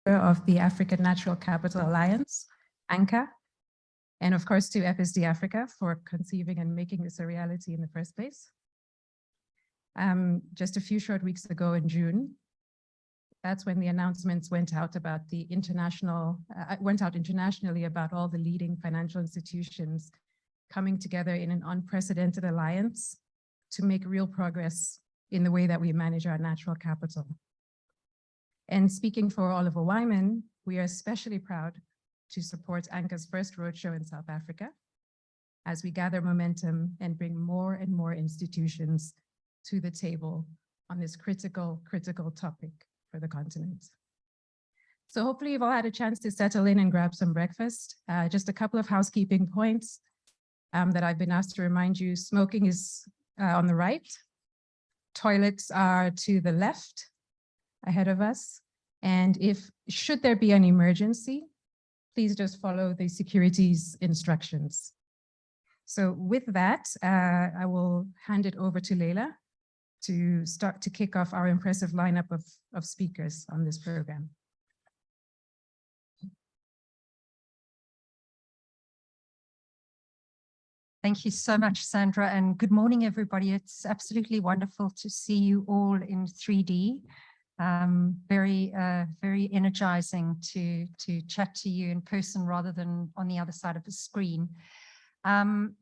of the African Natural Capital Alliance, ANCA, and of course to FSD Africa for conceiving and making this a reality in the first place. Just a few short weeks ago in June, that's when the announcements went out about the internationally about all the leading financial institutions coming together in an unprecedented alliance to make real progress in the way that we manage our natural capital. And speaking for Oliver Wyman, we are especially proud to support ANCA's first roadshow in South Africa as we gather momentum and bring more and more institutions to the table on this critical topic for the continent. So hopefully you've all had a chance to settle in and grab some breakfast. Just a couple of housekeeping points that I've been asked to remind you. Smoking is on the right. Toilets are to the left ahead of us. And should there be an emergency, please just follow the security's instructions. So with that, I will hand it over to Leila to start to kick off our impressive lineup of speakers on this program. Thank you so much, Sandra, and good morning, everybody. It's absolutely wonderful to see you all in 3D. Very energizing to chat to you in person rather than on the other side of the screen.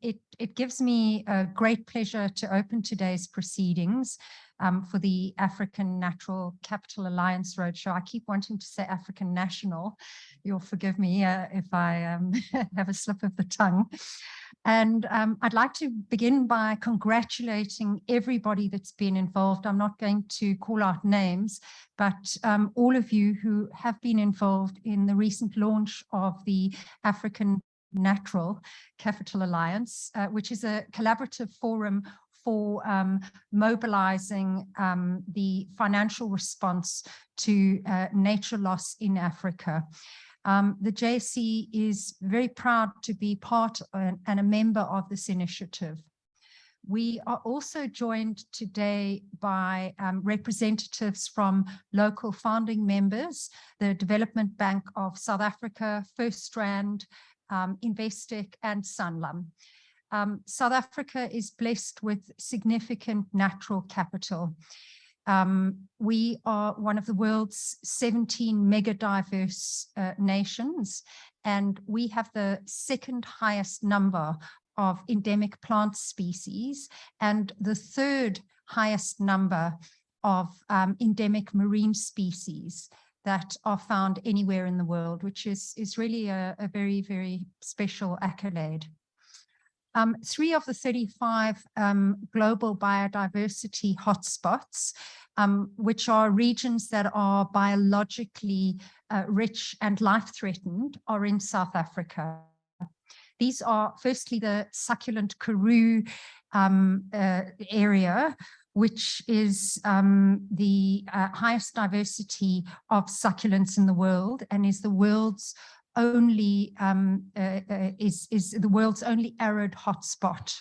It gives me a great pleasure to open today's proceedings for the African Natural Capital Alliance Roadshow. I keep wanting to say African National. You'll forgive me if I have a slip of the tongue. And I'd like to begin by congratulating everybody that's been involved. I'm not going to call out names, but all of you who have been involved in the recent launch of the African Natural Capital Alliance, which is a collaborative forum for mobilizing the financial response to nature loss in Africa. The JSC is very proud to be part and a member of this initiative. We are also joined today by representatives from local founding members, the Development Bank of South Africa, First Strand, Investec, and Sanlam. South Africa is blessed with significant natural capital. We are one of the world's 17 mega diverse nations, and we have the second highest number of endemic plant species and the third highest number of endemic marine species that are found anywhere in the world, which is really a very, very special accolade. 3 of the 35 global biodiversity hotspots, which are regions that are biologically rich and life-threatened, are in South Africa. These are firstly the succulent Karoo area, which is the highest diversity of succulents in the world and is the world's only the world's only arid hotspot.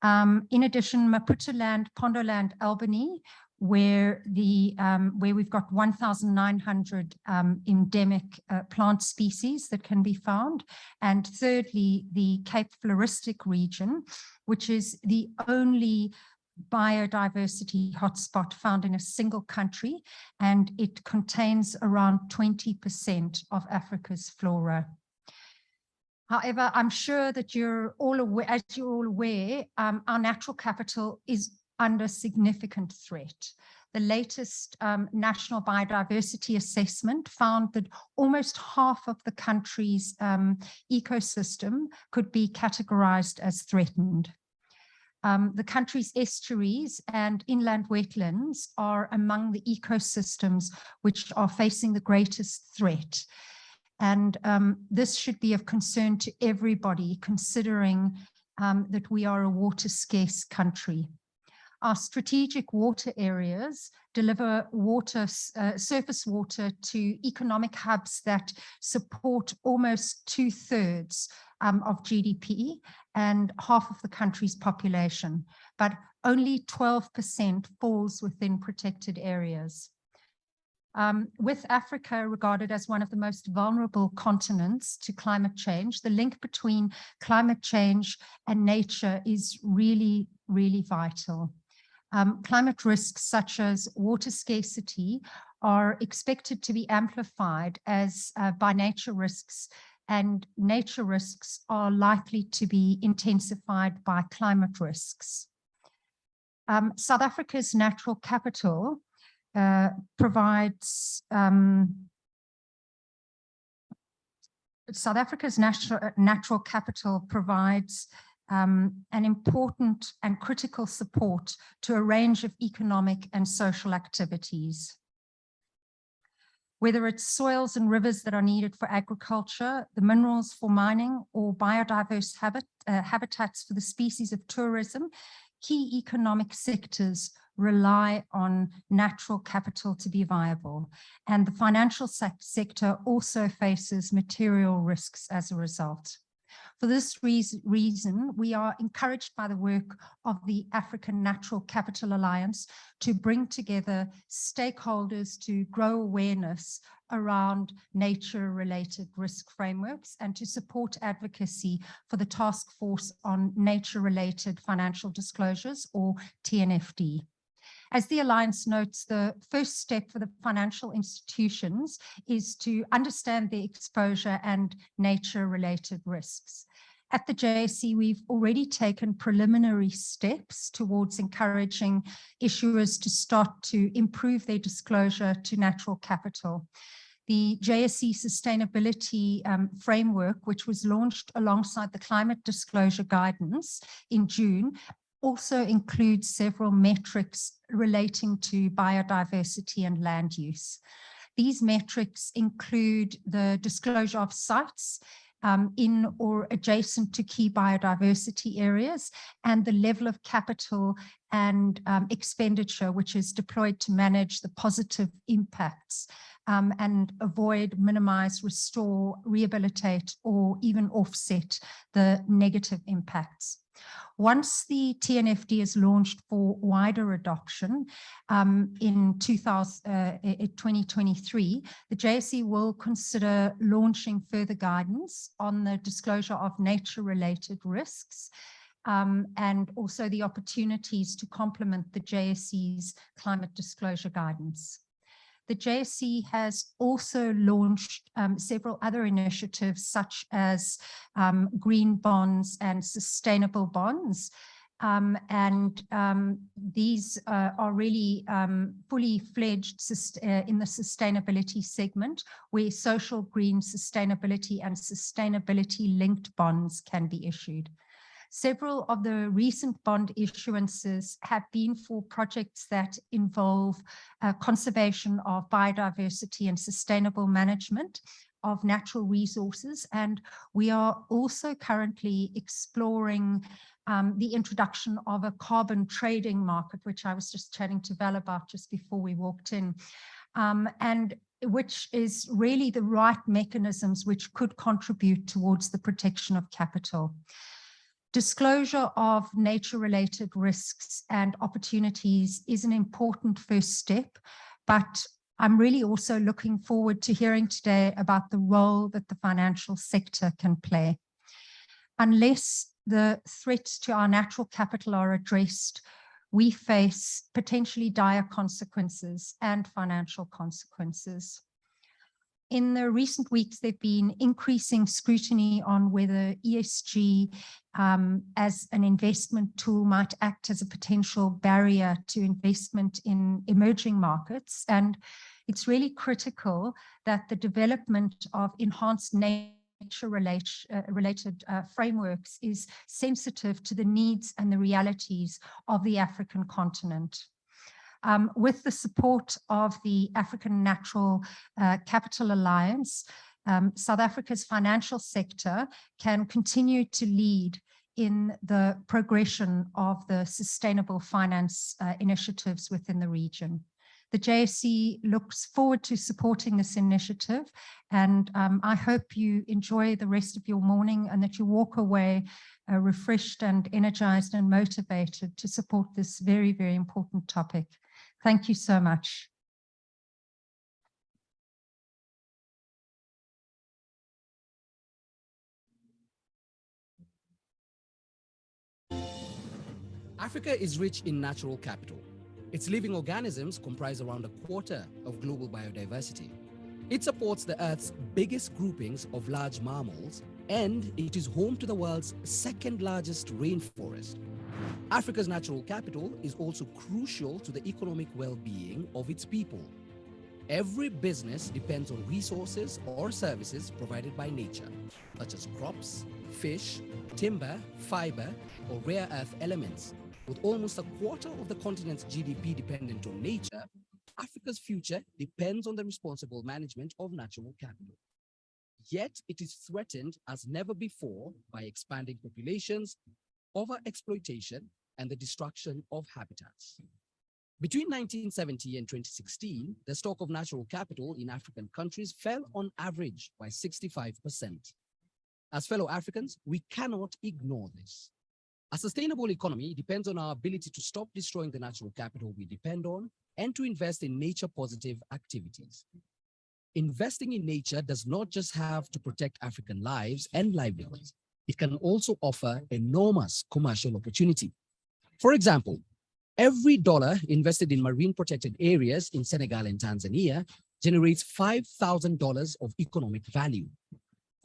In addition, Maputoland, Pondoland, Albany, where we've got 1,900 endemic plant species that can be found, and thirdly, the Cape Floristic region, which is the only biodiversity hotspot found in a single country, and it contains around 20% of Africa's flora. However, I'm sure that you're all aware, as you're all aware, our natural capital is under significant threat. The latest National Biodiversity Assessment found that almost half of the country's ecosystem could be categorized as threatened. The country's estuaries and inland wetlands are among the ecosystems which are facing the greatest threat. And this should be of concern to everybody, considering that we are a water-scarce country. Our strategic water areas deliver surface water to economic hubs that support almost 2/3 of GDP and half of the country's population, but only 12% falls within protected areas. With Africa regarded as one of the most vulnerable continents to climate change, the link between climate change and nature is really, really vital. Climate risks such as water scarcity are expected to be amplified as by nature risks, and nature risks are likely to be intensified by climate risks. South Africa's natural capital provides an important and critical support to a range of economic and social activities. Whether it's soils and rivers that are needed for agriculture, the minerals for mining, or biodiverse habitats for the species of tourism, key economic sectors rely on natural capital to be viable, and the financial sector also faces material risks as a result. For this reason, we are encouraged by the work of the African Natural Capital Alliance to bring together stakeholders to grow awareness around nature-related risk frameworks and to support advocacy for the Task Force on Nature-Related Financial Disclosures, or TNFD. As the Alliance notes, the first step for the financial institutions is to understand the exposure and nature-related risks. At the JSE, we've already taken preliminary steps towards encouraging issuers to start to improve their disclosure to natural capital. The JSE Sustainability Framework, which was launched alongside the Climate Disclosure Guidance in June, also includes several metrics relating to biodiversity and land use. These metrics include the disclosure of sites in or adjacent to key biodiversity areas, and the level of capital and expenditure which is deployed to manage the positive impacts and avoid, minimize, restore, rehabilitate, or even offset the negative impacts. Once the TNFD is launched for wider adoption in 2023, the JSE will consider launching further guidance on the disclosure of nature-related risks and also the opportunities to complement the JSE's climate disclosure guidance. The JSE has also launched several other initiatives such as green bonds and sustainable bonds. These are really fully fledged in the sustainability segment, where social, green, sustainability and sustainability linked bonds can be issued. Several of the recent bond issuances have been for projects that involve conservation of biodiversity and sustainable management of natural resources. And we are also currently exploring the introduction of a carbon trading market, which I was just chatting to Val about just before we walked in, and which is really the right mechanisms which could contribute towards the protection of capital. Disclosure of nature-related risks and opportunities is an important first step, but I'm really also looking forward to hearing today about the role that the financial sector can play. Unless the threats to our natural capital are addressed, we face potentially dire consequences and financial consequences. In the recent weeks, there've been increasing scrutiny on whether ESG as an investment tool might act as a potential barrier to investment in emerging markets. And it's really critical that the development of enhanced nature-related frameworks is sensitive to the needs and the realities of the African continent. With the support of the African Natural Capital Alliance, South Africa's financial sector can continue to lead in the progression of the sustainable finance initiatives within the region. The JSE looks forward to supporting this initiative, and I hope you enjoy the rest of your morning and that you walk away refreshed and energized and motivated to support this very, very important topic. Thank you so much. Africa is rich in natural capital. Its living organisms comprise around a quarter of global biodiversity. It supports the Earth's biggest groupings of large mammals, and it is home to the world's second largest rainforest. Africa's natural capital is also crucial to the economic well-being of its people. Every business depends on resources or services provided by nature, such as crops, fish, timber, fiber, or rare earth elements. With almost a quarter of the continent's GDP dependent on nature, Africa's future depends on the responsible management of natural capital. Yet it is threatened as never before by expanding populations, overexploitation, and the destruction of habitats. Between 1970 and 2016, the stock of natural capital in African countries fell on average by 65%. As fellow Africans, we cannot ignore this. A sustainable economy depends on our ability to stop destroying the natural capital we depend on and to invest in nature-positive activities. Investing in nature does not just have to protect African lives and livelihoods. It can also offer enormous commercial opportunity. For example, every dollar invested in marine protected areas in Senegal and Tanzania generates $5,000 of economic value.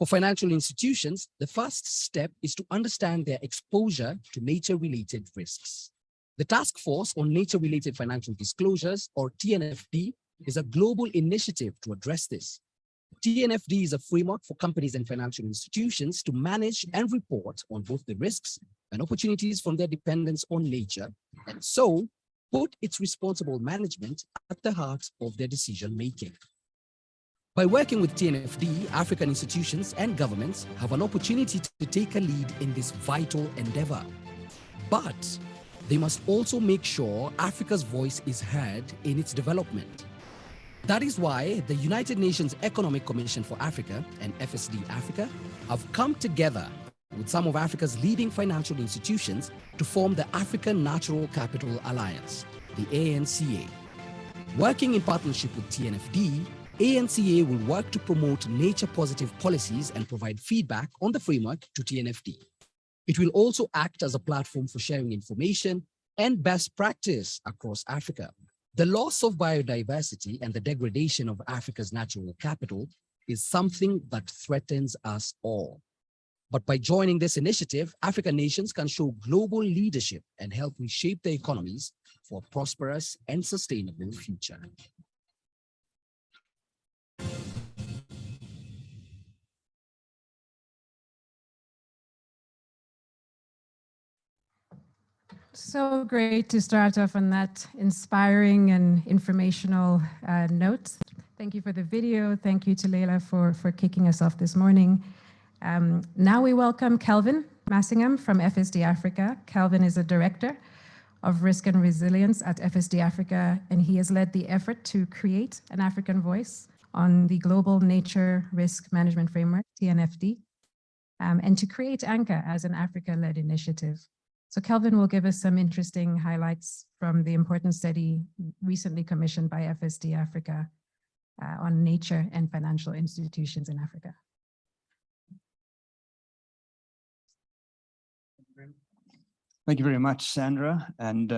For financial institutions, the first step is to understand their exposure to nature-related risks. The Task Force on Nature-Related Financial Disclosures, or TNFD, is a global initiative to address this. TNFD is a framework for companies and financial institutions to manage and report on both the risks and opportunities from their dependence on nature, and so put its responsible management at the heart of their decision-making. By working with TNFD, African institutions and governments have an opportunity to take a lead in this vital endeavor. But they must also make sure Africa's voice is heard in its development. That is why the United Nations Economic Commission for Africa and FSD Africa have come together with some of Africa's leading financial institutions to form the African Natural Capital Alliance, the ANCA. Working in partnership with TNFD, ANCA will work to promote nature-positive policies and provide feedback on the framework to TNFD. It will also act as a platform for sharing information and best practice across Africa. The loss of biodiversity and the degradation of Africa's natural capital is something that threatens us all. But by joining this initiative, African nations can show global leadership and help reshape their economies for a prosperous and sustainable future. So great to start off on that inspiring and informational note. Thank you for the video. Thank you to Leila for kicking us off this morning. Now we welcome Kelvin Massingham from FSD Africa. Kelvin is a director of risk and resilience at FSD Africa, and he has led the effort to create an African voice on the Global Nature Risk Management Framework, TNFD, and to create ANCA as an Africa-led initiative. So Kelvin will give us some interesting highlights from the important study recently commissioned by FSD Africa on nature and financial institutions in Africa. Thank you very much, Sandra, and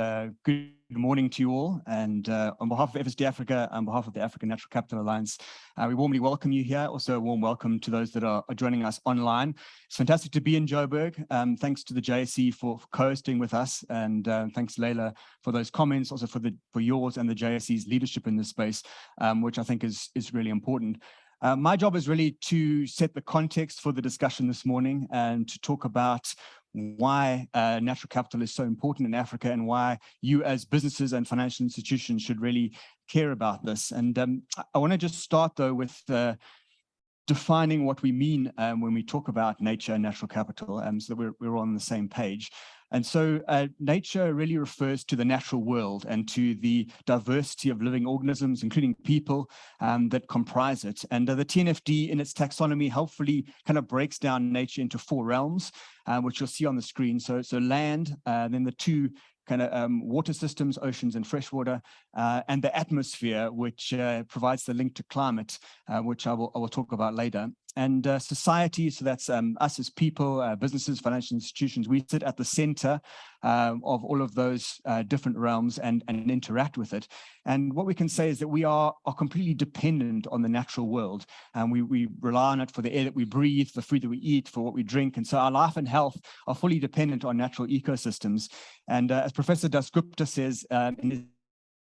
good morning to you all. And on behalf of FSD Africa, on behalf of the African Natural Capital Alliance, we warmly welcome you here. Also a warm welcome to those that are joining us online. It's fantastic to be in Joburg. Thanks to the JSE for co-hosting with us, and thanks, Leila, for those comments, also for yours and the JSE's leadership in this space, which I think is really important. My job is really to set the context for the discussion this morning and to talk about why natural capital is so important in Africa and why you as businesses and financial institutions should really care about this. And I want to just start though with defining what we mean when we talk about nature and natural capital, so that we're on the same page. And so nature really refers to the natural world and to the diversity of living organisms, including people, that comprise it. And the TNFD in its taxonomy helpfully kind of breaks down nature into 4 realms, which you'll see on the screen. So land, then the 2 kind of water systems, oceans and freshwater, and the atmosphere, which provides the link to climate, which I will talk about later. And society, so that's us as people, businesses, financial institutions, we sit at the center of all of those different realms and interact with it. And what we can say is that we are completely dependent on the natural world. And we rely on it for the air that we breathe, the food that we eat, for what we drink. And so our life and health are fully dependent on natural ecosystems. And as Professor Dasgupta says in his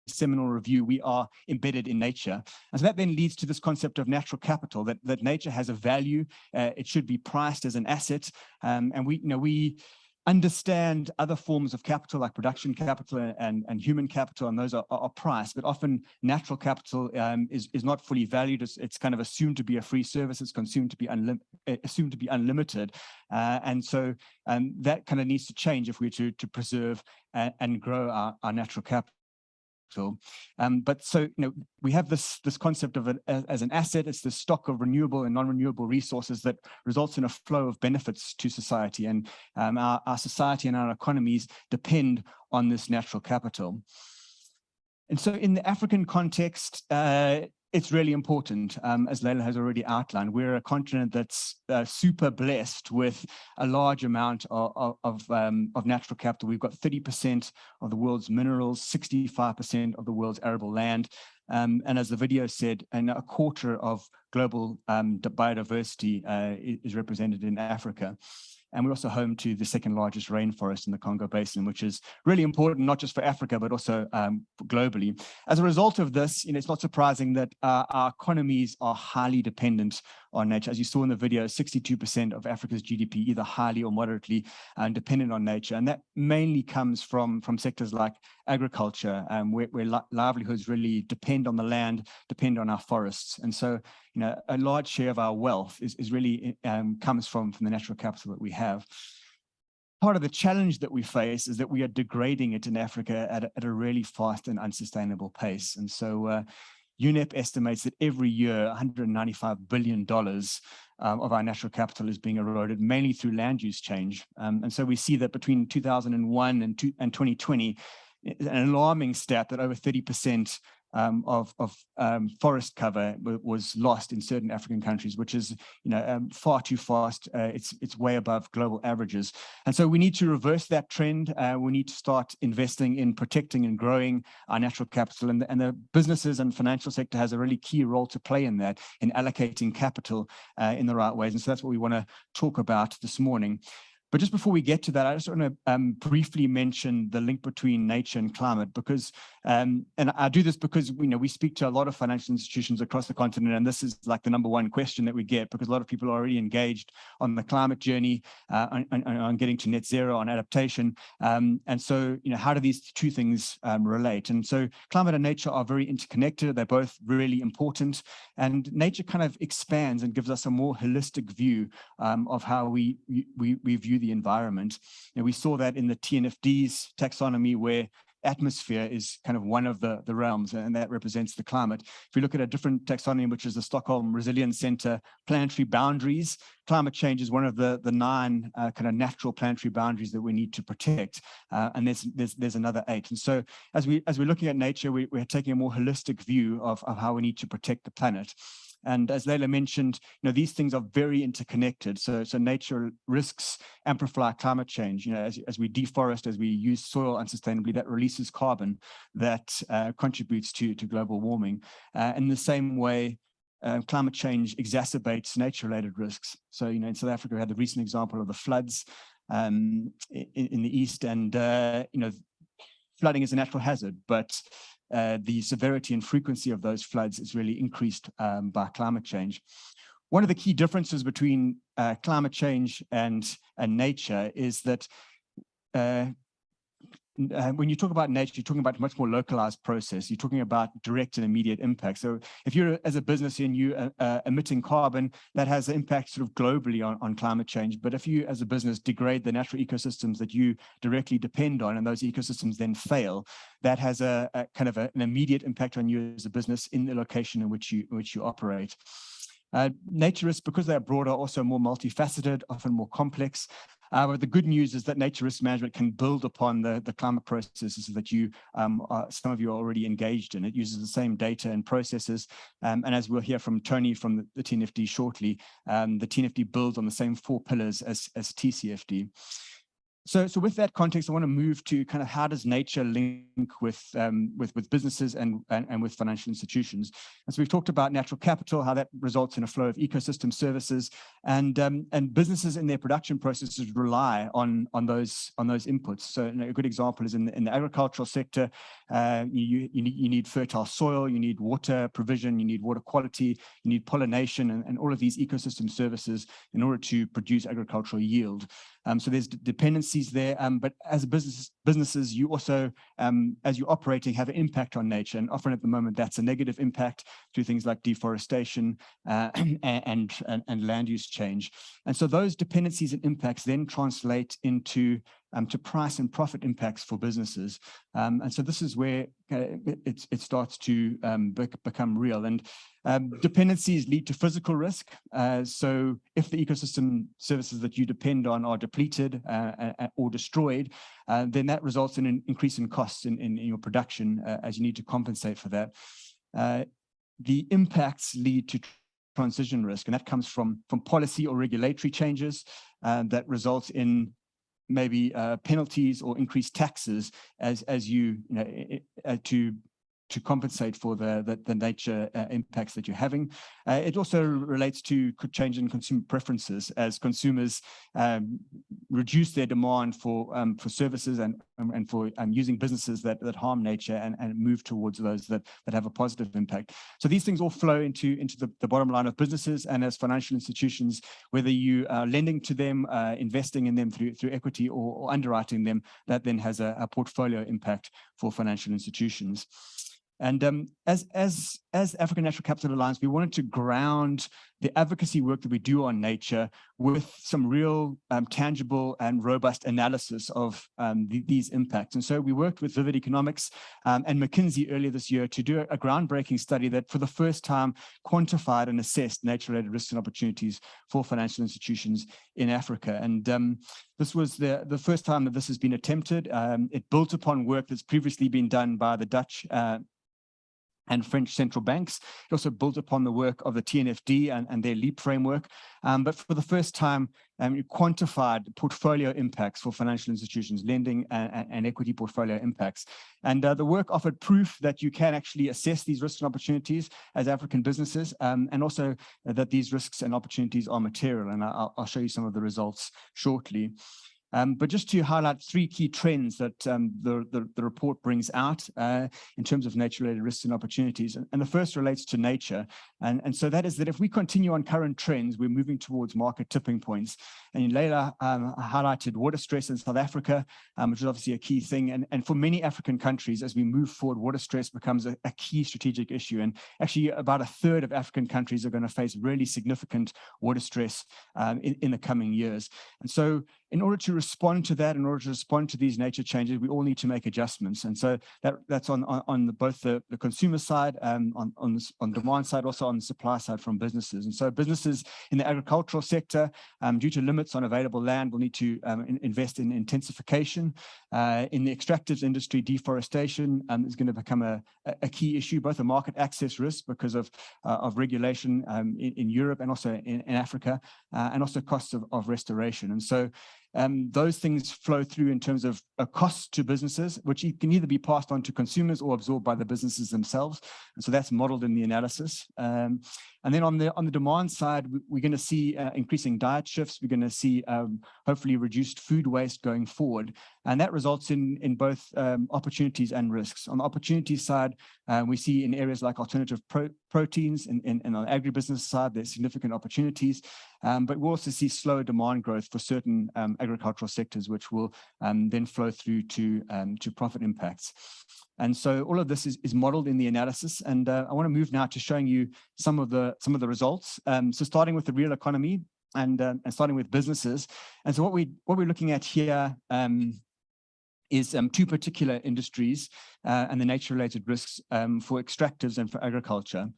seminal review, we are embedded in nature. And so that then leads to this concept of natural capital, that nature has a value. It should be priced as an asset. And we understand other forms of capital like production capital and human capital, and those are priced, but often natural capital is not fully valued. It's kind of assumed to be a free service. It's assumed to be unlimited. And so that kind of needs to change if we're to preserve and grow our natural capital. But so, we have this concept of it as an asset. It's the stock of renewable and non-renewable resources that results in a flow of benefits to society. And our society and our economies depend on this natural capital. And so in the African context, it's really important, as Leila has already outlined. We're a continent that's super blessed with a large amount of natural capital. We've got 30% of the world's minerals, 65% of the world's arable land. And as the video said, and a quarter of global biodiversity is represented in Africa. And we're also home to the second largest rainforest in the Congo Basin, which is really important, not just for Africa, but also globally. As a result of this, it's not surprising that our economies are highly dependent on nature. As you saw in the video, 62% of Africa's GDP, either highly or moderately dependent on nature. And that mainly comes from sectors like agriculture, where livelihoods really depend on the land, depend on our forests. And so, a large share of our wealth is really comes from the natural capital that we have. Part of the challenge that we face is that we are degrading it in Africa at a really fast and unsustainable pace. And so UNEP estimates that every year, $195 billion of our natural capital is being eroded, mainly through land use change. And so we see that between 2001 and 2020, an alarming stat that over 30% of forest cover was lost in certain African countries, which is far too fast. It's way above global averages, and so we need to reverse that trend. We need to start investing in protecting and growing our natural capital, and the businesses and financial sector has a really key role to play in that, in allocating capital in the right ways. And so that's what we want to talk about this morning. But just before we get to that, I just want to briefly mention the link between nature and climate, because, and I do this because we speak to a lot of financial institutions across the continent, and this is like the number one question that we get, because a lot of people are already engaged on the climate journey, on getting to net zero, on adaptation. And so, how do these two things relate? And so climate and nature are very interconnected. They're both really important, and nature kind of expands and gives us a more holistic view of how we view the environment. We saw that in the TNFD's taxonomy, where atmosphere is kind of one of the realms, and that represents the climate. If we look at a different taxonomy, which is the Stockholm Resilience Center, planetary boundaries, climate change is one of the 9 kind of natural planetary boundaries that we need to protect, and there's another 8. And so as we're looking at nature, we're taking a more holistic view of how we need to protect the planet. And as Leila mentioned, these things are very interconnected. So nature risks amplify climate change. As we deforest, as we use soil unsustainably, that releases carbon that contributes to global warming. In the same way, climate change exacerbates nature-related risks. So, in South Africa, we had the recent example of the floods in the east, and flooding is a natural hazard, but the severity and frequency of those floods is really increased by climate change. One of the key differences between climate change and nature is that when you talk about nature, you're talking about a much more localized process. You're talking about direct and immediate impact. So if you're as a business and you emitting carbon, that has an impact sort of globally on climate change. But if you as a business degrade the natural ecosystems that you directly depend on, and those ecosystems then fail, that has a kind of an immediate impact on you as a business in the location in which you operate. Nature risks, because they're broader, also more multifaceted, often more complex. But the good news is that nature risk management can build upon the climate processes that you, some of you are already engaged in. It uses the same data and processes. And as we'll hear from Tony from the TNFD shortly, the TNFD builds on the same 4 pillars as TCFD. So with that context, I want to move to kind of how does nature link with businesses and with financial institutions. And so we've talked about natural capital, how that results in a flow of ecosystem services, and businesses in their production processes rely on those inputs. So a good example is in the agricultural sector. You need fertile soil, you need water provision, you need water quality, you need pollination, and all of these ecosystem services in order to produce agricultural yield. So there's dependencies there, but as businesses, you also, as you're operating, have an impact on nature, and often at the moment that's a negative impact through things like deforestation and land use change. And so those dependencies and impacts then translate into to price and profit impacts for businesses. And so this is where it starts to become real. And dependencies lead to physical risk. So if the ecosystem services that you depend on are depleted or destroyed, then that results in an increase in costs in your production as you need to compensate for that. The impacts lead to transition risk, and that comes from policy or regulatory changes that results in maybe penalties or increased taxes as you to compensate for the nature impacts that you're having. It also relates to change in consumer preferences as consumers reduce their demand for services and for using businesses that harm nature and move towards those that have a positive impact. So these things all flow into the bottom line of businesses, and as financial institutions, whether you are lending to them, investing in them through equity or underwriting them, that then has a portfolio impact for financial institutions. And as African Natural Capital Alliance, we wanted to ground the advocacy work that we do on nature with some real tangible and robust analysis of these impacts. And so we worked with Vivid Economics and McKinsey earlier this year to do a groundbreaking study that for the first time quantified and assessed nature-related risks and opportunities for financial institutions in Africa. And this was the first time that this has been attempted. It built upon work that's previously been done by the Dutch and French central banks. It also built upon the work of the TNFD and their LEAP framework. But for the first time, it quantified portfolio impacts for financial institutions, lending and equity portfolio impacts. And the work offered proof that you can actually assess these risks and opportunities as African businesses, and also that these risks and opportunities are material. And I'll show you some of the results shortly. But just to highlight 3 key trends that the report brings out in terms of nature-related risks and opportunities. And the first relates to nature. And so that is that if we continue on current trends, we're moving towards market tipping points. And Leila highlighted water stress in South Africa, which is obviously a key thing. And for many African countries, as we move forward, water stress becomes a key strategic issue. And actually, about a third of African countries are going to face really significant water stress in the coming years. And so in order to respond to that, in order to respond to these nature changes, we all need to make adjustments. And so that's on both the consumer side, on demand side, also on the supply side from businesses. And so businesses in the agricultural sector, due to limits on available land, will need to invest in intensification. In the extractives industry, deforestation is going to become a key issue, both a market access risk because of regulation in Europe and also in Africa, and also costs of restoration. And so those things flow through in terms of a cost to businesses, which can either be passed on to consumers or absorbed by the businesses themselves. And so that's modeled in the analysis. And then on the demand side, we're going to see increasing diet shifts. We're going to see hopefully reduced food waste going forward. And that results in both opportunities and risks. On the opportunities side, we see in areas like alternative proteins and on the agribusiness side, there's significant opportunities. But we'll also see slower demand growth for certain agricultural sectors, which will then flow through to profit impacts. And so all of this is modeled in the analysis. And I want to move now to showing you some of the results. So starting with the real economy and starting with businesses. And so what we're looking at here is 2 particular industries and the nature-related risks for extractives and for agriculture.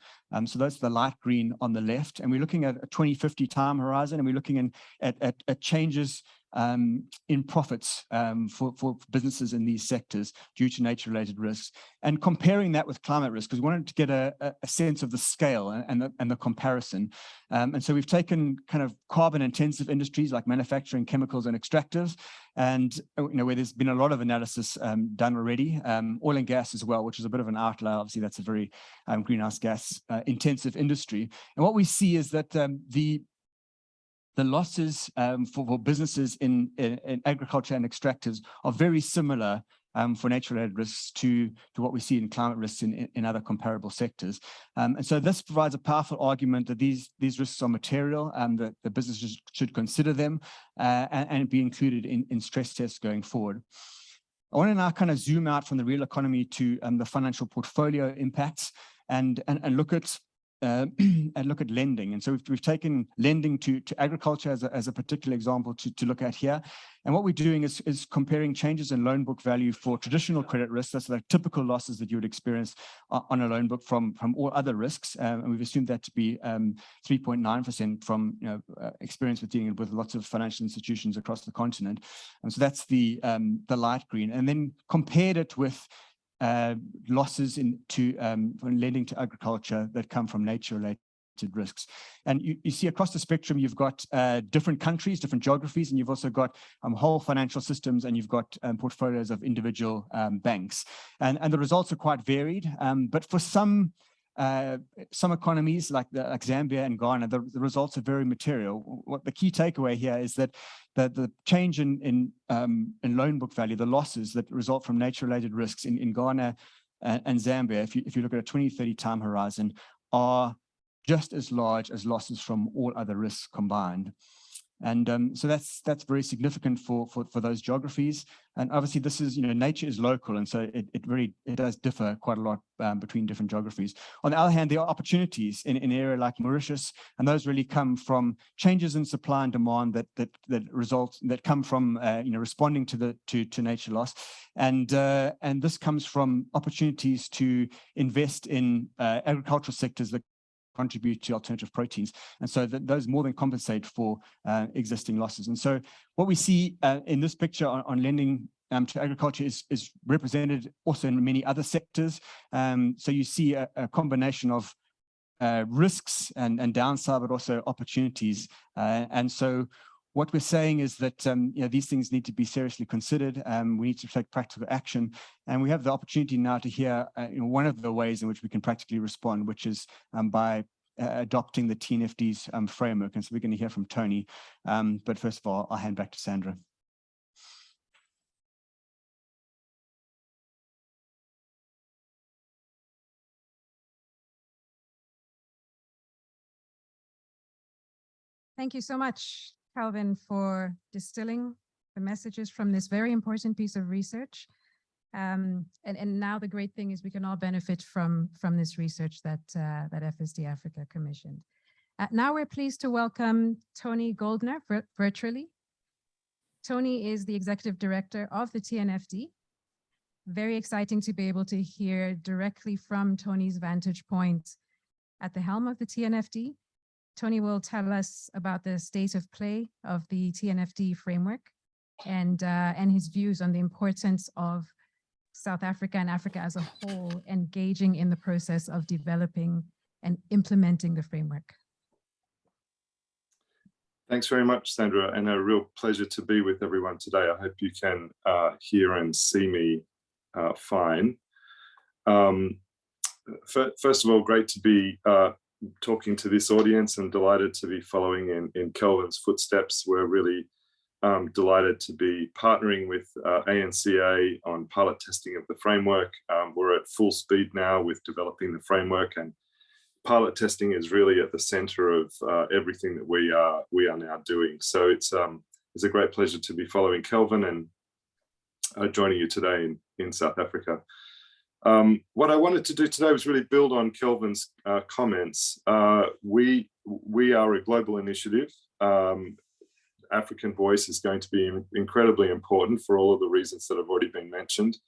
So that's the light green on the left, and we're looking at a 2050 time horizon, and we're looking at changes in profits for businesses in these sectors due to nature-related risks, and comparing that with climate risk, because we wanted to get a sense of the scale and the comparison. And so we've taken kind of carbon-intensive industries like manufacturing, chemicals, and extractives, and where there's been a lot of analysis done already. Oil and gas as well, which is a bit of an outlier. Obviously, that's a very greenhouse gas intensive industry. And what we see is that the losses for businesses in agriculture and extractives are very similar for nature-related risks to what we see in climate risks in other comparable sectors. And so this provides a powerful argument that these risks are material, that the businesses should consider them and be included in stress tests going forward. I want to now kind of zoom out from the real economy to the financial portfolio impacts and look at lending. And so we've taken lending to agriculture as a particular example to look at here. And what we're doing is comparing changes in loan book value for traditional credit risks. That's the typical losses that you would experience on a loan book from all other risks. And we've assumed that to be 3.9% from experience with dealing with lots of financial institutions across the continent. And so that's the light green. And then compared it with losses when lending to agriculture that come from nature-related risks. And you see across the spectrum, you've got different countries, different geographies, and you've also got whole financial systems, and you've got portfolios of individual banks. And the results are quite varied, but for some economies like Zambia and Ghana, the results are very material. What the key takeaway here is that the change in loan book value, the losses that result from nature-related risks in Ghana and Zambia, if you look at a 2030 time horizon, are just as large as losses from all other risks combined. And so that's very significant for those geographies. And obviously this is, nature is local, and so it does differ quite a lot between different geographies. On the other hand, there are opportunities in an area like Mauritius, and those really come from changes in supply and demand that come from responding to nature loss. And this comes from opportunities to invest in agricultural sectors that contribute to alternative proteins. And so those more than compensate for existing losses. And so what we see in this picture on lending to agriculture is represented also in many other sectors. So you see a combination of risks and downside, but also opportunities. And so what we're saying is that these things need to be seriously considered. We need to take practical action, and we have the opportunity now to hear one of the ways in which we can practically respond, which is by adopting the TNFD's framework. And so we're going to hear from Tony. But first of all, I'll hand back to Sandra. Thank you so much, Calvin, for distilling the messages from this very important piece of research. And now the great thing is we can all benefit from this research that FSD Africa commissioned. Now we're pleased to welcome Tony Goldner virtually. Tony is the Executive Director of the TNFD. Very exciting to be able to hear directly from Tony's vantage point at the helm of the TNFD. Tony will tell us about the state of play of the TNFD framework and his views on the importance of South Africa and Africa as a whole engaging in the process of developing and implementing the framework. Thanks very much, Sandra, and a real pleasure to be with everyone today. I hope you can hear and see me fine. First of all, great to be talking to this audience and delighted to be following in Kelvin's footsteps. We're really delighted to be partnering with ANCA on pilot testing of the framework. We're at full speed now with developing the framework, and pilot testing is really at the center of everything that we are now doing. So it's a great pleasure to be following Kelvin and joining you today in South Africa. What I wanted to do today was really build on Kelvin's comments. We are a global initiative. African voice is going to be incredibly important for all of the reasons that have already been mentioned.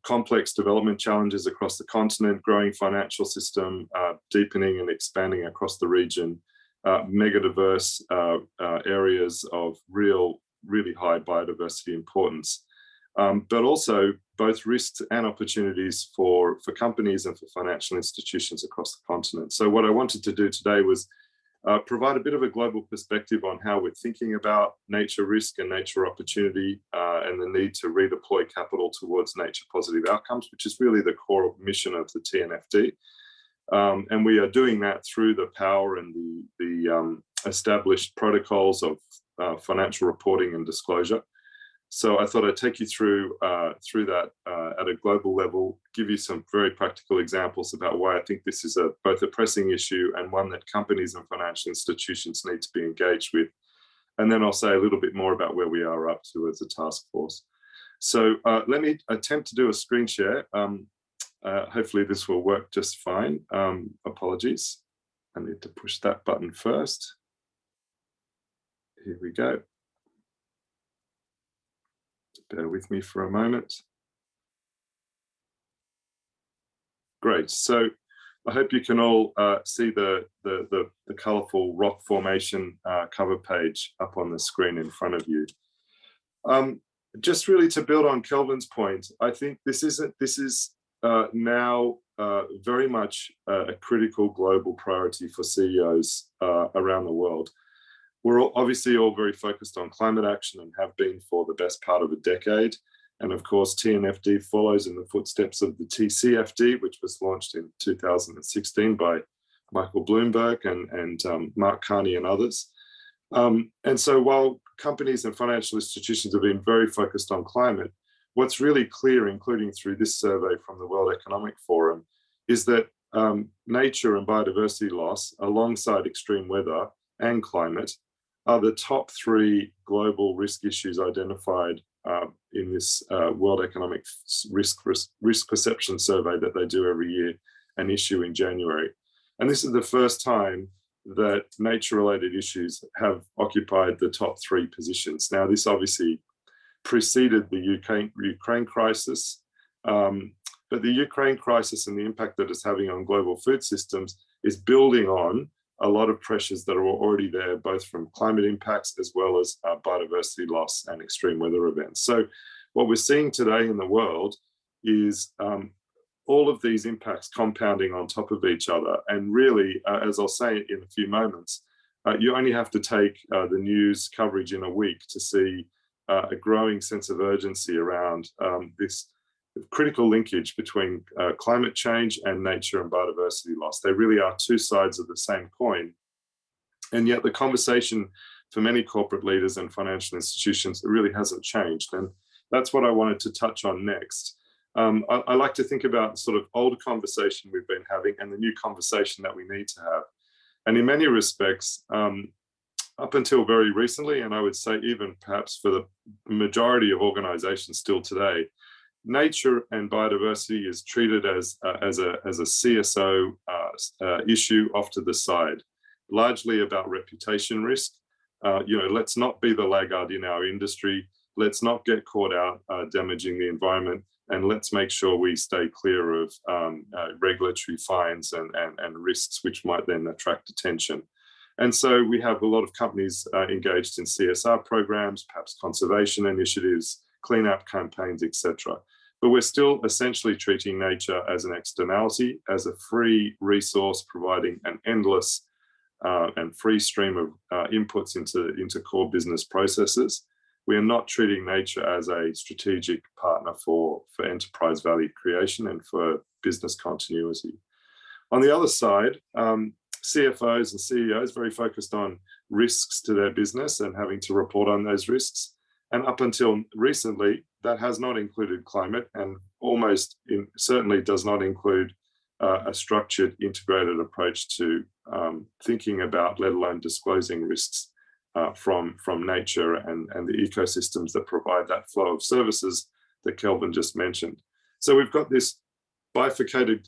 Complex development challenges across the continent, growing financial system, deepening and expanding across the region, mega diverse areas of really high biodiversity importance, but also both risks and opportunities for companies and for financial institutions across the continent. So what I wanted to do today was provide a bit of a global perspective on how we're thinking about nature risk and nature opportunity, and the need to redeploy capital towards nature positive outcomes, which is really the core mission of the TNFD. And we are doing that through the power and the established protocols of financial reporting and disclosure. So I thought I'd take you through that at a global level, give you some very practical examples about why I think this is both a pressing issue and one that companies and financial institutions need to be engaged with. And then I'll say a little bit more about where we are up to as a task force. So let me attempt to do a screen share. Hopefully this will work just fine. Apologies. I need to push that button first. Here we go. Bear with me for a moment. Great. So I hope you can all see the colourful rock formation cover page up on the screen in front of you. Just really to build on Kelvin's point, I think this is now very much a critical global priority for CEOs around the world. We're obviously all very focused on climate action and have been for the best part of a decade. And of course, TNFD follows in the footsteps of the TCFD, which was launched in 2016 by Michael Bloomberg and Mark Carney and others. And so while companies and financial institutions have been very focused on climate, what's really clear, including through this survey from the World Economic Forum, is that nature and biodiversity loss, alongside extreme weather and climate, are the top 3 global risk issues identified in this World Economic Risk Perception Survey that they do every year and issue in January. And this is the first time that nature-related issues have occupied the top 3 positions. Now, this obviously preceded the Ukraine crisis, but the Ukraine crisis and the impact that it's having on global food systems is building on a lot of pressures that are already there, both from climate impacts as well as biodiversity loss and extreme weather events. So what we're seeing today in the world is all of these impacts compounding on top of each other. And really, as I'll say in a few moments, you only have to take the news coverage in a week to see a growing sense of urgency around this critical linkage between climate change and nature and biodiversity loss. They really are 2 sides of the same coin. And yet the conversation for many corporate leaders and financial institutions really hasn't changed. And that's what I wanted to touch on next. I like to think about the sort of old conversation we've been having and the new conversation that we need to have. And in many respects, up until very recently, and I would say even perhaps for the majority of organizations still today, nature and biodiversity is treated as a CSO issue off to the side, largely about reputation risk. Let's not be the laggard in our industry. Let's not get caught out damaging the environment, and let's make sure we stay clear of regulatory fines and risks which might then attract attention. And so we have a lot of companies engaged in CSR programs, perhaps conservation initiatives, cleanup campaigns, etc. But we're still essentially treating nature as an externality, as a free resource providing an endless and free stream of inputs into core business processes. We are not treating nature as a strategic partner for enterprise value creation and for business continuity. On the other side, CFOs and CEOs very focused on risks to their business and having to report on those risks. And up until recently, that has not included climate, and certainly does not include a structured, integrated approach to thinking about, let alone disclosing risks from nature and the ecosystems that provide that flow of services that Kelvin just mentioned. So we've got this bifurcated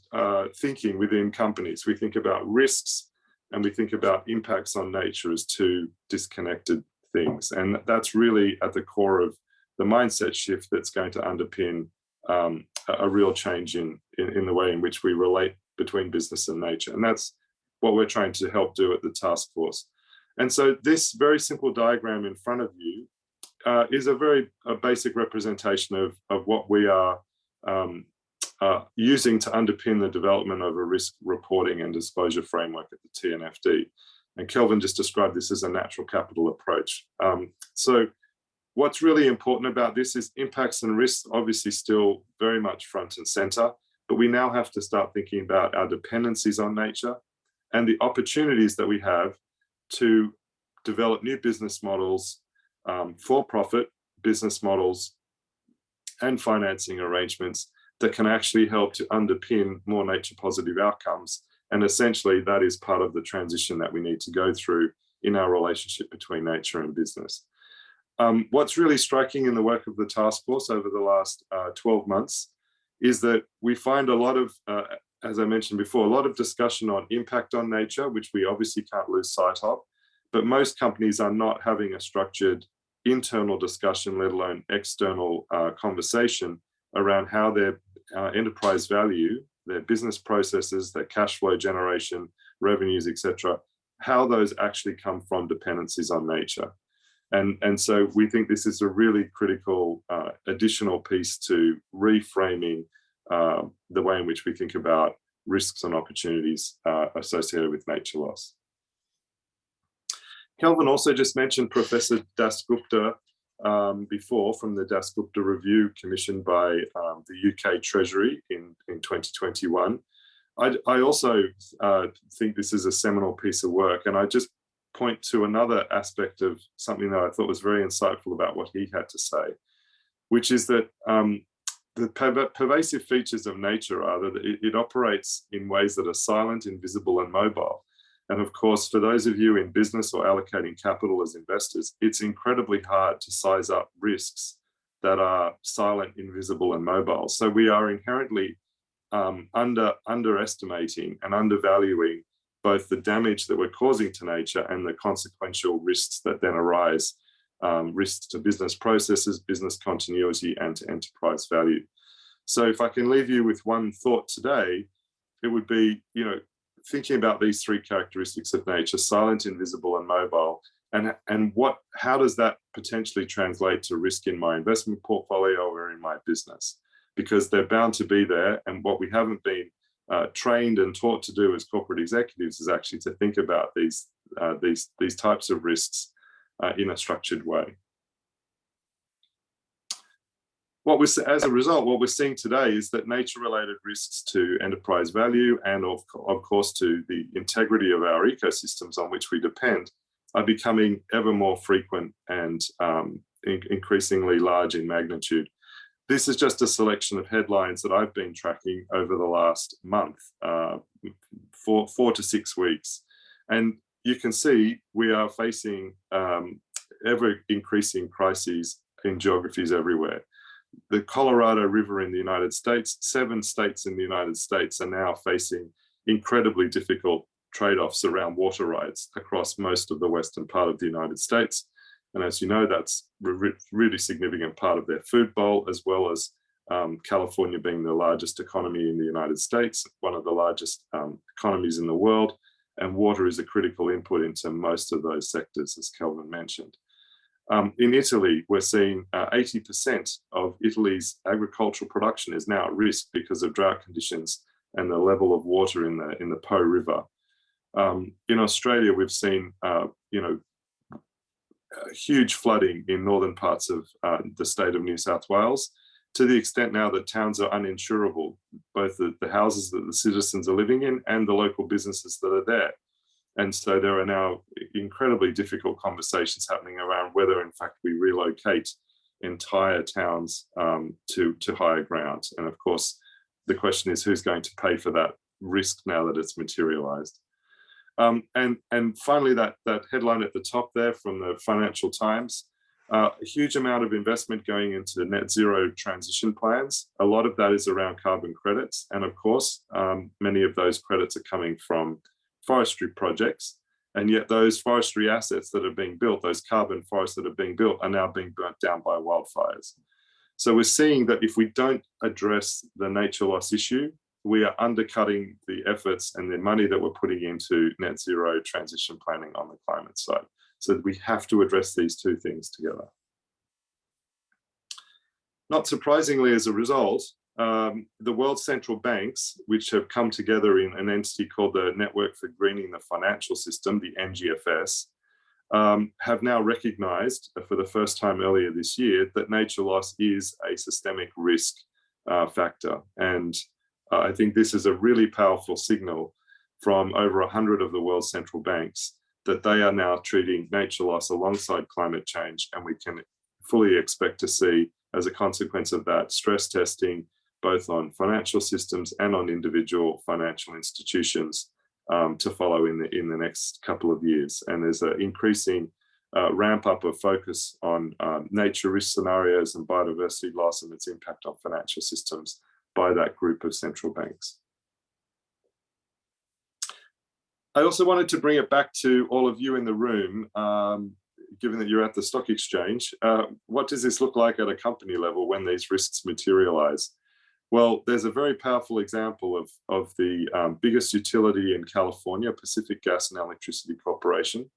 thinking within companies. We think about risks and we think about impacts on nature as 2 disconnected things. And that's really at the core of the mindset shift that's going to underpin a real change in the way in which we relate between business and nature. And that's what we're trying to help do at the task force. And so this very simple diagram in front of you is a very basic representation of what we are using to underpin the development of a risk reporting and disclosure framework at the TNFD. And Kelvin just described this as a natural capital approach. So what's really important about this is impacts and risks obviously still very much front and center, but we now have to start thinking about our dependencies on nature and the opportunities that we have to develop new business models, for-profit business models and financing arrangements that can actually help to underpin more nature positive outcomes. And essentially that is part of the transition that we need to go through in our relationship between nature and business. What's really striking in the work of the task force over the last 12 months is that we find a lot of, as I mentioned before, a lot of discussion on impact on nature, which we obviously can't lose sight of, but most companies are not having a structured internal discussion, let alone external conversation around how their enterprise value, their business processes, their cash flow generation, revenues, etc., how those actually come from dependencies on nature. And so we think this is a really critical additional piece to reframing the way in which we think about risks and opportunities associated with nature loss. Kelvin also just mentioned Professor Dasgupta before, from the Dasgupta Review commissioned by the UK Treasury in 2021. I also think this is a seminal piece of work, and I just point to another aspect of something that I thought was very insightful about what he had to say, which is that the pervasive features of nature are that it operates in ways that are silent, invisible, and mobile. And of course, for those of you in business or allocating capital as investors, it's incredibly hard to size up risks that are silent, invisible, and mobile. So we are inherently underestimating and undervaluing both the damage that we're causing to nature and the consequential risks that then arise, risks to business processes, business continuity, and to enterprise value. So if I can leave you with one thought today, it would be, thinking about these three characteristics of nature: silent, invisible, and mobile, and how does that potentially translate to risk in my investment portfolio or in my business? Because they're bound to be there, and what we haven't been trained and taught to do as corporate executives is actually to think about these types of risks in a structured way. As a result, what we're seeing today is that nature-related risks to enterprise value and of course to the integrity of our ecosystems on which we depend are becoming ever more frequent and increasingly large in magnitude. This is just a selection of headlines that I've been tracking over the last month, 4 to 6 weeks. And you can see we are facing ever increasing crises in geographies everywhere. The Colorado River in the United States, 7 states in the United States are now facing incredibly difficult trade-offs around water rights across most of the western part of the United States. And as you know, that's a really significant part of their food bowl, as well as California being the largest economy in the United States, one of the largest economies in the world. And water is a critical input into most of those sectors, as Kelvin mentioned. In Italy, we're seeing 80% of Italy's agricultural production is now at risk because of drought conditions and the level of water in the Po River. In Australia, we've seen huge flooding in northern parts of the state of New South Wales, to the extent now that towns are uninsurable, both the houses that the citizens are living in and the local businesses that are there. And so there are now incredibly difficult conversations happening around whether, in fact, we relocate entire towns to higher ground. And of course, the question is who's going to pay for that risk now that it's materialized. And finally, that headline at the top there from the Financial Times, a huge amount of investment going into net zero transition plans. A lot of that is around carbon credits. And of course, many of those credits are coming from forestry projects, and yet those forestry assets that are being built, those carbon forests that are being built, are now being burnt down by wildfires. So we're seeing that if we don't address the nature loss issue, we are undercutting the efforts and the money that we're putting into net zero transition planning on the climate side. So we have to address these two things together. Not surprisingly, as a result, the world's central banks, which have come together in an entity called the Network for Greening the Financial System, the NGFS, have now recognized for the first time earlier this year that nature loss is a systemic risk factor. And I think this is a really powerful signal from over 100 of the world's central banks that they are now treating nature loss alongside climate change, and we can fully expect to see, as a consequence of that, stress testing both on financial systems and on individual financial institutions to follow in the next couple of years. And there's an increasing ramp up of focus on nature risk scenarios and biodiversity loss and its impact on financial systems by that group of central banks. I also wanted to bring it back to all of you in the room, given that you're at the stock exchange. What does this look like at a company level when these risks materialize? Well, there's a very powerful example of the biggest utility in California, Pacific Gas and Electricity Corporation,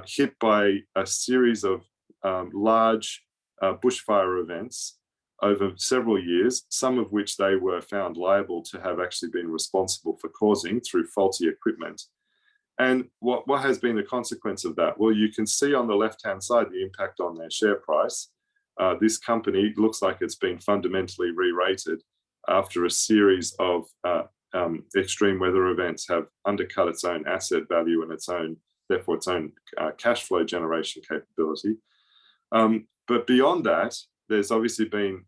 hit by a series of large bushfire events over several years, some of which they were found liable to have actually been responsible for causing through faulty equipment. And what has been the consequence of that? Well, you can see on the left-hand side the impact on their share price. This company looks like it's been fundamentally re-rated after a series of extreme weather events have undercut its own asset value and therefore its own cash flow generation capability. But beyond that, there's obviously been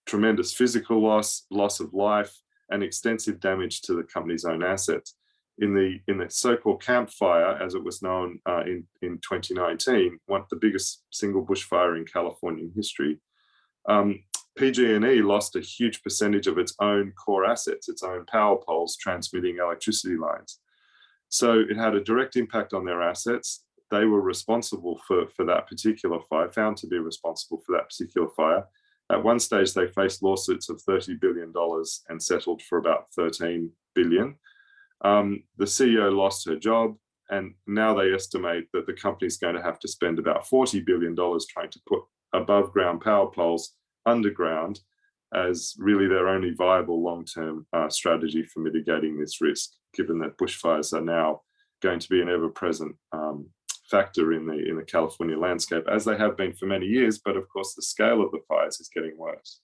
tremendous physical loss of life, and extensive damage to the company's own assets. In the so-called Camp Fire, as it was known in 2019, one of the biggest single bushfire in Californian history, PG&E lost a huge percentage of its own core assets, its own power poles transmitting electricity lines. So it had a direct impact on their assets. They were responsible for that particular fire, found to be responsible for that particular fire. At one stage, they faced lawsuits of $30 billion and settled for about $13 billion. The CEO lost her job, and now they estimate that the company's going to have to spend about $40 billion trying to put above ground power poles underground as really their only viable long-term strategy for mitigating this risk, given that bushfires are now going to be an ever-present factor in the California landscape, as they have been for many years, but of course the scale of the fires is getting worse.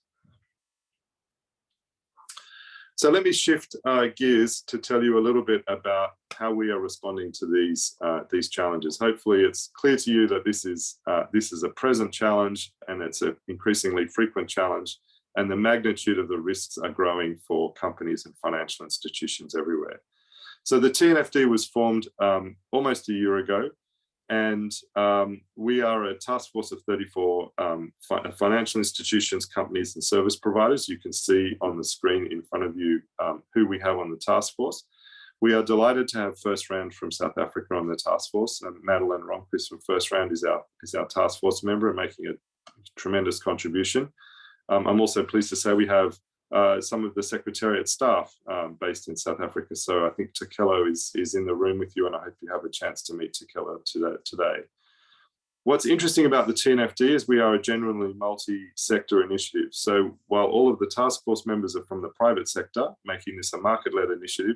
So let me shift gears to tell you a little bit about how we are responding to these challenges. Hopefully it's clear to you that this is a present challenge, and it's an increasingly frequent challenge, and the magnitude of the risks are growing for companies and financial institutions everywhere. So the TNFD was formed almost a year ago, and we are a task force of 34 financial institutions, companies, and service providers. You can see on the screen in front of you who we have on the task force. We are delighted to have First Round from South Africa on the task force, and Madeline Ronquist from First Round is our task force member and making a tremendous contribution. I'm also pleased to say we have some of the Secretariat staff based in South Africa. So I think Takelo is in the room with you, and I hope you have a chance to meet Takelo today. What's interesting about the TNFD is we are a genuinely multi-sector initiative. So while all of the task force members are from the private sector, making this a market-led initiative,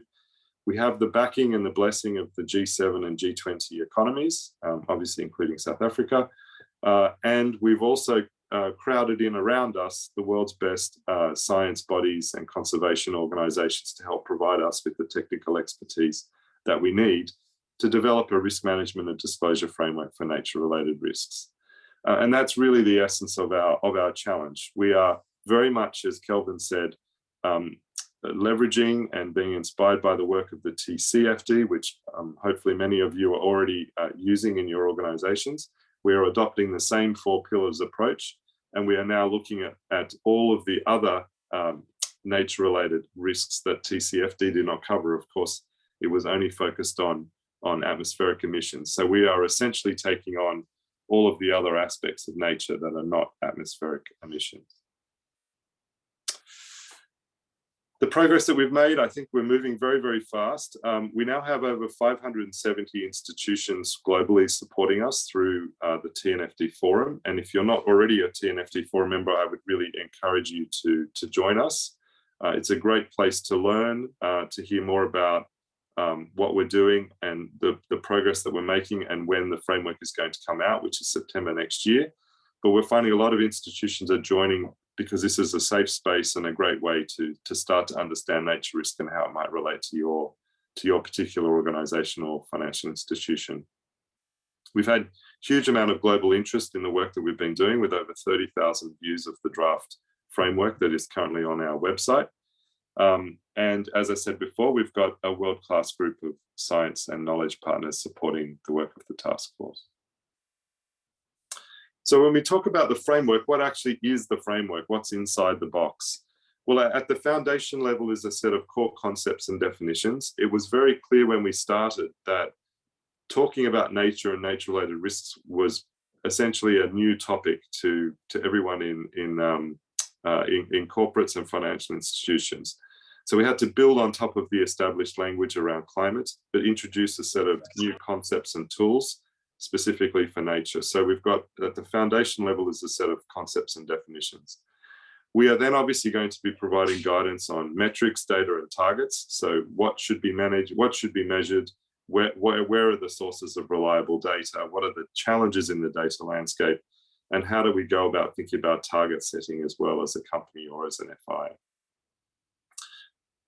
we have the backing and the blessing of the G7 and G20 economies, obviously including South Africa. And we've also crowded in around us the world's best science bodies and conservation organizations to help provide us with the technical expertise that we need to develop a risk management and disclosure framework for nature-related risks. And that's really the essence of our challenge. We are very much, as Kelvin said, leveraging and being inspired by the work of the TCFD, which hopefully many of you are already using in your organizations. We are adopting the same 4 pillars approach, and we are now looking at all of the other nature-related risks that TCFD did not cover. Of course, it was only focused on atmospheric emissions. So we are essentially taking on all of the other aspects of nature that are not atmospheric emissions. The progress that we've made, I think we're moving very, very fast. We now have over 570 institutions globally supporting us through the TNFD Forum. And if you're not already a TNFD Forum member, I would really encourage you to join us. It's a great place to learn, to hear more about what we're doing and the progress that we're making and when the framework is going to come out, which is September next year. But we're finding a lot of institutions are joining because this is a safe space and a great way to start to understand nature risk and how it might relate to your particular organization or financial institution. We've had huge amount of global interest in the work that we've been doing, with over 30,000 views of the draft framework that is currently on our website. And as I said before, we've got a world-class group of science and knowledge partners supporting the work of the task force. So when we talk about the framework, what actually is the framework? What's inside the box? Well, at the foundation level is a set of core concepts and definitions. It was very clear when we started that talking about nature and nature-related risks was essentially a new topic to everyone in corporates and financial institutions. So we had to build on top of the established language around climate, but introduce a set of new concepts and tools specifically for nature. So we've got at the foundation level is a set of concepts and definitions. We are then obviously going to be providing guidance on metrics, data, and targets. So what should be managed, what should be measured, where are the sources of reliable data, what are the challenges in the data landscape, and how do we go about thinking about target setting as well as a company or as an FI.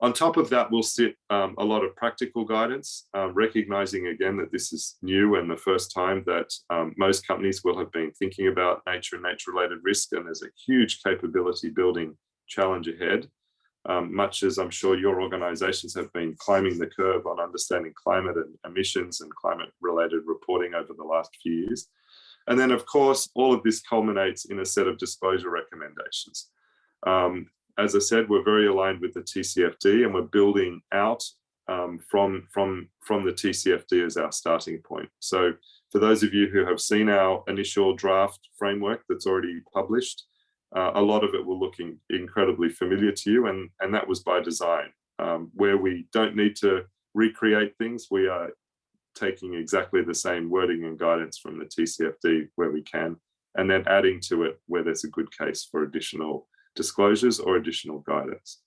On top of that, we'll sit a lot of practical guidance, recognizing again that this is new and the first time that most companies will have been thinking about nature and nature-related risk, and there's a huge capability building challenge ahead, much as I'm sure your organizations have been climbing the curve on understanding climate and emissions and climate-related reporting over the last few years. And then, of course, all of this culminates in a set of disclosure recommendations. As I said, we're very aligned with the TCFD, and we're building out from the TCFD as our starting point. So for those of you who have seen our initial draft framework that's already published, a lot of it will look incredibly familiar to you, and that was by design. Where we don't need to recreate things, we are taking exactly the same wording and guidance from the TCFD where we can, and then adding to it where there's a good case for additional disclosures or additional guidance.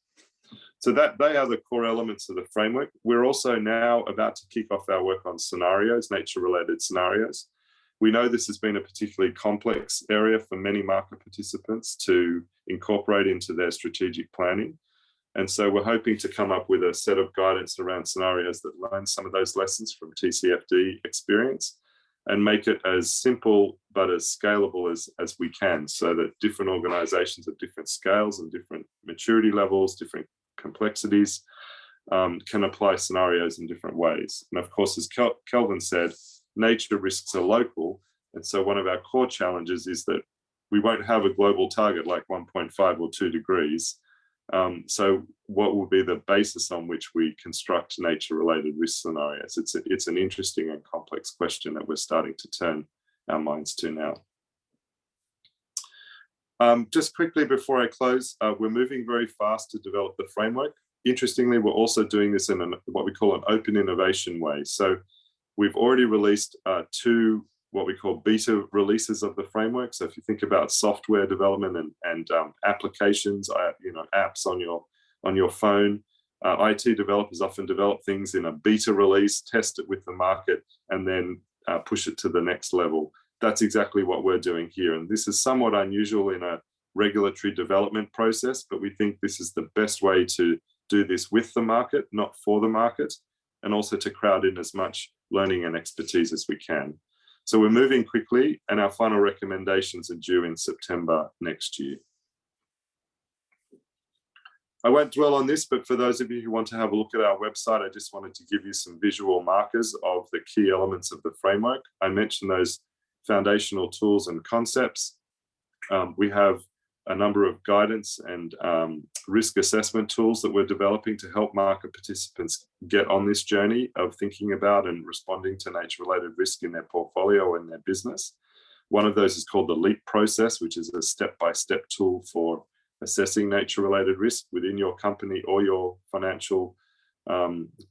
So they are the core elements of the framework. We're also now about to kick off our work on scenarios, nature-related scenarios. We know this has been a particularly complex area for many market participants to incorporate into their strategic planning. And so we're hoping to come up with a set of guidance around scenarios that learn some of those lessons from TCFD experience and make it as simple but as scalable as we can, so that different organizations of different scales and different maturity levels, different complexities, can apply scenarios in different ways. And of course, as Kelvin said, nature risks are local. And so one of our core challenges is that we won't have a global target like 1.5 or 2 degrees. So what will be the basis on which we construct nature-related risk scenarios? It's an interesting and complex question that we're starting to turn our minds to now. Just quickly before I close, we're moving very fast to develop the framework. Interestingly, we're also doing this in what we call an open innovation way. So we've already released 2 what we call beta releases of the framework. So if you think about software development and applications, apps on your phone, IT developers often develop things in a beta release, test it with the market, and then push it to the next level. That's exactly what we're doing here. And this is somewhat unusual in a regulatory development process, but we think this is the best way to do this with the market, not for the market, and also to crowd in as much learning and expertise as we can. So we're moving quickly, and our final recommendations are due in September next year. I won't dwell on this, but for those of you who want to have a look at our website, I just wanted to give you some visual markers of the key elements of the framework. I mentioned those foundational tools and concepts. We have a number of guidance and risk assessment tools that we're developing to help market participants get on this journey of thinking about and responding to nature-related risk in their portfolio and their business. One of those is called the LEAP process, which is a step-by-step tool for assessing nature-related risk within your company or your financial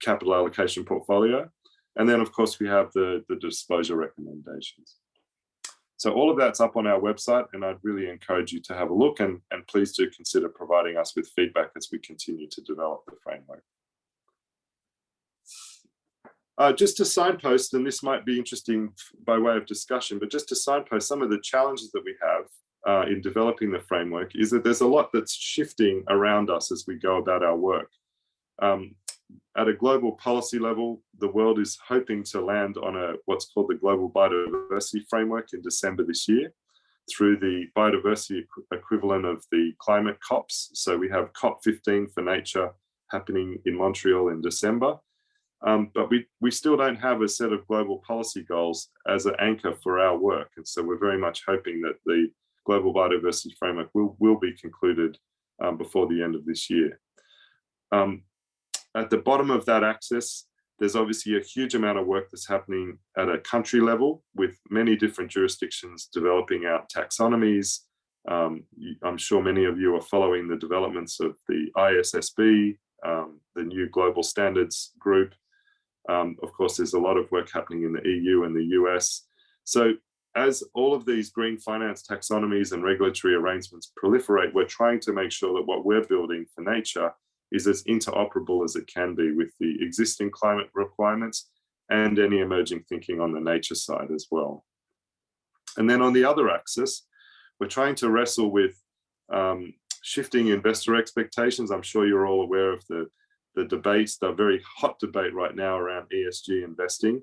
capital allocation portfolio. And then, of course, we have the disclosure recommendations. So all of that's up on our website, and I'd really encourage you to have a look, and please do consider providing us with feedback as we continue to develop the framework. Just to signpost, and this might be interesting by way of discussion, but just to signpost some of the challenges that we have in developing the framework is that there's a lot that's shifting around us as we go about our work. At a global policy level, the world is hoping to land on what's called the Global Biodiversity Framework in December this year through the biodiversity equivalent of the climate COPs. So we have COP15 for nature happening in Montreal in December. But we still don't have a set of global policy goals as an anchor for our work. And so we're very much hoping that the Global Biodiversity Framework will be concluded before the end of this year. At the bottom of that axis, there's obviously a huge amount of work that's happening at a country level with many different jurisdictions developing out taxonomies. I'm sure many of you are following the developments of the ISSB, the new global standards group. Of course, there's a lot of work happening in the EU and the US. So as all of these green finance taxonomies and regulatory arrangements proliferate, we're trying to make sure that what we're building for nature is as interoperable as it can be with the existing climate requirements and any emerging thinking on the nature side as well. And then on the other axis, we're trying to wrestle with shifting investor expectations. I'm sure you're all aware of the debates, the very hot debate right now around ESG investing,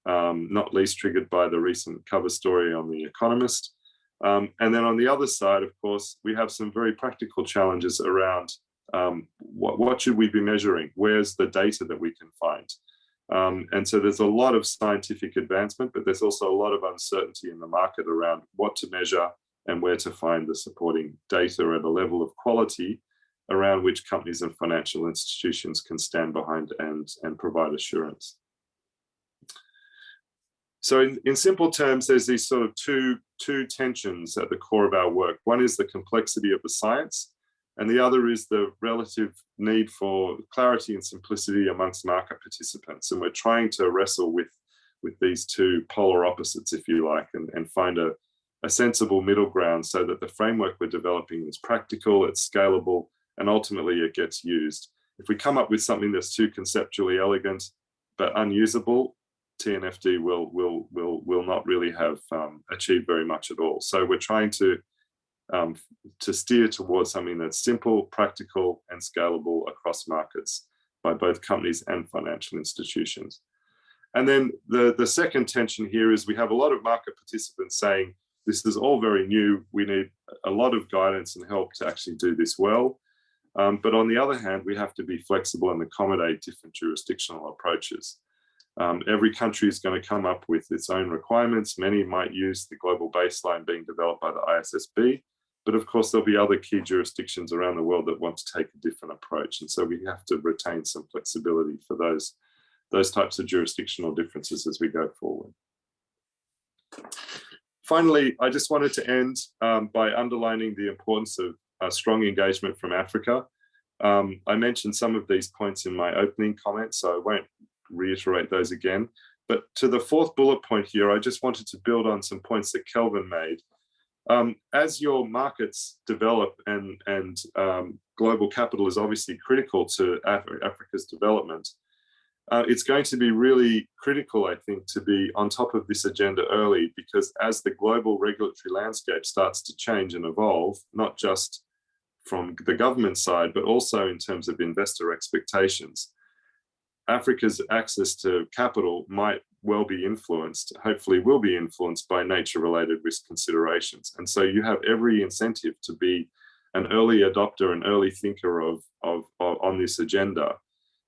not least triggered by the recent cover story on The Economist. And then on the other side, of course, we have some very practical challenges around what should we be measuring? Where's the data that we can find? And so there's a lot of scientific advancement, but there's also a lot of uncertainty in the market around what to measure and where to find the supporting data at a level of quality around which companies and financial institutions can stand behind and provide assurance. So in simple terms, there's these sort of two tensions at the core of our work. One is the complexity of the science, and the other is the relative need for clarity and simplicity amongst market participants. And we're trying to wrestle with these two polar opposites, if you like, and find a sensible middle ground so that the framework we're developing is practical, it's scalable, and ultimately it gets used. If we come up with something that's too conceptually elegant but unusable, TNFD will not really have achieved very much at all. So we're trying to steer towards something that's simple, practical, and scalable across markets by both companies and financial institutions. And then the second tension here is we have a lot of market participants saying, this is all very new, we need a lot of guidance and help to actually do this well. But on the other hand, we have to be flexible and accommodate different jurisdictional approaches. Every country is going to come up with its own requirements. Many might use the global baseline being developed by the ISSB, but of course there'll be other key jurisdictions around the world that want to take a different approach. And so we have to retain some flexibility for those types of jurisdictional differences as we go forward. Finally, I just wanted to end by underlining the importance of strong engagement from Africa. I mentioned some of these points in my opening comments, so I won't reiterate those again. But to the fourth bullet point here, I just wanted to build on some points that Kelvin made. As your markets develop and global capital is obviously critical to Africa's development, it's going to be really critical, I think, to be on top of this agenda early, because as the global regulatory landscape starts to change and evolve, not just from the government side, but also in terms of investor expectations, Africa's access to capital might well be influenced, hopefully will be influenced by nature-related risk considerations. And so you have every incentive to be an early adopter, an early thinker on this agenda,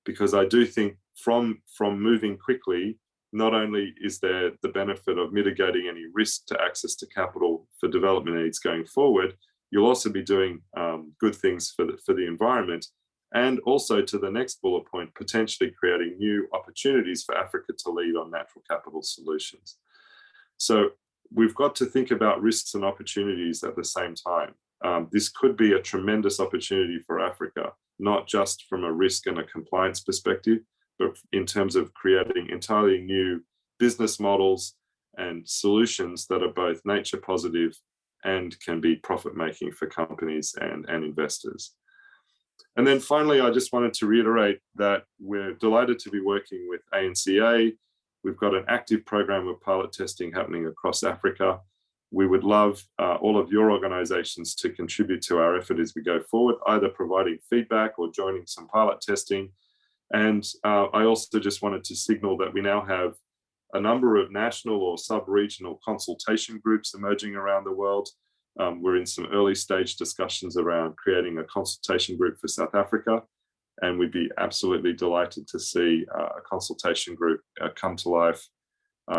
because I do think from moving quickly, not only is there the benefit of mitigating any risk to access to capital for development needs going forward, you'll also be doing good things for the environment, and also, to the next bullet point, potentially creating new opportunities for Africa to lead on natural capital solutions. So we've got to think about risks and opportunities at the same time. this could be a tremendous opportunity for Africa, not just from a risk and a compliance perspective, but in terms of creating entirely new business models and solutions that are both nature positive and can be profit making for companies and investors. And then finally, I just wanted to reiterate that we're delighted to be working with ANCA. We've got an active program of pilot testing happening across Africa. We would love all of your organizations to contribute to our effort as we go forward, either providing feedback or joining some pilot testing. And I also just wanted to signal that we now have a number of national or sub-regional consultation groups emerging around the world. We're in some early stage discussions around creating a consultation group for South Africa. And we'd be absolutely delighted to see a consultation group come to life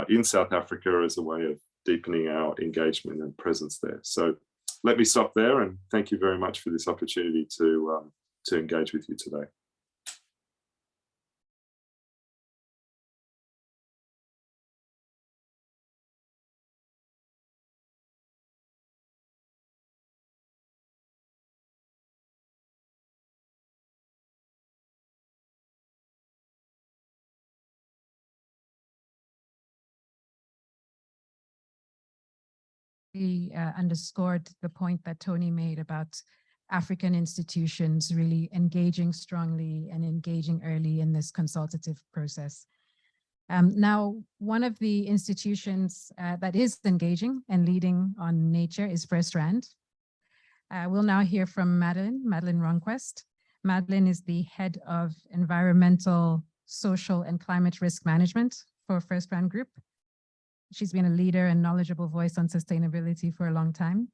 in South Africa as a way of deepening our engagement and presence there. So let me stop there, and thank you very much for this opportunity to engage with you today. Underscored the point that Tony made about African institutions really engaging strongly and engaging early in this consultative process. Now, one of the institutions that is engaging and leading on nature is FirstRand. We'll now hear from Madeline Ronquist. Madeline is the head of environmental, social, and climate risk management for FirstRand Group. She's been a leader and knowledgeable voice on sustainability for a long time.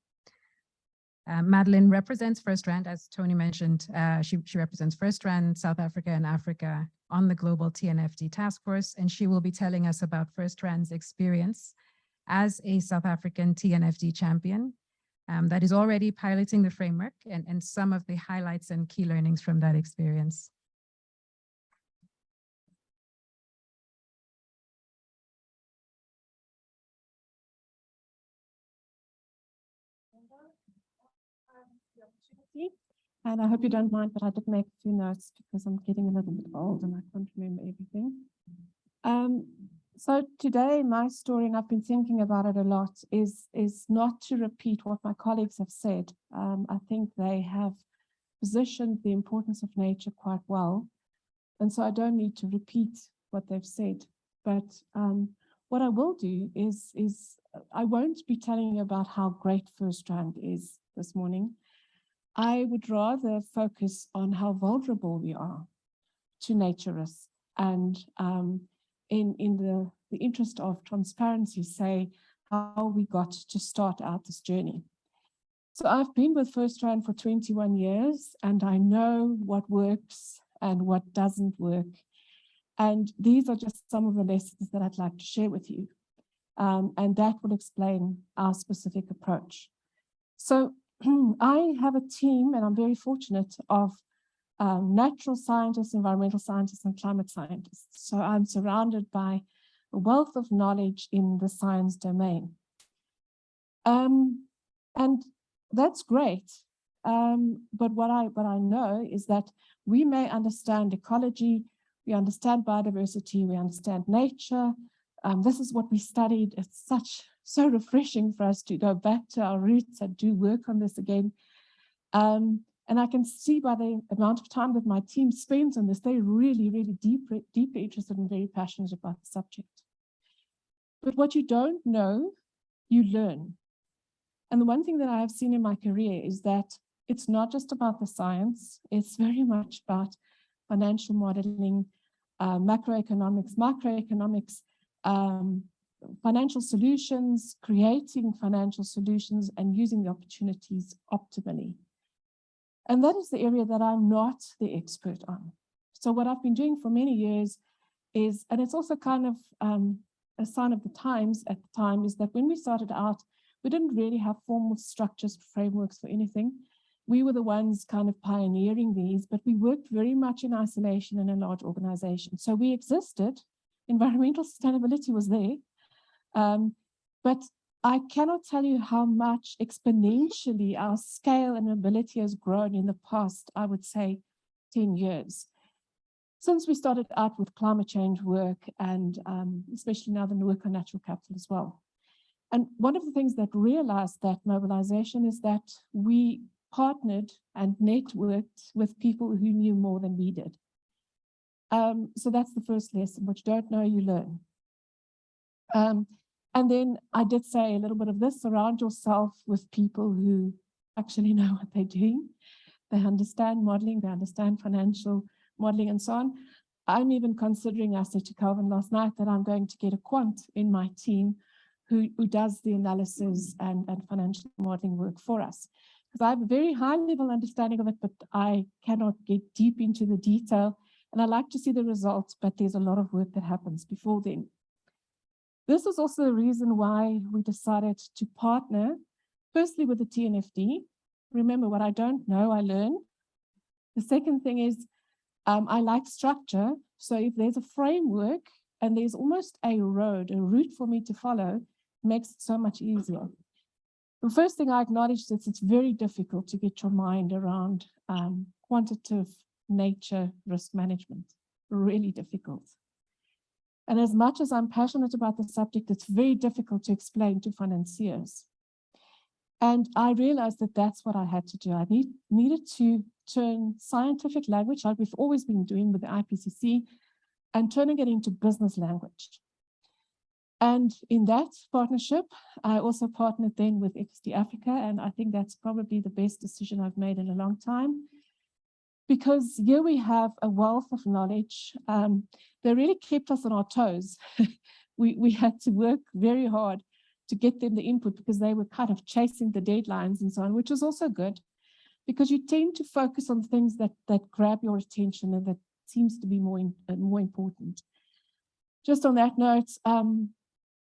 Madeline represents FirstRand, as Tony mentioned. She represents FirstRand, South Africa, and Africa on the global TNFD task force, and she will be telling us about FirstRand's experience as a South African TNFD champion that is already piloting the framework and some of the highlights and key learnings from that experience. And I hope you don't mind, but I did make a few notes because I'm getting a little bit old and I can't remember everything. So today, my story, and I've been thinking about it a lot, is not to repeat what my colleagues have said. I think they have positioned the importance of nature quite well. And so I don't need to repeat what they've said. But what I will do is I won't be telling you about how great FirstRand is this morning. I would rather focus on how vulnerable we are to nature risks, and in the interest of transparency, say how we got to start out this journey. So I've been with FirstRand for 21 years, and I know what works and what doesn't work. And these are just some of the lessons that I'd like to share with you. And that will explain our specific approach. So I have a team, and I'm very fortunate, of natural scientists, environmental scientists, and climate scientists. So I'm surrounded by a wealth of knowledge in the science domain. And that's great. But what I know is that we may understand ecology, we understand biodiversity, we understand nature. This is what we studied. It's so refreshing for us to go back to our roots and do work on this again. And I can see by the amount of time that my team spends on this, they're really, really deeply interested and very passionate about the subject. But what you don't know, you learn. And the one thing that I have seen in my career is that it's not just about the science, it's very much about financial modeling, macroeconomics, microeconomics, financial solutions, creating financial solutions, and using the opportunities optimally. And that is the area that I'm not the expert on. So what I've been doing for many years is, and it's also kind of a sign of the times at the time, is that when we started out, we didn't really have formal structures, frameworks for anything. We were the ones kind of pioneering these, but we worked very much in isolation in a large organization. So we existed, environmental sustainability was there, but I cannot tell you how much exponentially our scale and ability has grown in the past, I would say, 10 years. Since we started out with climate change work and especially now the work on natural capital as well. And one of the things that realized that mobilization is that we partnered and networked with people who knew more than we did. So that's the first lesson, what you don't know, you learn. And then I did say a little bit of this: surround yourself with people who actually know what they're doing. They understand modeling, they understand financial modeling and so on. I'm even considering, I said to Calvin last night, that I'm going to get a quant in my team who does the analysis and financial modeling work for us. Because I have a very high level understanding of it, but I cannot get deep into the detail. And I like to see the results, but there's a lot of work that happens before then. This is also the reason why we decided to partner, firstly with the TNFD. Remember, what I don't know, I learn. The second thing is, I like structure. So if there's a framework and there's almost a route for me to follow, it makes it so much easier. The first thing I acknowledge is it's very difficult to get your mind around quantitative nature risk management, really difficult. And as much as I'm passionate about the subject, it's very difficult to explain to financiers. And I realized that that's what I had to do. I needed to turn scientific language, like we've always been doing with the IPCC, and turning it into business language. And in that partnership, I also partnered then with FSD Africa, and I think that's probably the best decision I've made in a long time. Because here we have a wealth of knowledge. They really kept us on our toes. we had to work very hard to get them the input because they were kind of chasing the deadlines and so on, which was also good because you tend to focus on things that grab your attention and that seems to be more important. Just on that note,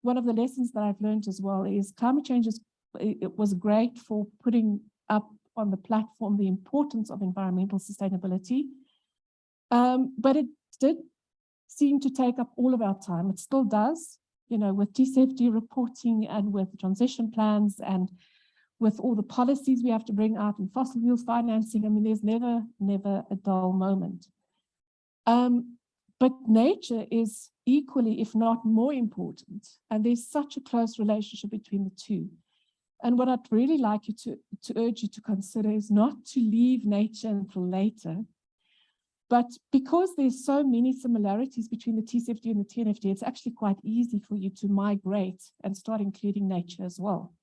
one of the lessons that I've learned as well is climate change it was great for putting up on the platform the importance of environmental sustainability, but it did seem to take up all of our time. It still does, you know, with TCFD reporting and with transition plans and with all the policies we have to bring out and fossil fuel financing. I mean, there's never a dull moment. But nature is equally, if not more important, and there's such a close relationship between the two. And what I'd really like you to urge you to consider is not to leave nature until later, but because there's so many similarities between the TCFD and the TNFD, it's actually quite easy for you to migrate and start including nature as well.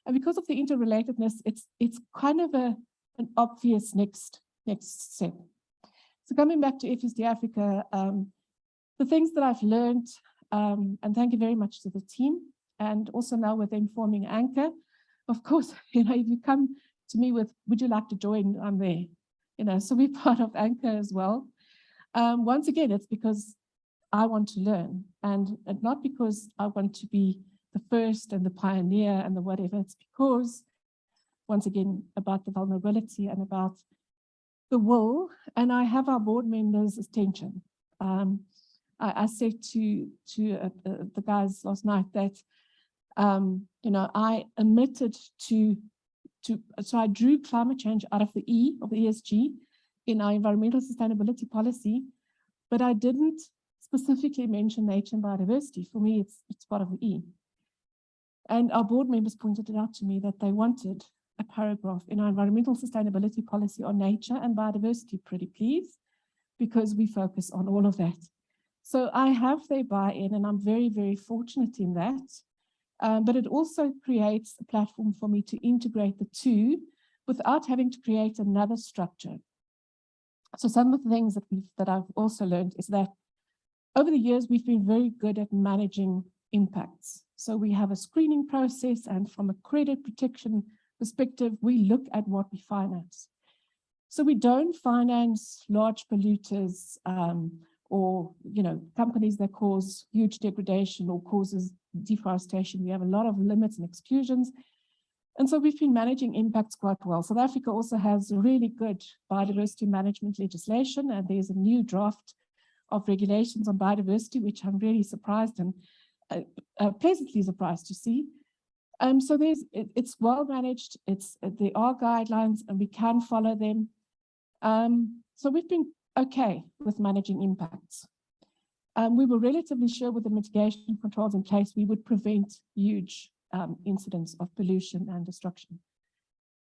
And because of the interrelatedness, it's kind of an obvious next step. So coming back to FSD Africa, the things that I've learned, and thank you very much to the team, and also now with them forming ANCA. Of course, you know, if you come to me with, would you like to join? I'm there, you know, so we're part of ANCA as well. Once again, it's because I want to learn and not because I want to be the first and the pioneer and the whatever. It's because, once again, about the vulnerability and about the will. And I have our board members' attention. I said to the guys last night that, you know, I admitted so I drew climate change out of the E of the ESG in our environmental sustainability policy, but I didn't specifically mention nature and biodiversity. For me, it's part of the E. And our board members pointed it out to me that they wanted a paragraph in our environmental sustainability policy on nature and biodiversity, pretty please, because we focus on all of that. So I have their buy-in, and I'm very, very fortunate in that. But it also creates a platform for me to integrate the two without having to create another structure. So some of the things that I've also learned is that over the years, we've been very good at managing impacts. So we have a screening process, and from a credit protection perspective, we look at what we finance. So we don't finance large polluters or, you know, companies that cause huge degradation or causes deforestation. We have a lot of limits and exclusions. And so we've been managing impacts quite well. South Africa also has really good biodiversity management legislation, and there's a new draft of regulations on biodiversity, which I'm really surprised and pleasantly surprised to see. So it's well managed. There are guidelines and we can follow them. So we've been okay with managing impacts. We were relatively sure with the mitigation controls in place, we would prevent huge incidents of pollution and destruction.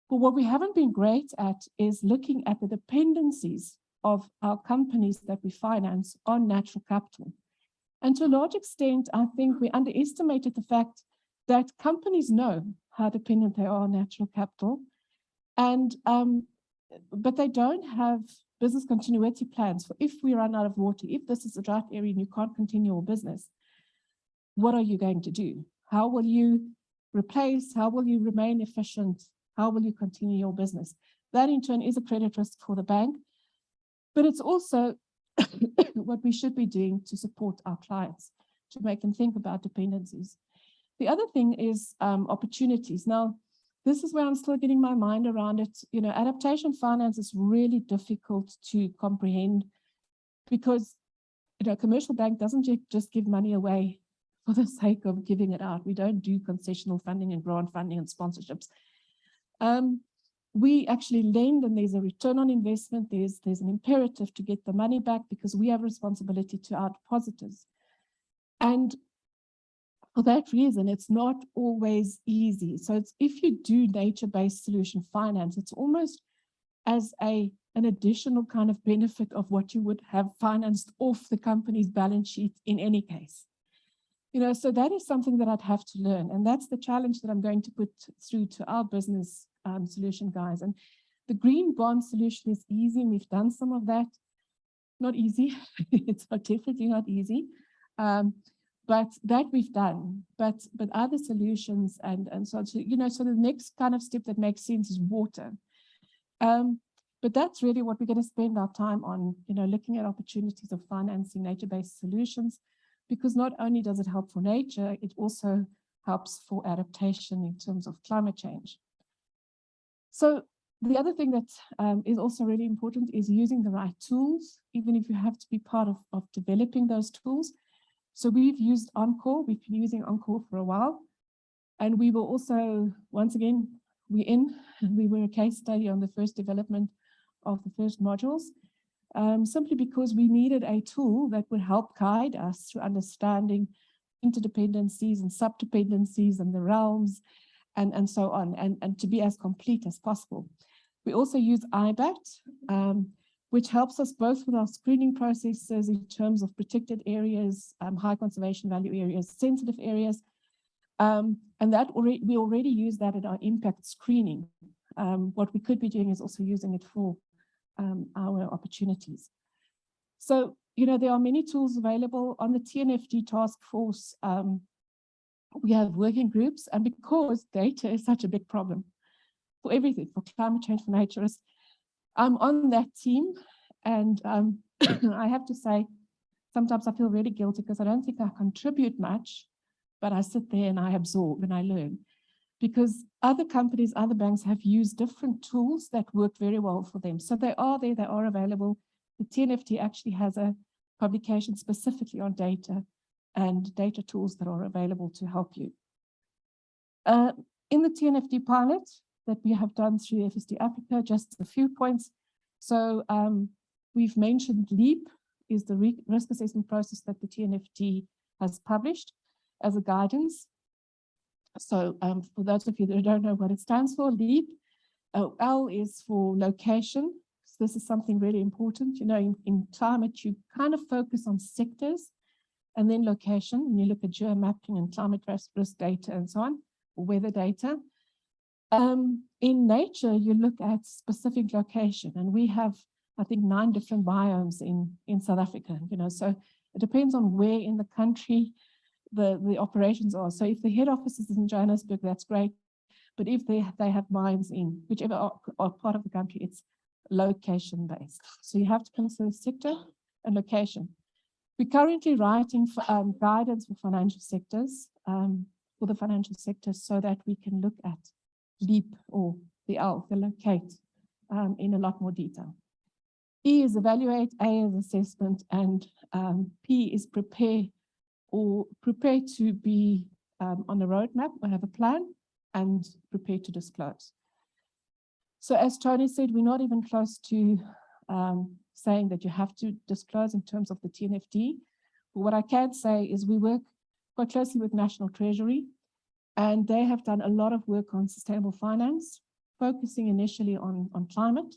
But what we haven't been great at is looking at the dependencies of our companies that we finance on natural capital. And to a large extent, I think we underestimated the fact that companies know how dependent they are on natural capital, and but they don't have business continuity plans for if we run out of water, if this is a drought area and you can't continue your business, what are you going to do? How will you replace? How will you remain efficient? How will you continue your business? That in turn is a credit risk for the bank, but it's also what we should be doing to support our clients, to make them think about dependencies. The other thing is opportunities. Now, this is where I'm still getting my mind around it. You know, adaptation finance is really difficult to comprehend because, you know, a commercial bank doesn't just give money away for the sake of giving it out. We don't do concessional funding and grant funding and sponsorships. We actually lend, and there's a return on investment. There's an imperative to get the money back because we have responsibility to our depositors. And for that reason, it's not always easy. So it's, if you do nature-based solution finance, it's almost as an additional kind of benefit of what you would have financed off the company's balance sheet in any case. You know, so that is something that I'd have to learn. And that's the challenge that I'm going to put through to our business solution guys. And the green bond solution is easy. We've done some of that. Not easy. It's definitely not easy. But that we've done, but other solutions and so, you know, so the next kind of step that makes sense is water. But that's really what we're going to spend our time on, you know, looking at opportunities of financing nature-based solutions, because not only does it help for nature, it also helps for adaptation in terms of climate change. So the other thing that is also really important is using the right tools, even if you have to be part of developing those tools. So we've used Encore. We've been using Encore for a while. And we were also, once again, we were a case study on the first development of the first modules, simply because we needed a tool that would help guide us through understanding interdependencies and subdependencies and the realms and so on, and to be as complete as possible. We also use IBAT, which helps us both with our screening processes in terms of protected areas, high conservation value areas, sensitive areas. And that we already use that at our impact screening. What we could be doing is also using it for our opportunities. So, you know, there are many tools available on the TNFD task force. We have working groups, and because data is such a big problem for everything, for climate change, for naturists, I'm on that team, and I have to say, sometimes I feel really guilty because I don't think I contribute much, but I sit there and I absorb and I learn. Because other companies, other banks have used different tools that work very well for them. So they are there, they are available. The TNFD actually has a publication specifically on data and data tools that are available to help you. In the TNFD pilot that we have done through FSD Africa, just a few points. So we've mentioned LEAP is the risk assessment process that the TNFD has published as a guidance. So for those of you that don't know what it stands for, LEAP, L is for location. So this is something really important. You know, in climate, you kind of focus on sectors and then location, and you look at geomapping and climate risk data and so on, or weather data. In nature, you look at specific location, and we have, I think, 9 different biomes in South Africa, you know, so it depends on where in the country the operations are. So if the head office is in Johannesburg, that's great. But if they have mines in whichever are part of the country, it's location based. So you have to consider sector and location. We're currently writing for, guidance for financial sectors, for the financial sector, so that we can look at LEAP or the L, the locate, in a lot more detail. E is evaluate, A is assessment, and P is prepare, or prepare to be on a roadmap or have a plan. and prepared to disclose. So as Tony said, we're not even close to saying that you have to disclose in terms of the TNFD. But what I can say is we work quite closely with National Treasury, and they have done a lot of work on sustainable finance, focusing initially on climate.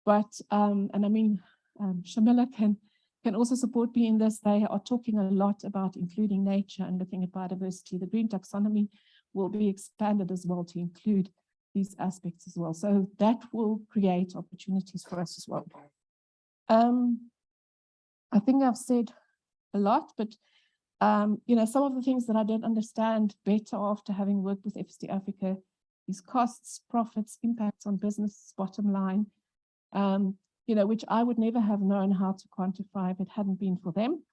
But, and I mean, Shamila can also support me in this. They are talking a lot about including nature and looking at biodiversity. The green taxonomy will be expanded as well to include these aspects as well. So that will create opportunities for us as well. I think I've said a lot, but you know, some of the things that I don't understand better after having worked with FSD Africa is costs, profits, impacts on business, bottom line, you know, which I would never have known how to quantify if it hadn't been for them.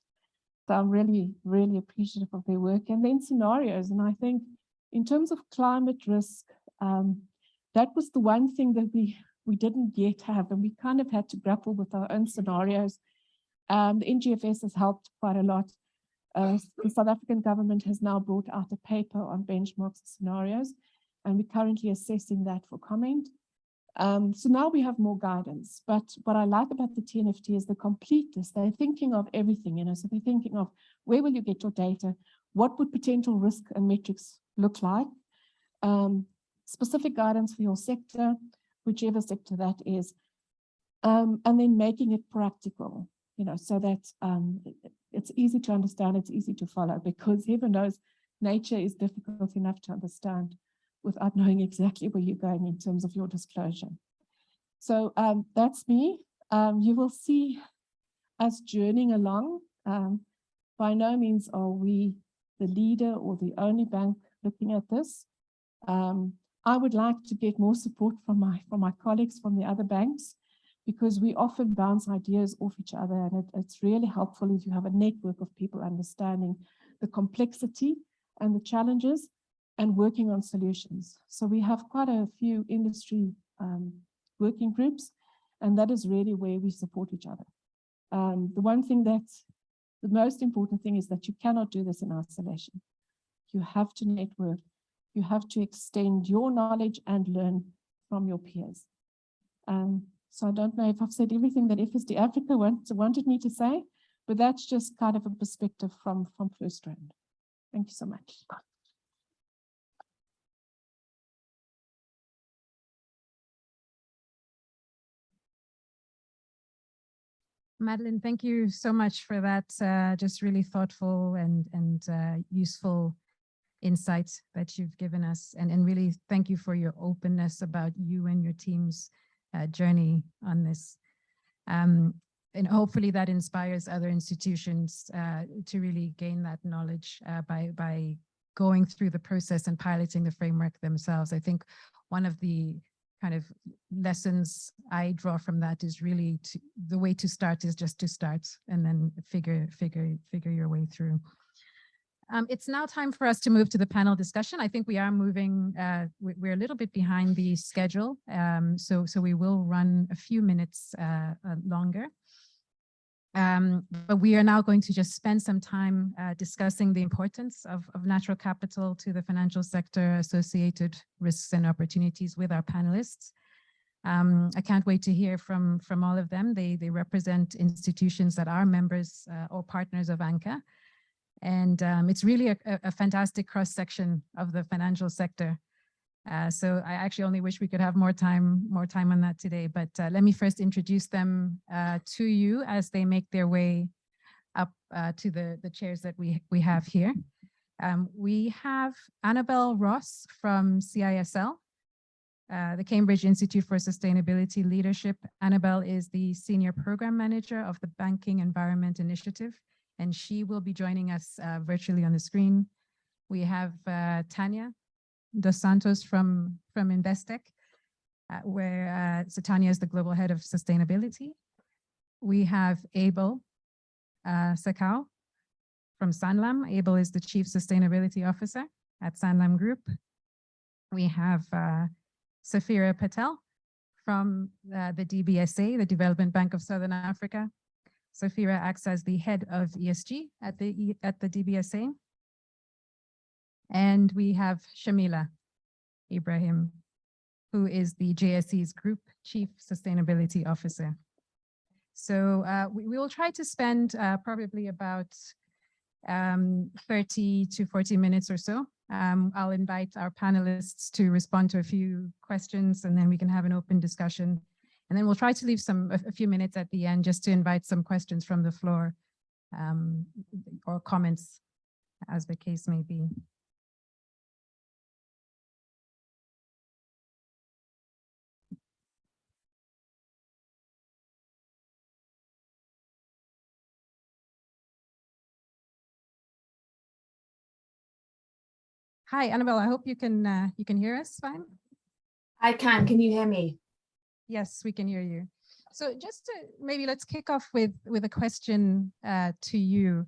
So I'm really, really appreciative of their work. And then scenarios. And I think in terms of climate risk, that was the one thing that we didn't yet have, and we kind of had to grapple with our own scenarios. The NGFS has helped quite a lot. The South African government has now brought out a paper on benchmarks scenarios, and we're currently assessing that for comment. So now we have more guidance. But what I like about the TNFD is the completeness. They're thinking of everything, you know, so they're thinking of where will you get your data? What would potential risk and metrics look like? Specific guidance for your sector, whichever sector that is, and then making it practical, you know, so that it's easy to understand, it's easy to follow, because heaven knows nature is difficult enough to understand without knowing exactly where you're going in terms of your disclosure. So that's me. You will see us journeying along. By no means are we the leader or the only bank looking at this. I would like to get more support from my colleagues from the other banks, because we often bounce ideas off each other, and it's really helpful if you have a network of people understanding the complexity and the challenges and working on solutions. So we have quite a few industry working groups, and that is really where we support each other. The one thing that's the most important thing is that you cannot do this in isolation. You have to network. You have to extend your knowledge and learn from your peers. So I don't know if I've said everything that FSD Africa wanted me to say, but that's just kind of a perspective from First Rand. Thank you so much. Madeline, thank you so much for that just really thoughtful and useful insights that you've given us, and really thank you for your openness about you and your team's journey on this. And hopefully that inspires other institutions to really gain that knowledge by going through the process and piloting the framework themselves. I think one of the kind of lessons I draw from that is really the way to start is just to start and then figure your way through. It's now time for us to move to the panel discussion. I think we are moving, we're a little bit behind the schedule, so we will run a few minutes longer. But we are now going to just spend some time discussing the importance of natural capital to the financial sector, associated risks and opportunities with our panelists. I can't wait to hear from all of them. They represent institutions that are members or partners of ANCA. And it's really a fantastic cross-section of the financial sector. So I actually only wish we could have more time on that today. But let me first introduce them to you as they make their way up to the chairs that we have here. We have Annabelle Ross from CISL, the Cambridge Institute for Sustainability Leadership. Annabelle is the Senior Program Manager of the Banking Environment Initiative, and she will be joining us virtually on the screen. We have Tanya Dos Santos from Investec, where Tanya is the Global Head of Sustainability. We have Abel Sakau from Sanlam. Abel is the Chief Sustainability Officer at Sanlam Group. We have Safira Patel from the DBSA, the Development Bank of Southern Africa. Safira acts as the head of ESG at the DBSA. And we have Shamila Ibrahim, who is the JSE's Group Chief Sustainability Officer. So we will try to spend probably about 30 to 40 minutes or so. I'll invite our panelists to respond to a few questions, and then we can have an open discussion. And then we'll try to leave a few minutes at the end just to invite some questions from the floor or comments, as the case may be. Hi, Annabelle. I hope you can hear us fine. I can. Can you hear me? Yes, we can hear you. So just to maybe let's kick off with a question to you.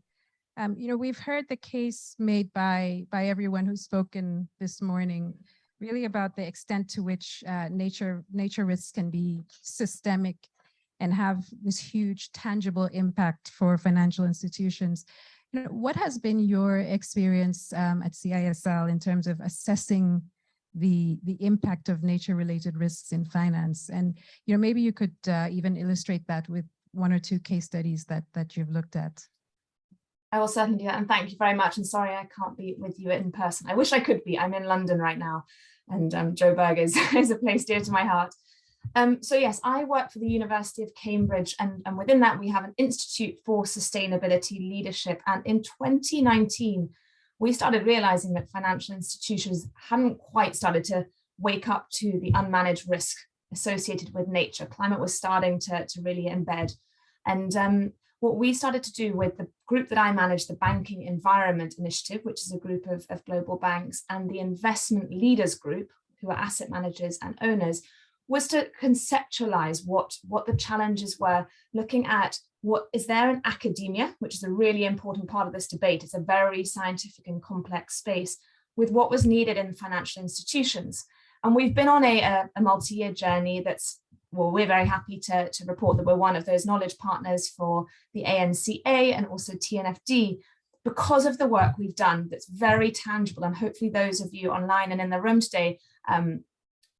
You know, we've heard the case made by everyone who's spoken this morning, really about the extent to which nature risks can be systemic and have this huge tangible impact for financial institutions. You know, what has been your experience at CISL in terms of assessing the impact of nature-related risks in finance? And you know, maybe you could even illustrate that with one or two case studies that you've looked at. I will certainly do that, and thank you very much. And sorry I can't be with you in person. I wish I could be. I'm in London right now, and Joburg is a place dear to my heart. So yes, I work for the University of Cambridge, and within that we have an Institute for Sustainability Leadership. And in 2019, we started realizing that financial institutions hadn't quite started to wake up to the unmanaged risk associated with nature. Climate was starting to really embed. And what we started to do with the group that I manage, the Banking Environment Initiative, which is a group of global banks, and the Investment Leaders Group, who are asset managers and owners, was to conceptualize what the challenges were, looking at what is there in academia, which is a really important part of this debate. It's a very scientific and complex space, with what was needed in financial institutions. And we've been on a multi-year journey that's, well, we're very happy to report that we're one of those knowledge partners for the ANCA and also TNFD, because of the work we've done that's very tangible. And hopefully those of you online and in the room today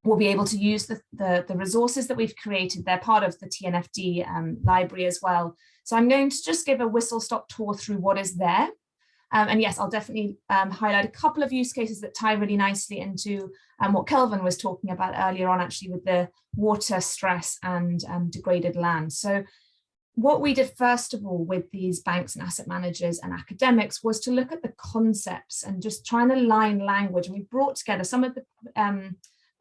will be able to use the resources that we've created. They're part of the TNFD library as well. So I'm going to just give a whistle-stop tour through what is there. And yes, I'll definitely highlight a couple of use cases that tie really nicely into what Kelvin was talking about earlier on, actually, with the water stress and degraded land. So what we did first of all with these banks and asset managers and academics was to look at the concepts and just try and align language. And we brought together some of the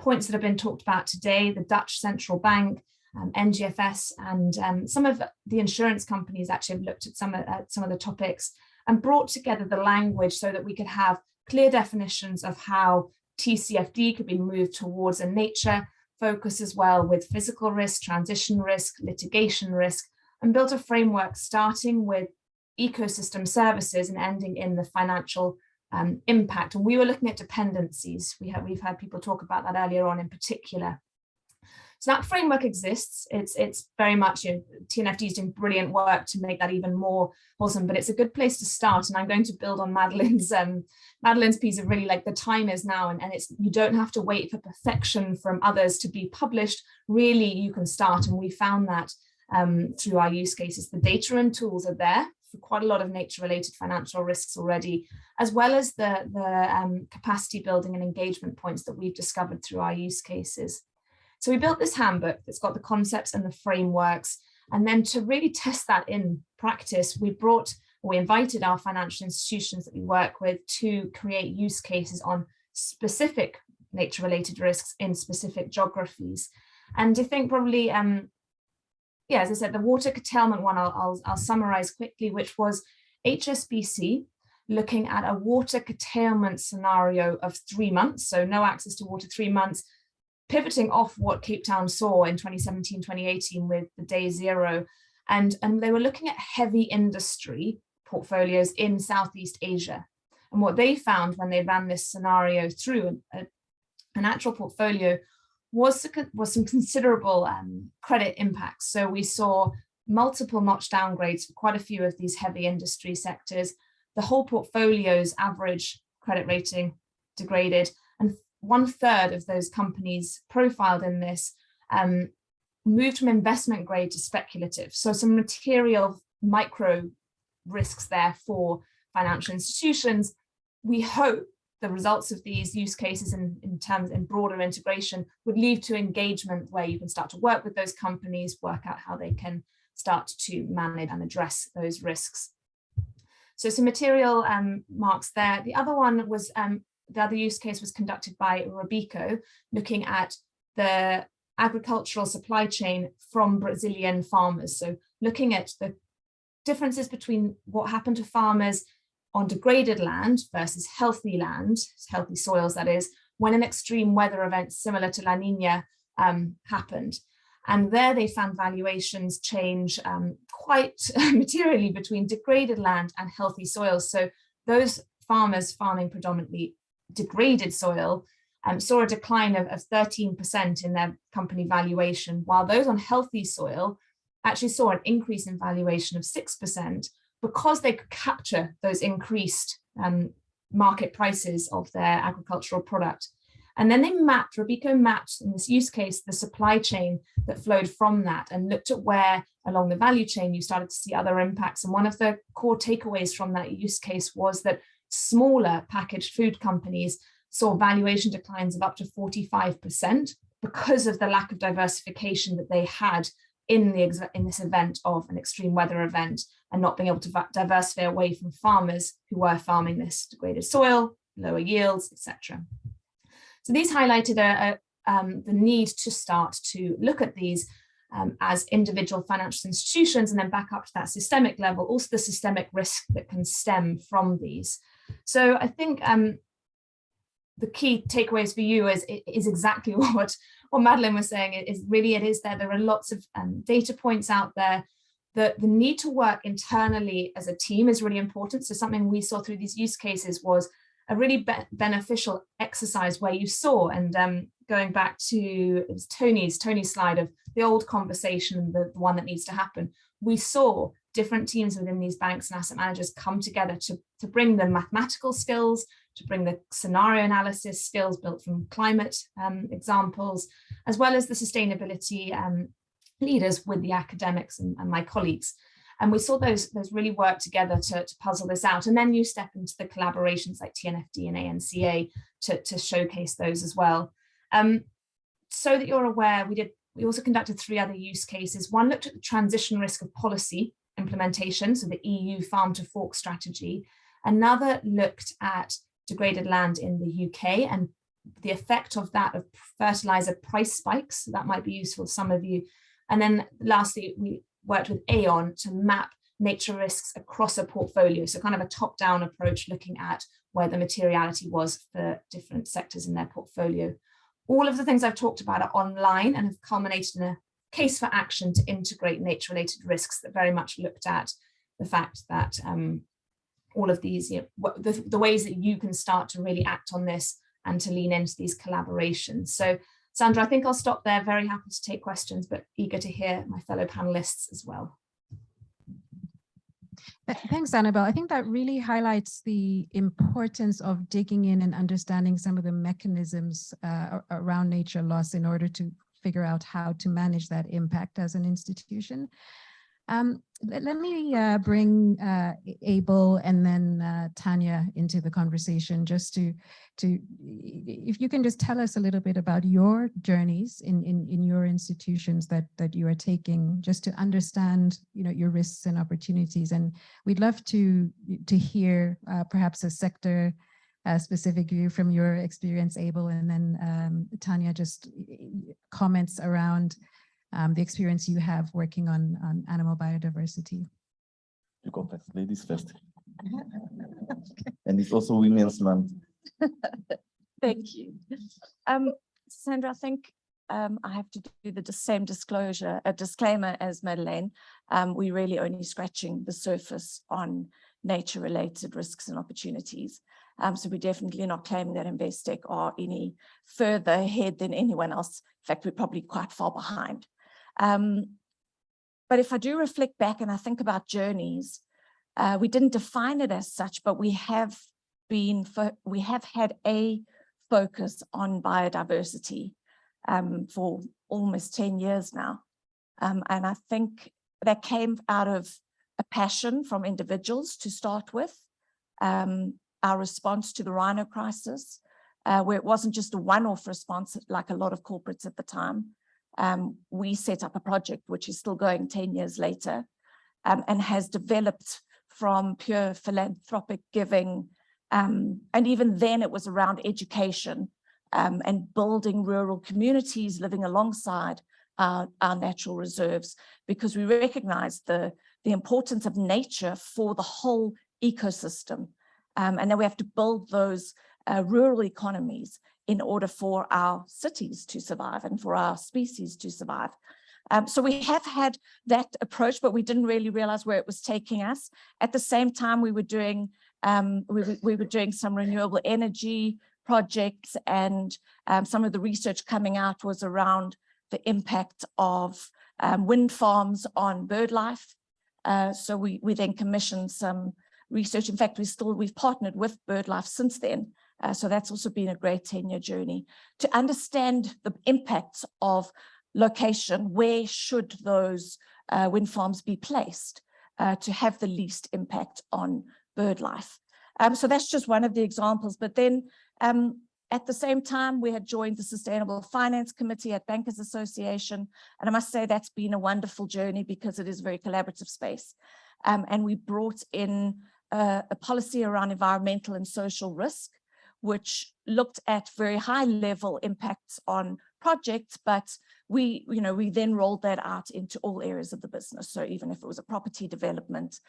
points that have been talked about today: the Dutch Central Bank, NGFS, and some of the insurance companies actually have looked at some of the topics and brought together the language so that we could have clear definitions of how TCFD could be moved towards a nature focus as well, with physical risk, transition risk, litigation risk, and built a framework starting with ecosystem services and ending in the financial impact. And we were looking at dependencies. We've had people talk about that earlier on in particular. So that framework exists. It's very much, you know, TNFD is doing brilliant work to make that even more awesome, but it's a good place to start. And I'm going to build on Madeline's piece of really like the time is now, and it's, you don't have to wait for perfection from others to be published. Really, you can start. And we found that through our use cases. The data and tools are there for quite a lot of nature-related financial risks already, as well as the capacity building and engagement points that we've discovered through our use cases. So we built this handbook that's got the concepts and the frameworks. And then to really test that in practice, we invited our financial institutions that we work with to create use cases on specific nature-related risks in specific geographies. And I think probably, yeah, as I said, the water curtailment one, I'll summarize quickly, which was HSBC looking at a water curtailment scenario of 3 months. So no access to water, 3 months, pivoting off what Cape Town saw in 2017, 2018 with the day zero. And they were looking at heavy industry portfolios in Southeast Asia. And what they found when they ran this scenario through an actual portfolio was some considerable credit impacts. So we saw multiple notch downgrades for quite a few of these heavy industry sectors. The whole portfolio's average credit rating degraded, and 1/3 of those companies profiled in this moved from investment grade to speculative. So some material micro risks there for financial institutions. We hope the results of these use cases in broader integration would lead to engagement where you can start to work with those companies, work out how they can start to manage and address those risks. So some material marks there. The other one was, the other use case was conducted by Robico, looking at the agricultural supply chain from Brazilian farmers. So looking at the differences between what happened to farmers on degraded land versus healthy land, healthy soils that is, when an extreme weather event similar to La Nina happened. And there they found valuations change quite materially between degraded land and healthy soils. So those farmers farming predominantly degraded soil saw a decline of 13% in their company valuation, while those on healthy soil actually saw an increase in valuation of 6% because they could capture those increased market prices of their agricultural product. And then Robico mapped in this use case, the supply chain that flowed from that and looked at where along the value chain you started to see other impacts. And one of the core takeaways from that use case was that smaller packaged food companies saw valuation declines of up to 45% because of the lack of diversification that they had in this event of an extreme weather event, and not being able to diversify away from farmers who were farming this degraded soil, lower yields, etc. So these highlighted the need to start to look at these as individual financial institutions, and then back up to that systemic level, also the systemic risk that can stem from these. So I think the key takeaways for you is exactly what Madeline was saying. There are lots of data points out there. The need to work internally as a team is really important. So something we saw through these use cases was a really beneficial exercise where you saw, and going back to, it was Tony's slide of the old conversation, the one that needs to happen. We saw different teams within these banks and asset managers come together to bring the mathematical skills, to bring the scenario analysis skills built from climate examples, as well as the sustainability leaders with the academics and my colleagues. And we saw those really work together to puzzle this out. And then you step into the collaborations like TNFD and ANCA to showcase those as well. So that you're aware, we also conducted 3 other use cases. One looked at the transition risk of policy implementation, so the EU farm to fork strategy. Another looked at degraded land in the UK and the effect of that of fertilizer price spikes. So that might be useful to some of you. And then lastly, we worked with Aon to map nature risks across a portfolio. So kind of a top-down approach, looking at where the materiality was for different sectors in their portfolio. All of the things I've talked about are online and have culminated in a case for action to integrate nature-related risks that very much looked at the fact that all of these, the ways that you can start to really act on this and to lean into these collaborations. So Sandra, I think I'll stop there. Very happy to take questions, but eager to hear my fellow panelists as well. Thanks, Annabelle. I think that really highlights the importance of digging in and understanding some of the mechanisms around nature loss in order to figure out how to manage that impact as an institution. Let me bring Abel and then Tanya into the conversation, just to if you can just tell us a little bit about your journeys in your institutions that you are taking, just to understand your risks and opportunities. And we'd love to hear perhaps a sector specific view from your experience, Abel, and then Tanya, just comments around the experience you have working on animal biodiversity. You go first, ladies first. And it's also Women's Month. Thank you. Sandra, I think I have to do the same disclaimer as Madeleine. We're really only scratching the surface on nature-related risks and opportunities. So we're definitely not claiming that Investec are any further ahead than anyone else. In fact, we're probably quite far behind. But if I do reflect back and I think about journeys, we didn't define it as such, but we have had a focus on biodiversity for almost 10 years now. And I think that came out of a passion from individuals to start with. Our response to the Rhino crisis, where it wasn't just a one-off response like a lot of corporates at the time. We set up a project which is still going 10 years later, and has developed from pure philanthropic giving. And even then it was around education and building rural communities living alongside our natural reserves, because we recognize the importance of nature for the whole ecosystem. And then we have to build those rural economies in order for our cities to survive and for our species to survive. So we have had that approach, but we didn't really realize where it was taking us. At the same time, we were doing some renewable energy projects, and some of the research coming out was around the impact of wind farms on bird life. So we then commissioned some research. In fact, we've partnered with BirdLife since then. So that's also been a great 10-year journey to understand the impacts of location. Where should those wind farms be placed to have the least impact on bird life? So that's just one of the examples. But then at the same time, we had joined the Sustainable Finance Committee at Bankers Association. And I must say that's been a wonderful journey because it is a very collaborative space. And we brought in a policy around environmental and social risk, which looked at very high level impacts on projects, but we then rolled that out into all areas of the business. So even if it was a property development,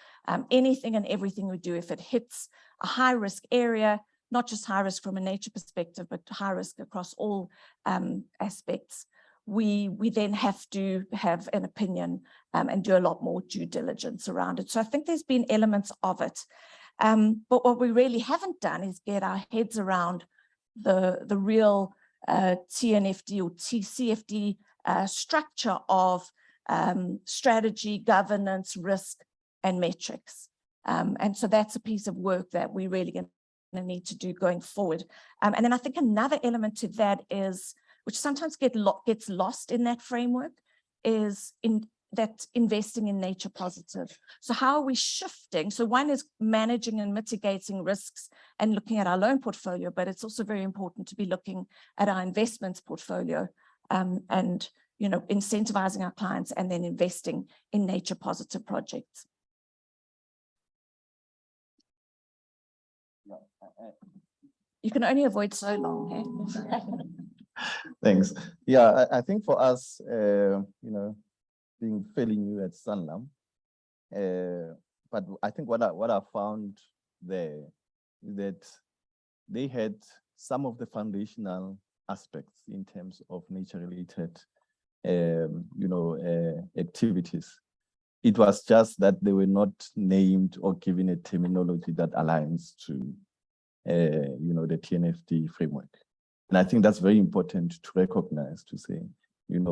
anything and everything we do, if it hits a high risk area, not just high risk from a nature perspective, but high risk across all aspects, we then have to have an opinion and do a lot more due diligence around it. So I think there's been elements of it. But what we really haven't done is get our heads around the real TNFD or TCFD structure of strategy, governance, risk, and metrics. And so that's a piece of work that we really going to need to do going forward. And then I think another element to that is, which sometimes gets lost in that framework, is investing in nature positive. So how are we shifting? So one is managing and mitigating risks and looking at our loan portfolio, but it's also very important to be looking at our investments portfolio and incentivizing our clients and then investing in nature positive projects. You can only avoid so long. Hey? Thanks. Yeah, I think for us, being fairly new at Sanlam, but I think what I found there is that they had some of the foundational aspects in terms of nature-related, activities. It was just that they were not named or given a terminology that aligns to, the TNFD framework. And I think that's very important to recognize, to say,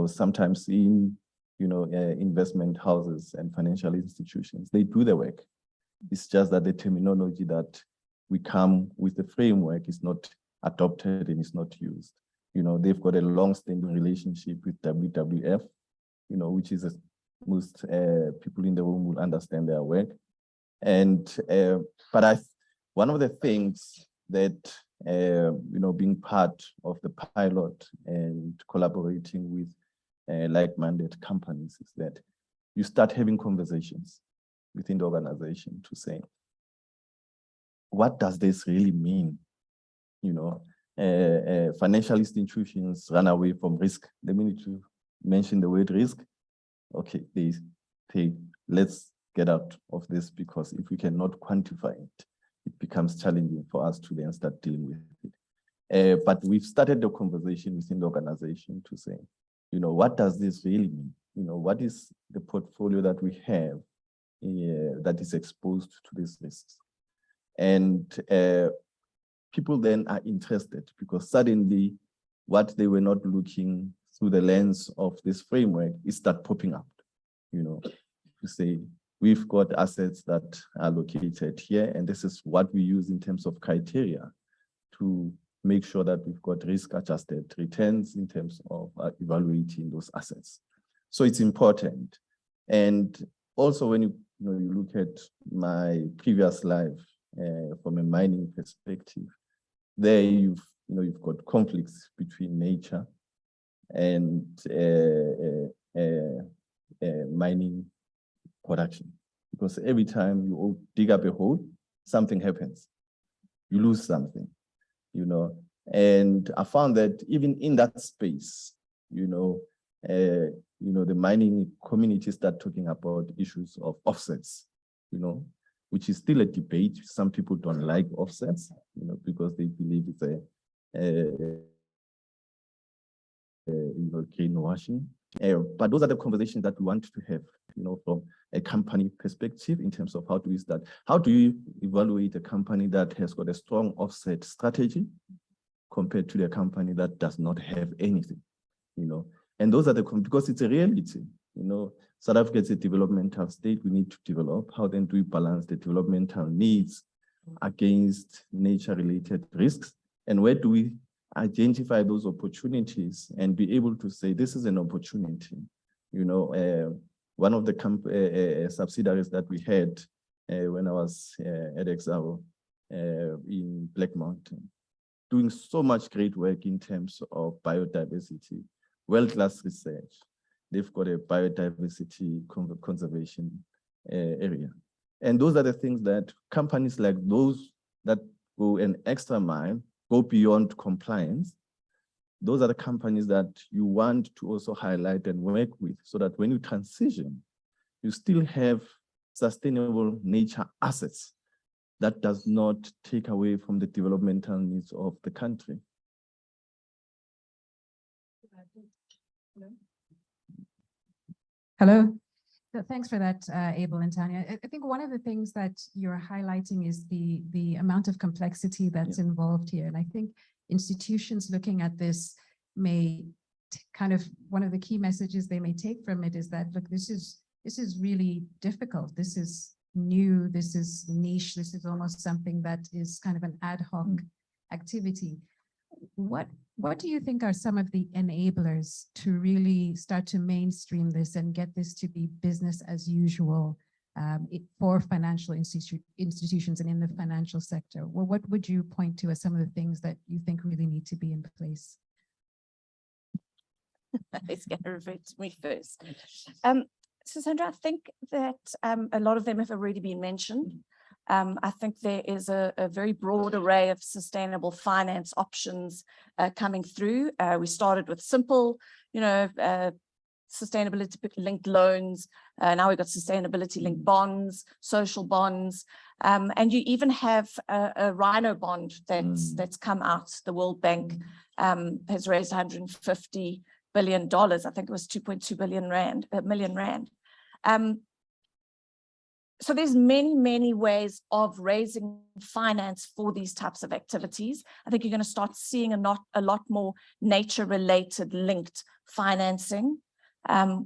sometimes in, investment houses and financial institutions, they do the work. It's just that the terminology that we come with the framework is not adopted and is not used. They've got a long-standing relationship with WWF, which is most people in the room will understand their work. And, but one of the things that, being part of the pilot and collaborating with like-minded companies is that you start having conversations within the organization to say, what does this really mean? Financial institutions run away from risk. The minute you mention the word risk, okay, let's get out of this, because if we cannot quantify it, it becomes challenging for us to then start dealing with it. But we've started the conversation within the organization to say, what does this really mean? What is the portfolio that we have that is exposed to these risks? And people then are interested, because suddenly what they were not looking through the lens of this framework is start popping up, to say, we've got assets that are located here, and this is what we use in terms of criteria to make sure that we've got risk-adjusted returns in terms of evaluating those assets. So it's important. And also when you look at my previous life from a mining perspective, there you've got conflicts between nature and mining production. Because every time you dig up a hole, something happens. You lose something, And I found that even in that space, the mining community start talking about issues of offsets, which is still a debate. Some people don't like offsets, because they believe it's greenwashing. But those are the conversations that we want to have, from a company perspective in terms of how do we start, how do you evaluate a company that has got a strong offset strategy compared to the company that does not have anything, And those are because it's a reality, South Africa is a developmental state. We need to develop. How then do we balance the developmental needs against nature-related risks? And where do we identify those opportunities and be able to say, this is an opportunity? One of the subsidiaries that we had when I was at Exavo in Black Mountain, doing so much great work in terms of biodiversity, world-class research. They've got a biodiversity conservation area. And those are the things that companies like those that go an extra mile, go beyond compliance. Those are the companies that you want to also highlight and work with so that when you transition, you still have sustainable nature assets that does not take away from the developmental needs of the country. Hello. So thanks for that, Abel and Tanya. I think one of the things that you're highlighting is the amount of complexity that's involved here. And I think institutions looking at this may one of the key messages they may take from it is that, look, this is really difficult. This is new, this is niche, this is almost something that is kind of an ad hoc activity. What do you think are some of the enablers to really start to mainstream this and get this to be business as usual for financial institutions and in the financial sector? Well, what would you point to as some of the things that you think really need to be in place? It's going to refer to me first. So Sandra, I think that a lot of them have already been mentioned. I think there is a very broad array of sustainable finance options coming through. We started with simple, sustainability-linked loans. Now we've got sustainability-linked bonds, social bonds, and you even have a Rhino bond that's come out. The World Bank has raised $150 billion. I think it was 2.2 million rand. So there's many ways of raising finance for these types of activities. I think you're going to start seeing a lot more nature-related linked financing,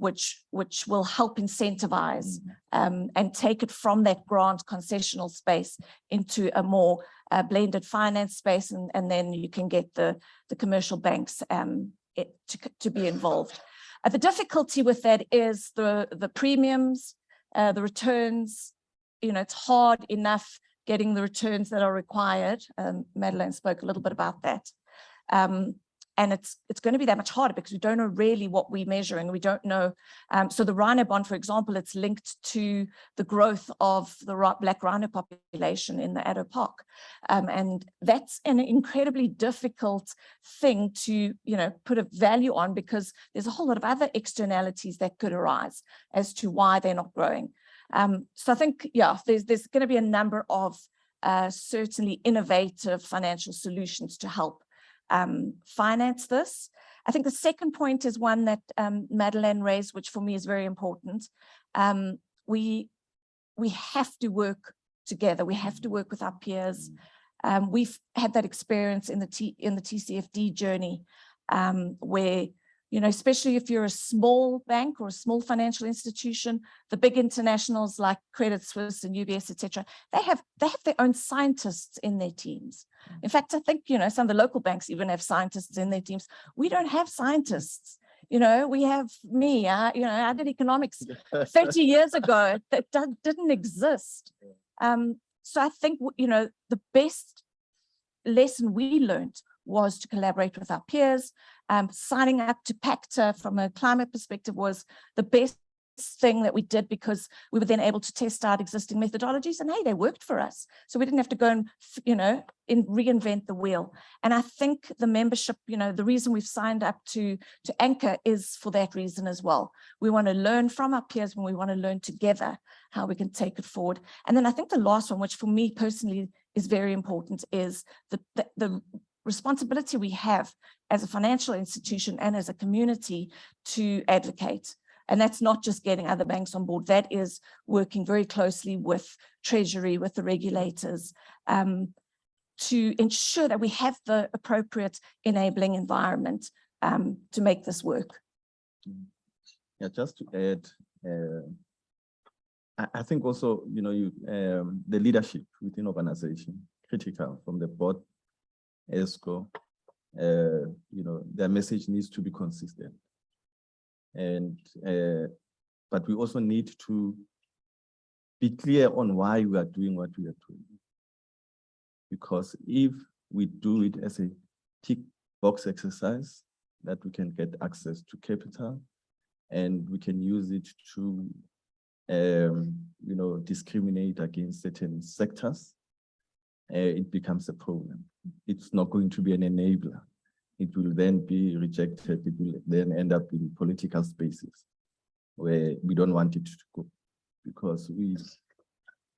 which will help incentivize and take it from that grant concessional space into a more blended finance space, and then you can get the commercial banks to be involved. The difficulty with that is the premiums, the returns. It's hard enough getting the returns that are required. Madeline spoke a little bit about that. And it's going to be that much harder because we don't know really what we're measuring. We don't know. So the Rhino bond, for example, it's linked to the growth of the Black Rhino population in the Addo Park. And that's an incredibly difficult thing to, put a value on, because there's a whole lot of other externalities that could arise as to why they're not growing. So I think, there's going to be a number of certainly innovative financial solutions to help finance this. I think the second point is one that Madeline raised, which for me is very important. We have to work together. We have to work with our peers. We've had that experience in the TCFD journey, where You know, especially if you're a small bank or a small financial institution, the big internationals like Credit Suisse and UBS, etc., they have their own scientists in their teams. In fact, I think, you know, some of the local banks even have scientists in their teams. We don't have scientists. You know, we have me, you know, I did economics 30 years ago that didn't exist. So I think, you know, the best lesson we learned was to collaborate with our peers. Signing up to PACTA from a climate perspective was the best thing that we did, because we were then able to test out existing methodologies, and hey, they worked for us. So we didn't have to go and, you know, reinvent the wheel. And I think the membership, you know, the reason we've signed up to ANCA is for that reason as well. We want to learn from our peers, and we want to learn together how we can take it forward. And then I think the last one, which for me personally is very important, is the responsibility we have as a financial institution and as a community to advocate. And that's not just getting other banks on board. That is working very closely with Treasury, with the regulators, to ensure that we have the appropriate enabling environment to make this work. Yeah, just to add, I think also, you know, the leadership within organization, critical from the board, ESCO, you know, their message needs to be consistent. And but we also need to be clear on why we are doing what we are doing. Because if we do it as a tick box exercise, that we can get access to capital and we can use it to you know, discriminate against certain sectors, it becomes a problem. It's not going to be an enabler. It will then be rejected. It will then end up in political spaces where we don't want it to go, because we,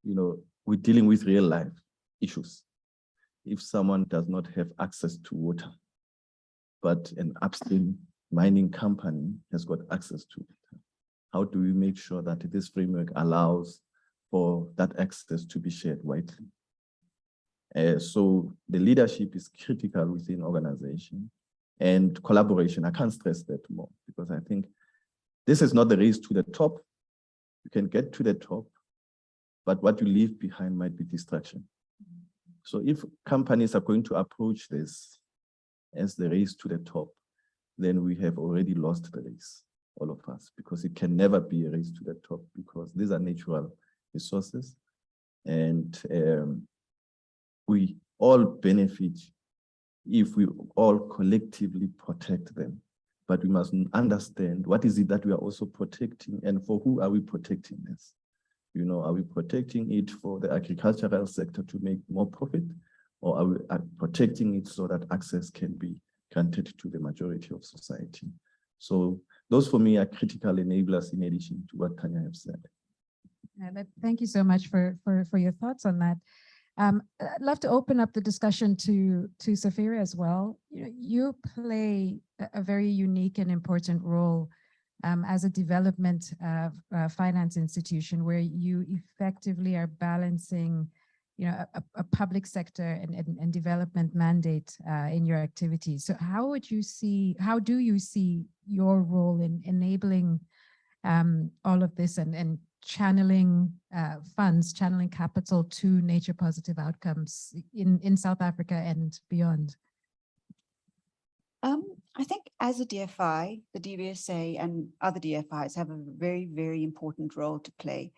you know, we're dealing with real life issues. If someone does not have access to water, but an upstream mining company has got access to it, how do we make sure that this framework allows for that access to be shared widely? So the leadership is critical within organization, and collaboration. I can't stress that more, because I think this is not the race to the top. You can get to the top, but what you leave behind might be distraction. So if companies are going to approach this as the race to the top, then we have already lost the race, all of us, because it can never be a race to the top, because these are natural resources, and we all benefit if we all collectively protect them. But we must understand what is it that we are also protecting, and for who are we protecting this? You know, are we protecting it for the agricultural sector to make more profit, or are we protecting it so that access can be granted to the majority of society? So those for me are critical enablers in addition to what Tanya has said. Thank you so much for your thoughts on that. I'd love to open up the discussion to Safira as well. You play a very unique and important role as a development finance institution, where you effectively are balancing, you know, a public sector and development mandate in your activities. So how do you see your role in enabling all of this and channeling funds, channeling capital to nature positive outcomes in South Africa and beyond? I think as a DFI, the DVSA and other DFIs have a very, very important role to play.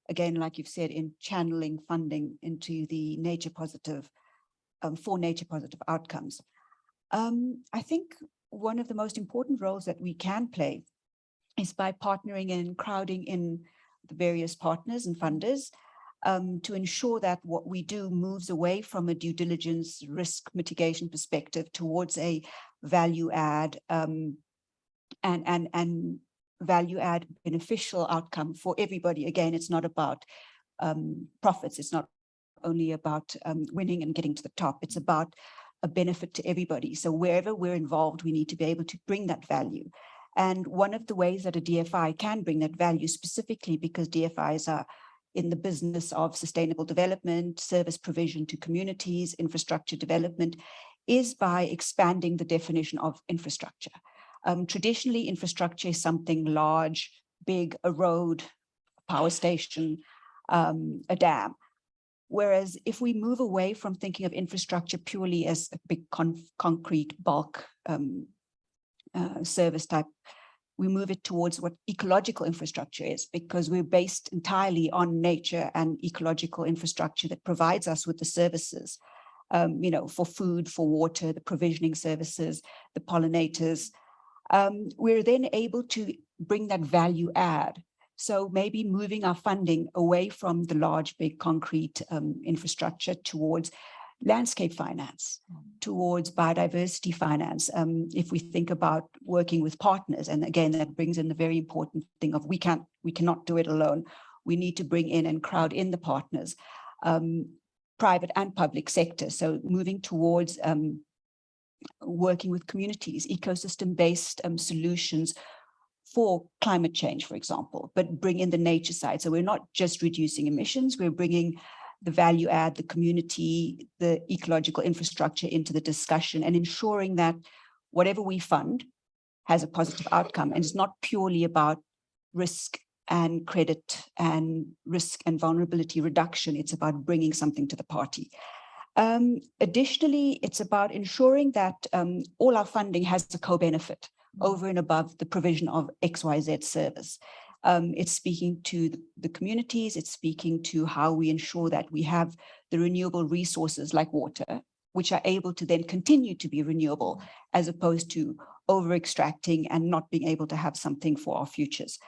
Again, like you've said, in channeling funding into the nature positive, for nature positive outcomes. I think one of the most important roles that we can play is by partnering and crowding in the various partners and funders to ensure that what we do moves away from a due diligence risk mitigation perspective towards a value add and value add beneficial outcome for everybody. Again, it's not about profits. It's not only about winning and getting to the top. It's about a benefit to everybody. So wherever we're involved, we need to be able to bring that value. And one of the ways that a DFI can bring that value, specifically because DFIs are in the business of sustainable development, service provision to communities, infrastructure development, is by expanding the definition of infrastructure. Traditionally, infrastructure is something large, big, a road, a power station, a dam. Whereas if we move away from thinking of infrastructure purely as a big concrete bulk service type, we move it towards what ecological infrastructure is, because we're based entirely on nature and ecological infrastructure that provides us with the services, for food, for water, the provisioning services, the pollinators. We're then able to bring that value add. So maybe moving our funding away from the large, big concrete infrastructure towards landscape finance, towards biodiversity finance. If we think about working with partners, and again, that brings in the very important thing of we cannot do it alone. We need to bring in and crowd in the partners, private and public sector. So moving towards working with communities, ecosystem-based solutions for climate change, for example, but bring in the nature side. So we're not just reducing emissions, we're bringing the value add, the community, the ecological infrastructure into the discussion, and ensuring that whatever we fund has a positive outcome. And it's not purely about risk and credit and risk and vulnerability reduction. It's about bringing something to the party. Additionally, it's about ensuring that all our funding has a co-benefit over and above the provision of XYZ service. It's speaking to the communities, it's speaking to how we ensure that we have the renewable resources like water, which are able to then continue to be renewable, as opposed to over-extracting and not being able to have something for our futures.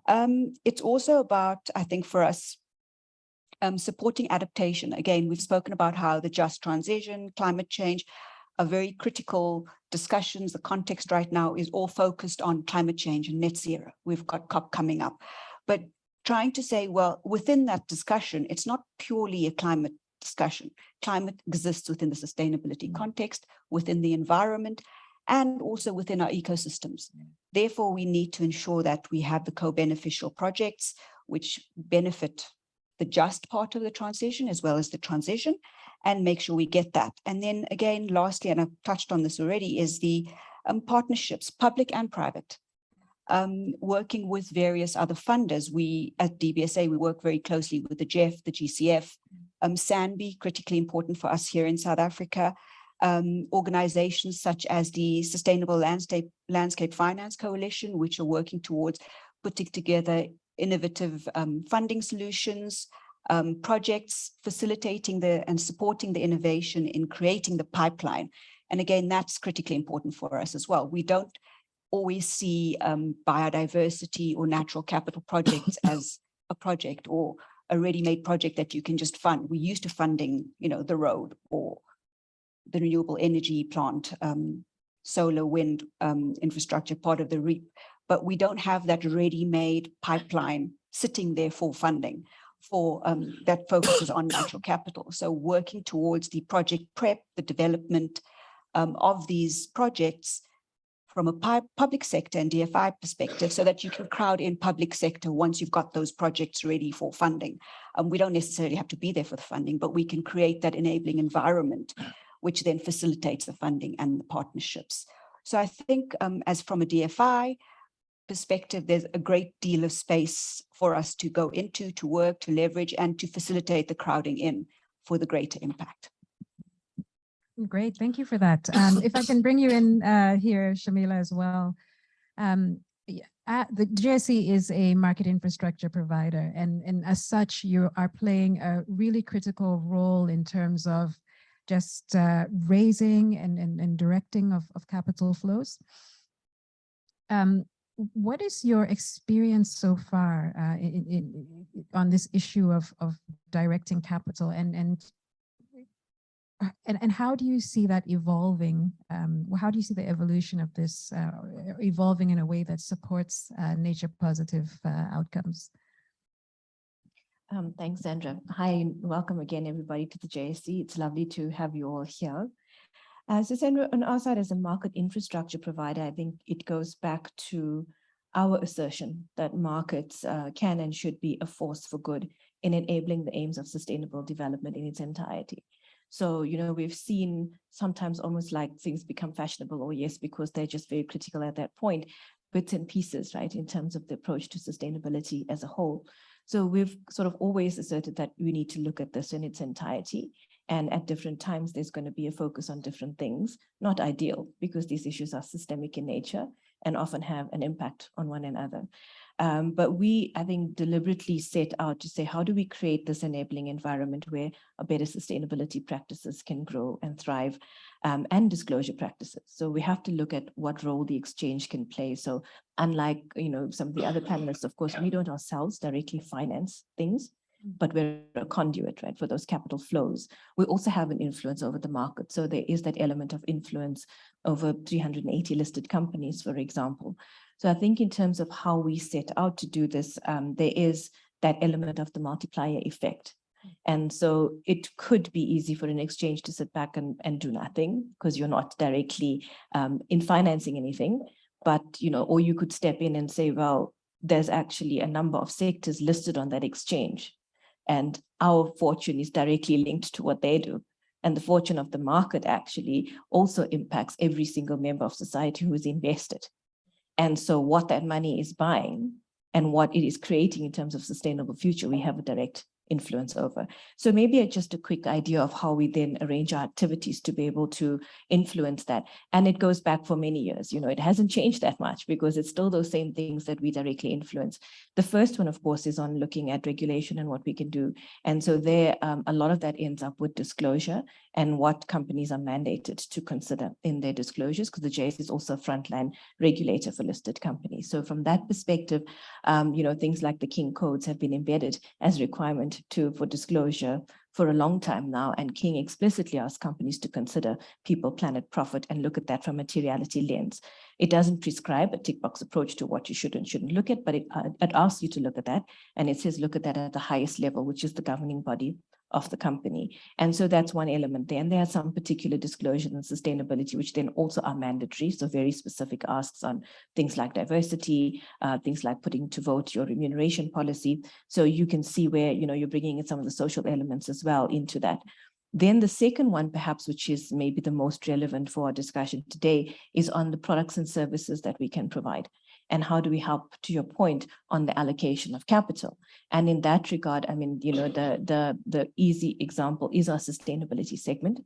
It's also about, I think for us, supporting adaptation. Again, we've spoken about how the just transition, climate change are very critical discussions. The context right now is all focused on climate change and net zero. We've got COP coming up, but trying to say, well, within that discussion, it's not purely a climate discussion. Climate exists within the sustainability context, within the environment, and also within our ecosystems. Therefore, we need to ensure that we have the co-beneficial projects which benefit the just part of the transition as well as the transition, and make sure we get that. And then again, lastly, and I've touched on this already, is the partnerships, public and private, working with various other funders. We at DBSA, we work very closely with the GEF, the GCF, SANBI, critically important for us here in South Africa, organizations such as the Sustainable Landscape Finance Coalition, which are working towards putting together innovative funding solutions, projects, facilitating and supporting the innovation in creating the pipeline. And again, that's critically important for us as well. We don't always see biodiversity or natural capital projects as a project or a ready-made project that you can just fund. We're used to funding, the road or the renewable energy plant, solar, wind infrastructure, part of the REAP. But we don't have that ready-made pipeline sitting there for funding for that focuses on natural capital. So working towards the project prep, the development of these projects from a public sector and DFI perspective, so that you can crowd in public sector once you've got those projects ready for funding. We don't necessarily have to be there for the funding, but we can create that enabling environment, which then facilitates the funding and the partnerships. So I think as from a DFI perspective, there's a great deal of space for us to go into, to work, to leverage, and to facilitate the crowding in for the greater impact. Great, thank you for that. If I can bring you in here, Shamila, as well. The GSE is a market infrastructure provider, and as such, you are playing a really critical role in terms of just raising and directing of capital flows. What is your experience so far on this issue of directing capital, and how do you see that evolving? How do you see the evolution of this evolving in a way that supports nature positive outcomes? Thanks, Sandra. Hi, welcome again, everybody, to the JSE. It's lovely to have you all here. So Sandra, on our side as a market infrastructure provider, I think it goes back to our assertion that markets can and should be a force for good in enabling the aims of sustainable development in its entirety. So, we've seen sometimes almost like things become fashionable, or yes, because they're just very critical at that point, bits and pieces, right, in terms of the approach to sustainability as a whole. So we've sort of always asserted that we need to look at this in its entirety. And at different times, there's going to be a focus on different things. Not ideal, because these issues are systemic in nature and often have an impact on one another. But we, I think, deliberately set out to say, how do we create this enabling environment where a better sustainability practices can grow and thrive, and disclosure practices? So we have to look at what role the exchange can play. So unlike, some of the other panelists, of course, we don't ourselves directly finance things, but we're a conduit, right, for those capital flows. We also have an influence over the market. So there is that element of influence over 380 listed companies, for example. So I think in terms of how we set out to do this, there is that element of the multiplier effect. And so it could be easy for an exchange to sit back and do nothing, because you're not directly in financing anything. But, or you could step in and say, well, there's actually a number of sectors listed on that exchange, and our fortune is directly linked to what they do. And the fortune of the market actually also impacts every single member of society who is invested. And so what that money is buying and what it is creating in terms of sustainable future, we have a direct influence over. So maybe just a quick idea of how we then arrange our activities to be able to influence that. And it goes back for many years. It hasn't changed that much, because it's still those same things that we directly influence. The first one, of course, is on looking at regulation and what we can do. And so there, a lot of that ends up with disclosure and what companies are mandated to consider in their disclosures, because the JSE is also a frontline regulator for listed companies. So from that perspective, things like the King codes have been embedded as requirement for disclosure for a long time now, and King explicitly asks companies to consider people, planet, profit, and look at that from a materiality lens. It doesn't prescribe a tick box approach to what you should and shouldn't look at, but it asks you to look at that, and it says look at that at the highest level, which is the governing body of the company. And so that's one element there. And there are some particular disclosures and sustainability, which then also are mandatory. So very specific asks on things like diversity, things like putting to vote your remuneration policy. So you can see where, you're bringing in some of the social elements as well into that. Then the second one, perhaps, which is maybe the most relevant for our discussion today, is on the products and services that we can provide. And how do we help, to your point, on the allocation of capital? And in that regard, I mean, the easy example is our sustainability segment.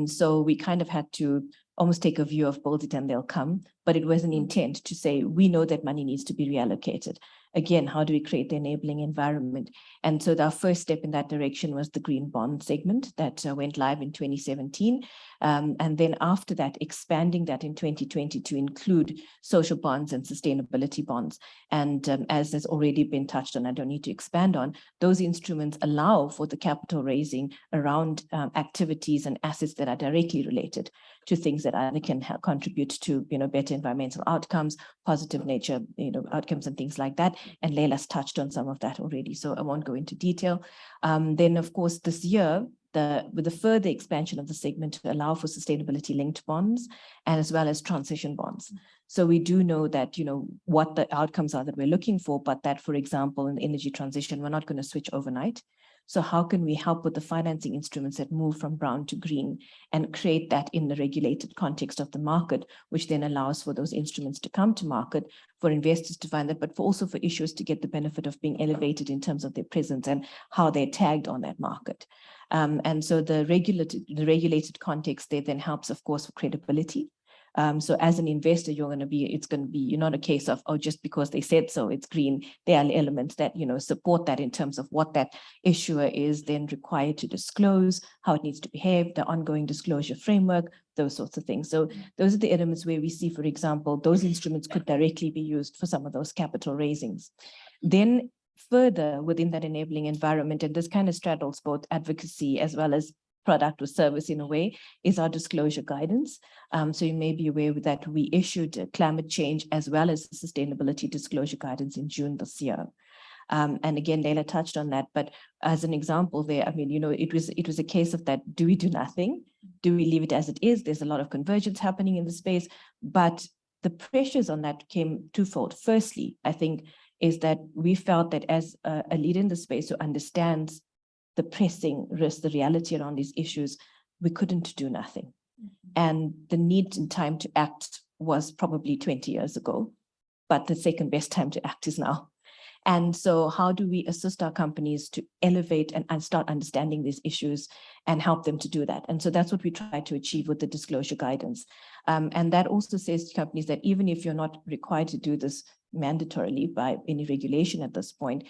So we kind of had to almost take a view of build it and they'll come, but it was an intent to say, we know that money needs to be reallocated. Again, how do we create the enabling environment? And so our first step in that direction was the green bond segment that went live in 2017. And then after that, expanding that in 2020 to include social bonds and sustainability bonds. And as has already been touched on, I don't need to expand on, those instruments allow for the capital raising around activities and assets that are directly related to things that either can contribute to better environmental outcomes, positive nature outcomes and things like that. And Leila's touched on some of that already, so I won't go into detail. Then, of course, this year, with the further expansion of the segment to allow for sustainability linked bonds and as well as transition bonds. So we do know that, what the outcomes are that we're looking for, but that, for example, in the energy transition, we're not going to switch overnight. So how can we help with the financing instruments that move from brown to green and create that in the regulated context of the market, which then allows for those instruments to come to market, for investors to find that, but also for issuers to get the benefit of being elevated in terms of their presence and how they're tagged on that market. And so the regulated context there then helps, of course, for credibility. So as an investor, you're not a case of, oh, just because they said so, it's green. There are elements that, support that in terms of what that issuer is then required to disclose, how it needs to behave, the ongoing disclosure framework, those sorts of things. So those are the elements where we see, for example, those instruments could directly be used for some of those capital raisings. Then further within that enabling environment, and this kind of straddles both advocacy as well as product or service in a way, is our disclosure guidance. So you may be aware that we issued climate change as well as sustainability disclosure guidance in June this year. And again, Leila touched on that, but as an example there, I mean, it was a case of that, do we do nothing? Do we leave it as it is? There's a lot of convergence happening in the space, but the pressures on that came twofold. Firstly, I think, is that we felt that as a leader in the space who understands the pressing risk, the reality around these issues, we couldn't do nothing. And the need and time to act was probably 20 years ago, but the second best time to act is now. And so how do we assist our companies to elevate and start understanding these issues and help them to do that? And so that's what we try to achieve with the disclosure guidance. And that also says to companies that even if you're not required to do this mandatorily by any regulation at this point,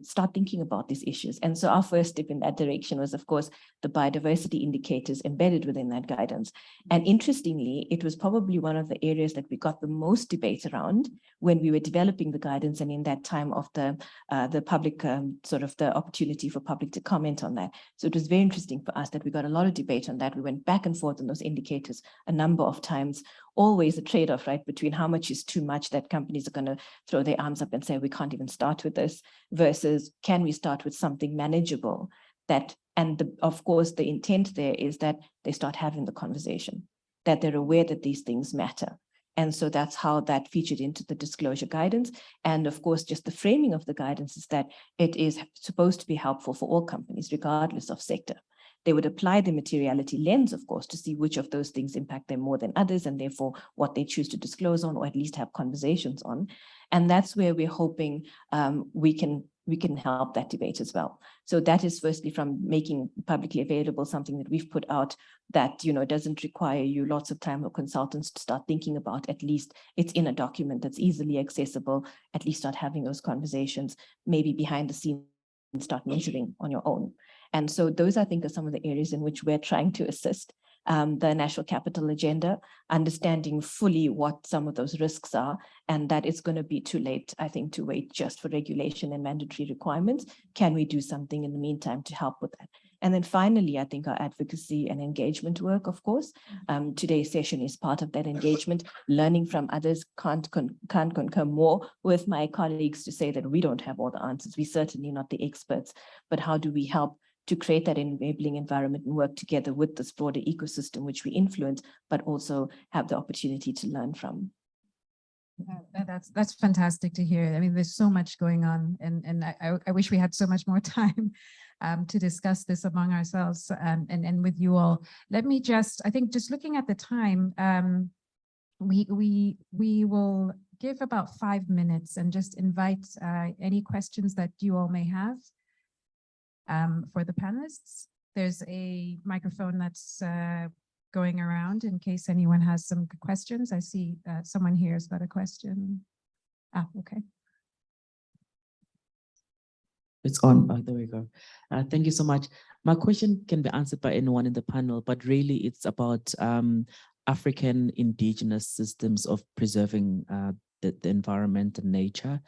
start thinking about these issues. And so our first step in that direction was, of course, the biodiversity indicators embedded within that guidance. And interestingly, it was probably one of the areas that we got the most debate around when we were developing the guidance, and in that time of the public, sort of the opportunity for public to comment on that. So it was very interesting for us that we got a lot of debate on that. We went back and forth on those indicators a number of times, always a trade-off, right, between how much is too much that companies are going to throw their arms up and say, we can't even start with this, versus can we start with something manageable that, and of course, the intent there is that they start having the conversation, that they're aware that these things matter. And so that's how that featured into the disclosure guidance. And of course, just the framing of the guidance is that it is supposed to be helpful for all companies, regardless of sector. They would apply the materiality lens, of course, to see which of those things impact them more than others, and therefore what they choose to disclose on, or at least have conversations on. And that's where we're hoping we can help that debate as well. So that is firstly from making publicly available something that we've put out that, you know, doesn't require you lots of time or consultants to start thinking about. At least it's in a document that's easily accessible. At least start having those conversations, maybe behind the scenes, and start measuring on your own. And so those, I think, are some of the areas in which we're trying to assist the national capital agenda, understanding fully what some of those risks are, and that it's going to be too late, I think, to wait just for regulation and mandatory requirements. Can we do something in the meantime to help with that? And then finally, I think our advocacy and engagement work, of course. Today's session is part of that engagement. Learning from others, can't concur more with my colleagues to say that we don't have all the answers. We're certainly not the experts, but how do we help to create that enabling environment and work together with this broader ecosystem, which we influence, but also have the opportunity to learn from. That's fantastic to hear. I mean, there's so much going on, and I wish we had so much more time to discuss this among ourselves and with you all. Let me just, I think just looking at the time, we will give about 5 minutes and just invite any questions that you all may have for the panelists. There's a microphone that's going around in case anyone has some questions. I see someone here has got a question. Okay. It's on. There we go. Thank you so much. My question can be answered by anyone in the panel, but really it's about African indigenous systems of preserving the environment and nature.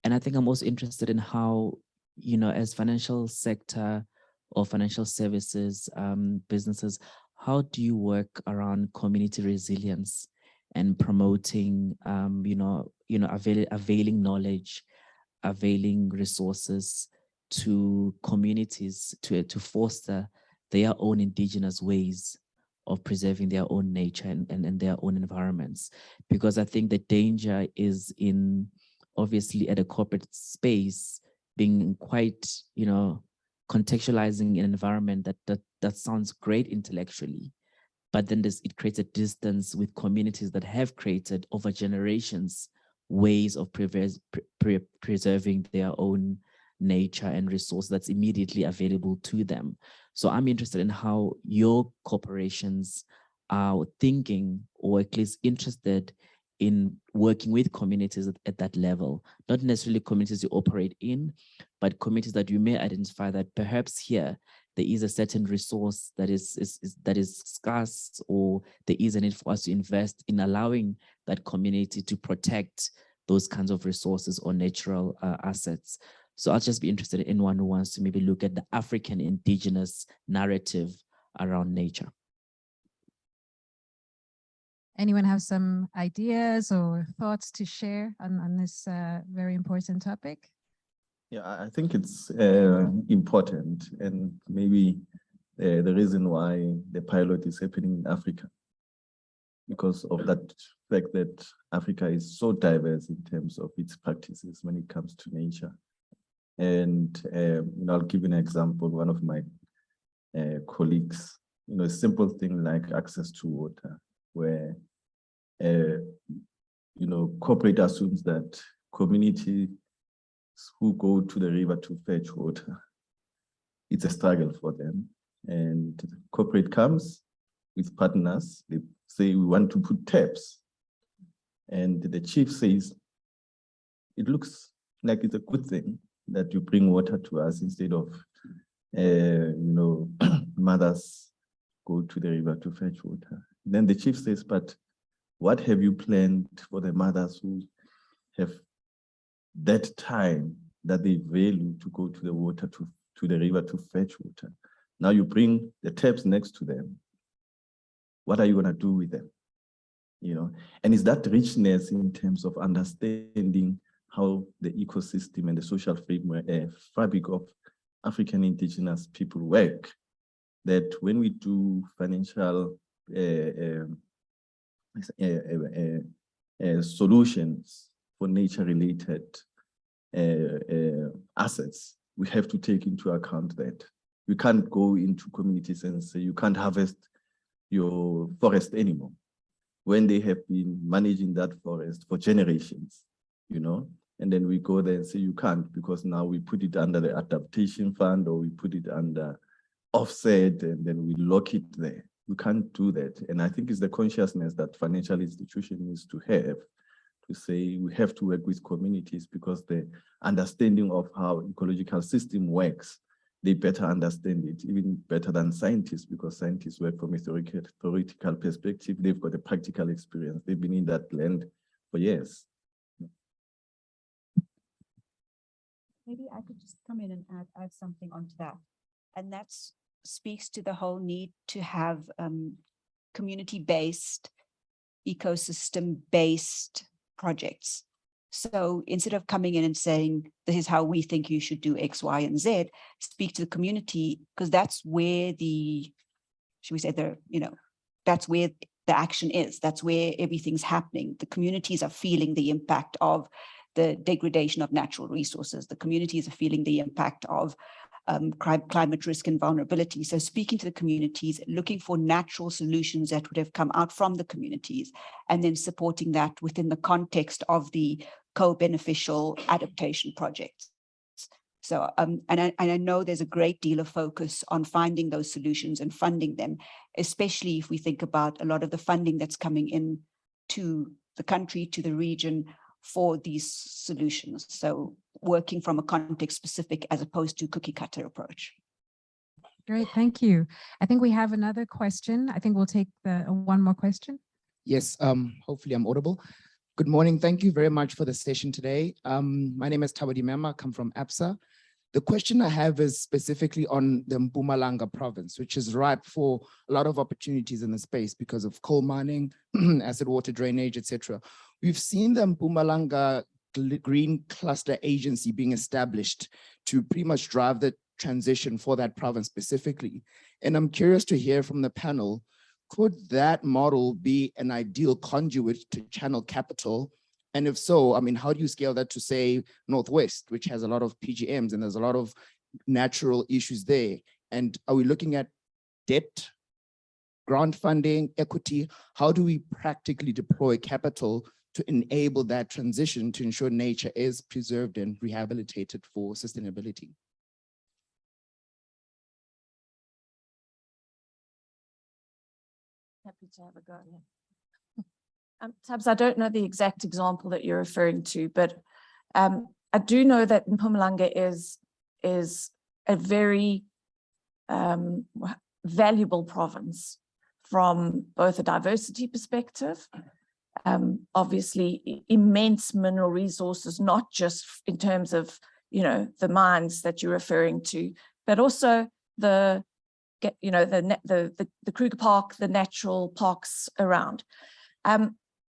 And I think I'm also interested in how, you know, as financial sector or financial services businesses, how do you work around community resilience and promoting, availing knowledge, availing resources to communities to foster their own indigenous ways of preserving their own nature and their own environments? Because I think the danger is in, obviously, at a corporate space, being quite, contextualizing an environment that sounds great intellectually, but then it creates a distance with communities that have created over generations ways of preserving their own nature and resource that's immediately available to them. So I'm interested in how your corporations are thinking, or at least interested in working with communities at that level, not necessarily communities you operate in, but communities that you may identify that perhaps here there is a certain resource that is scarce, or there is a need for us to invest in allowing that community to protect those kinds of resources or natural assets. So I'll just be interested in anyone who wants to maybe look at the African indigenous narrative around nature. Anyone have some ideas or thoughts to share on this very important topic? Yeah, I think it's important, and maybe the reason why the pilot is happening in Africa, because of that fact that Africa is so diverse in terms of its practices when it comes to nature. And I'll give you an example. One of my colleagues, a simple thing like access to water, where corporate assumes that communities who go to the river to fetch water, it's a struggle for them. And corporate comes with partners, they say we want to put taps. And the chief says, it looks like it's a good thing that you bring water to us instead of, mothers go to the river to fetch water. Then the chief says, but what have you planned for the mothers who have that time that they value to go to the water, to the river to fetch water? Now you bring the taps next to them. What are you going to do with them? And it's that richness in terms of understanding how the ecosystem and the social framework, fabric of African indigenous people work, that when we do financial solutions for nature-related assets, we have to take into account that we can't go into communities and say you can't harvest your forest anymore when they have been managing that forest for generations, and then we go there and say you can't because now we put it under the adaptation fund or we put it under offset and then we lock it there. We can't do that. And I think it's the consciousness that financial institution needs to have to say we have to work with communities because the understanding of how ecological system works, they better understand it, even better than scientists, because scientists work from a theoretical perspective. They've got a practical experience. They've been in that land for years. Maybe I could just come in and add something onto that. And that speaks to the whole need to have community-based, ecosystem-based projects. So instead of coming in and saying, this is how we think you should do X, Y, and Z, speak to the community, because that's where that's where the action is. That's where everything's happening. The communities are feeling the impact of the degradation of natural resources. The communities are feeling the impact of climate risk and vulnerability. So speaking to the communities, looking for natural solutions that would have come out from the communities, and then supporting that within the context of the co-beneficial adaptation projects. So, and I know there's a great deal of focus on finding those solutions and funding them, especially if we think about a lot of the funding that's coming in to the country, to the region for these solutions. So working from a context specific as opposed to cookie cutter approach. Great, thank you. I think we have another question. I think we'll take one more question. Yes, hopefully I'm audible. Good morning. Thank you very much for the session today. My name is Tabadi Mema, I come from APSA. The question I have is specifically on the Mpumalanga province, which is ripe for a lot of opportunities in the space because of coal mining, acid water drainage, etc. We've seen the Mpumalanga Green Cluster Agency being established to pretty much drive the transition for that province specifically. And I'm curious to hear from the panel, could that model be an ideal conduit to channel capital? And if so, I mean, how do you scale that to, say, Northwest, which has a lot of PGMs and there's a lot of natural issues there? And are we looking at debt, grant funding, equity? How do we practically deploy capital to enable that transition to ensure nature is preserved and rehabilitated for sustainability? Happy to have a go. Tabs, I don't know the exact example that you're referring to, but I do know that Mpumalanga is a very valuable province from both a diversity perspective, obviously immense mineral resources, not just in terms of, the mines that you're referring to, but also the Kruger Park, the natural parks around.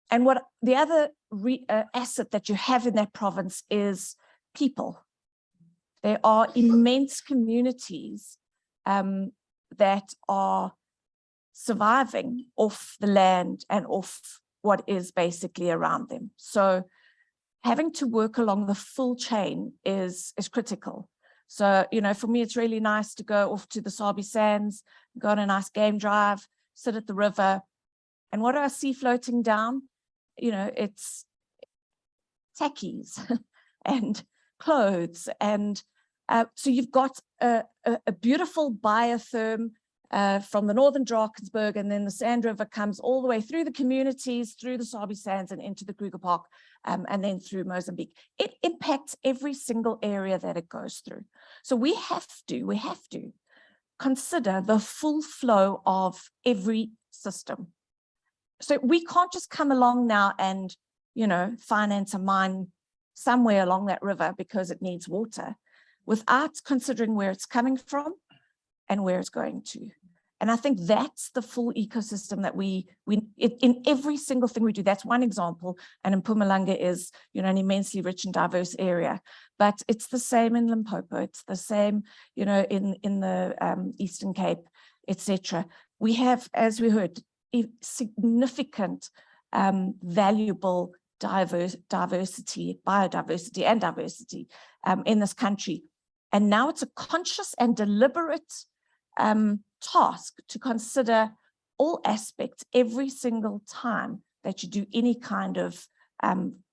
And what the other asset that you have in that province is people. There are immense communities that are surviving off the land and off what is basically around them. So having to work along the full chain is critical. So, you know, for me, it's really nice to go off to the Sabi Sands, go on a nice game drive, sit at the river. And what do I see floating down? You know, it's tackies and clothes. And so you've got a beautiful biotherm from the northern Drakensberg, and then the Sand River comes all the way through the communities, through the Sabi Sands and into the Kruger Park, and then through Mozambique. It impacts every single area that it goes through. So we have to consider the full flow of every system. So we can't just come along now and, you know, finance a mine somewhere along that river because it needs water without considering where it's coming from and where it's going to. And I think that's the full ecosystem that in every single thing we do. That's one example. And in Mpumalanga is, you know, an immensely rich and diverse area. But it's the same in Limpopo. It's the same, you know, in the Eastern Cape, etc. We have, as we heard, significant, valuable biodiversity and diversity in this country. And now it's a conscious and deliberate task to consider all aspects every single time that you do any kind of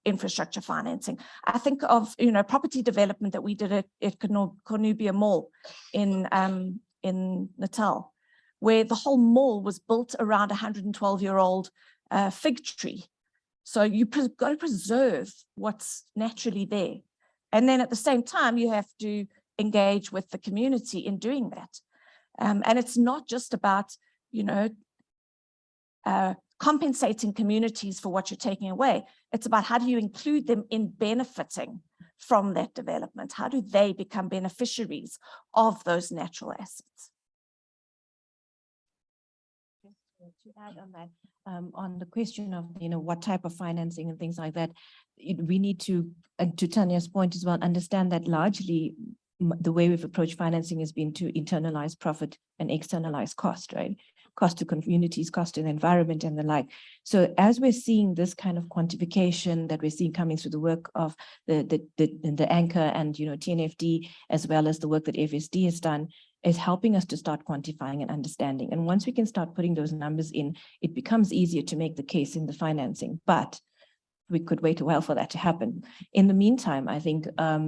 infrastructure financing. I think of, you know, property development that we did at Cornubia Mall in Natal, where the whole mall was built around a 112-year-old fig tree. So you've got to preserve what's naturally there. And then at the same time, you have to engage with the community in doing that. And it's not just about, you know, compensating communities for what you're taking away. It's about how do you include them in benefiting from that development? How do they become beneficiaries of those natural assets? To add on that, on the question of, you know, what type of financing and things like that, we need to Tanya's point as well, understand that largely the way we've approached financing has been to internalize profit and externalize cost, right? Cost to communities, cost to the environment and the like. So as we're seeing this kind of quantification that we're seeing coming through the work of the ANCA and, you know, TNFD, as well as the work that FSD has done, is helping us to start quantifying and understanding. And once we can start putting those numbers in, it becomes easier to make the case in the financing. But we could wait a while for that to happen. In the meantime, I think,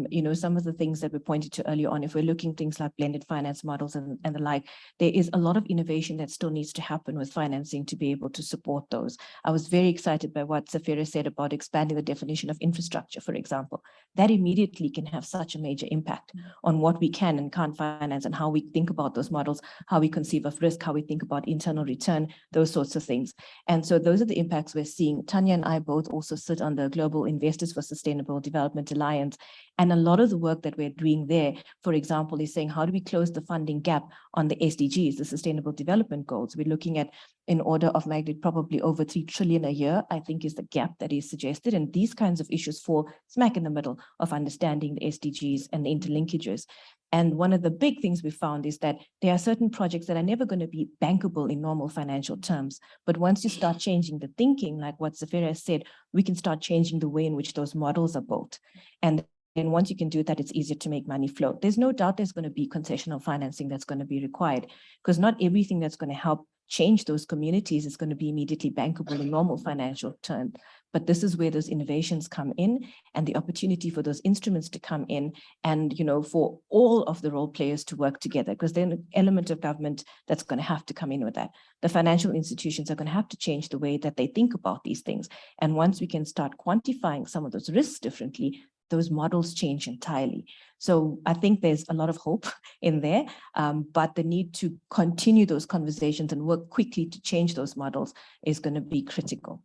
you know, some of the things that we pointed to earlier on, if we're looking at things like blended finance models and the like, there is a lot of innovation that still needs to happen with financing to be able to support those. I was very excited by what Safira said about expanding the definition of infrastructure, for example. That immediately can have such a major impact on what we can and can't finance and how we think about those models, how we conceive of risk, how we think about internal return, those sorts of things. And so those are the impacts we're seeing. Tanya and I both also sit on the Global Investors for Sustainable Development Alliance. And a lot of the work that we're doing there, for example, is saying, how do we close the funding gap on the SDGs, the Sustainable Development Goals? We're looking at in order of magnitude, probably over 3 trillion a year, I think is the gap that is suggested. And these kinds of issues fall smack in the middle of understanding the SDGs and the interlinkages. And one of the big things we found is that there are certain projects that are never going to be bankable in normal financial terms. But once you start changing the thinking, like what Safira said, we can start changing the way in which those models are built. And once you can do that, it's easier to make money flow. There's no doubt there's going to be concessional financing that's going to be required, because not everything that's going to help change those communities is going to be immediately bankable in normal financial terms. But this is where those innovations come in and the opportunity for those instruments to come in and, you know, for all of the role players to work together, because there's an element of government that's going to have to come in with that. The financial institutions are going to have to change the way that they think about these things. And once we can start quantifying some of those risks differently, those models change entirely. So I think there's a lot of hope in there, but the need to continue those conversations and work quickly to change those models is going to be critical.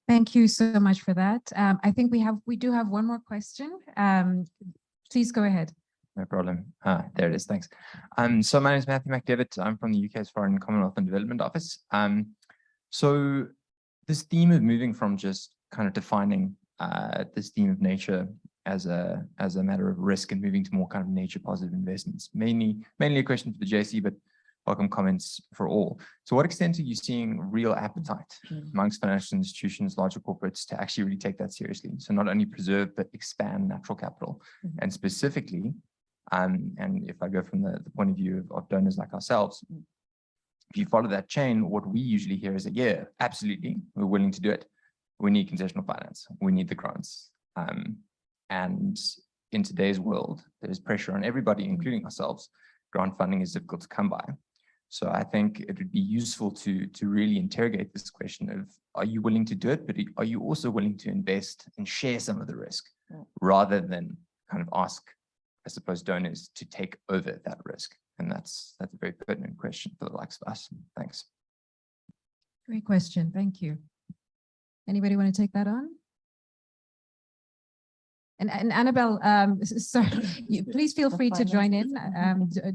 Thank you so much for that. I think we do have one more question. Please go ahead. No problem. There it is. Thanks. So my name is Matthew McDevitt. I'm from the UK's Foreign, Commonwealth and Development Office. So this theme of moving from just kind of defining this theme of nature as a matter of risk and moving to more kind of nature positive investments, mainly a question for the JSE, but welcome comments for all. To what extent are you seeing real appetite amongst financial institutions, larger corporates, to actually really take that seriously? So not only preserve, but expand natural capital. And specifically, and if I go from the point of view of donors like ourselves, if you follow that chain, what we usually hear is that, yeah, absolutely, we're willing to do it. We need concessional finance. We need the grants. And in today's world, there's pressure on everybody, including ourselves. Grant funding is difficult to come by. So I think it would be useful to really interrogate this question of, are you willing to do it, but are you also willing to invest and share some of the risk, rather than kind of ask, I suppose, donors to take over that risk? And that's a very pertinent question for the likes of us. Thanks. Great question. Thank you. Anybody want to take that on? And Annabelle, sorry, please feel free to join in.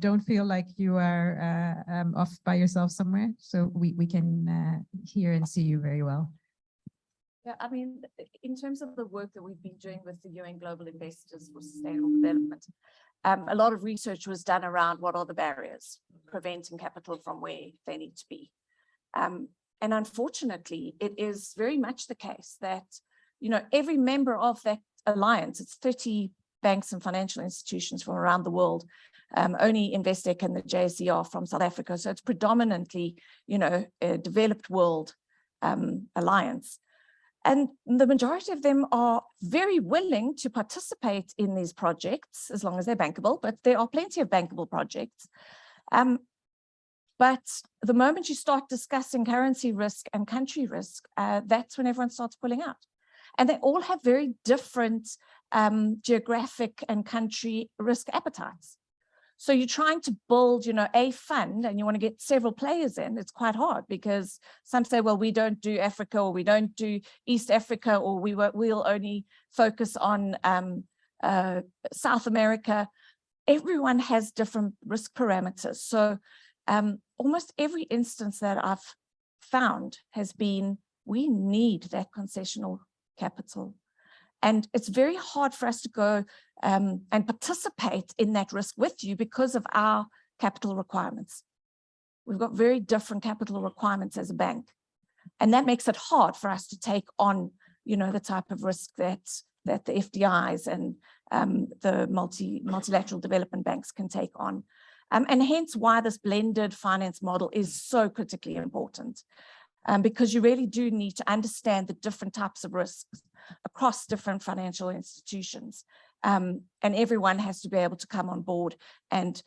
Don't feel like you are off by yourself somewhere. So we can hear and see you very well. Yeah, I mean, in terms of the work that we've been doing with the UN Global Investors for Sustainable Development, a lot of research was done around what are the barriers preventing capital from where they need to be. And unfortunately, it is very much the case that, you know, every member of that alliance, it's 30 banks and financial institutions from around the world. Only Investec and the JSE are from South Africa. So it's predominantly, you know, a developed world alliance. And the majority of them are very willing to participate in these projects as long as they're bankable, but there are plenty of bankable projects. But the moment you start discussing currency risk and country risk, that's when everyone starts pulling out. And they all have very different geographic and country risk appetites. So you're trying to build, you know, a fund and you want to get several players in. It's quite hard because some say, well, we don't do Africa, or we don't do East Africa, or we'll only focus on South America. Everyone has different risk parameters. So almost every instance that I've found has been, we need that concessional capital. And it's very hard for us to go and participate in that risk with you because of our capital requirements. We've got very different capital requirements as a bank. And that makes it hard for us to take on, you know, the type of risk that the FDIs and the multilateral development banks can take on. And hence why this blended finance model is so critically important. Because you really do need to understand the different types of risks across different financial institutions. And everyone has to be able to come on board and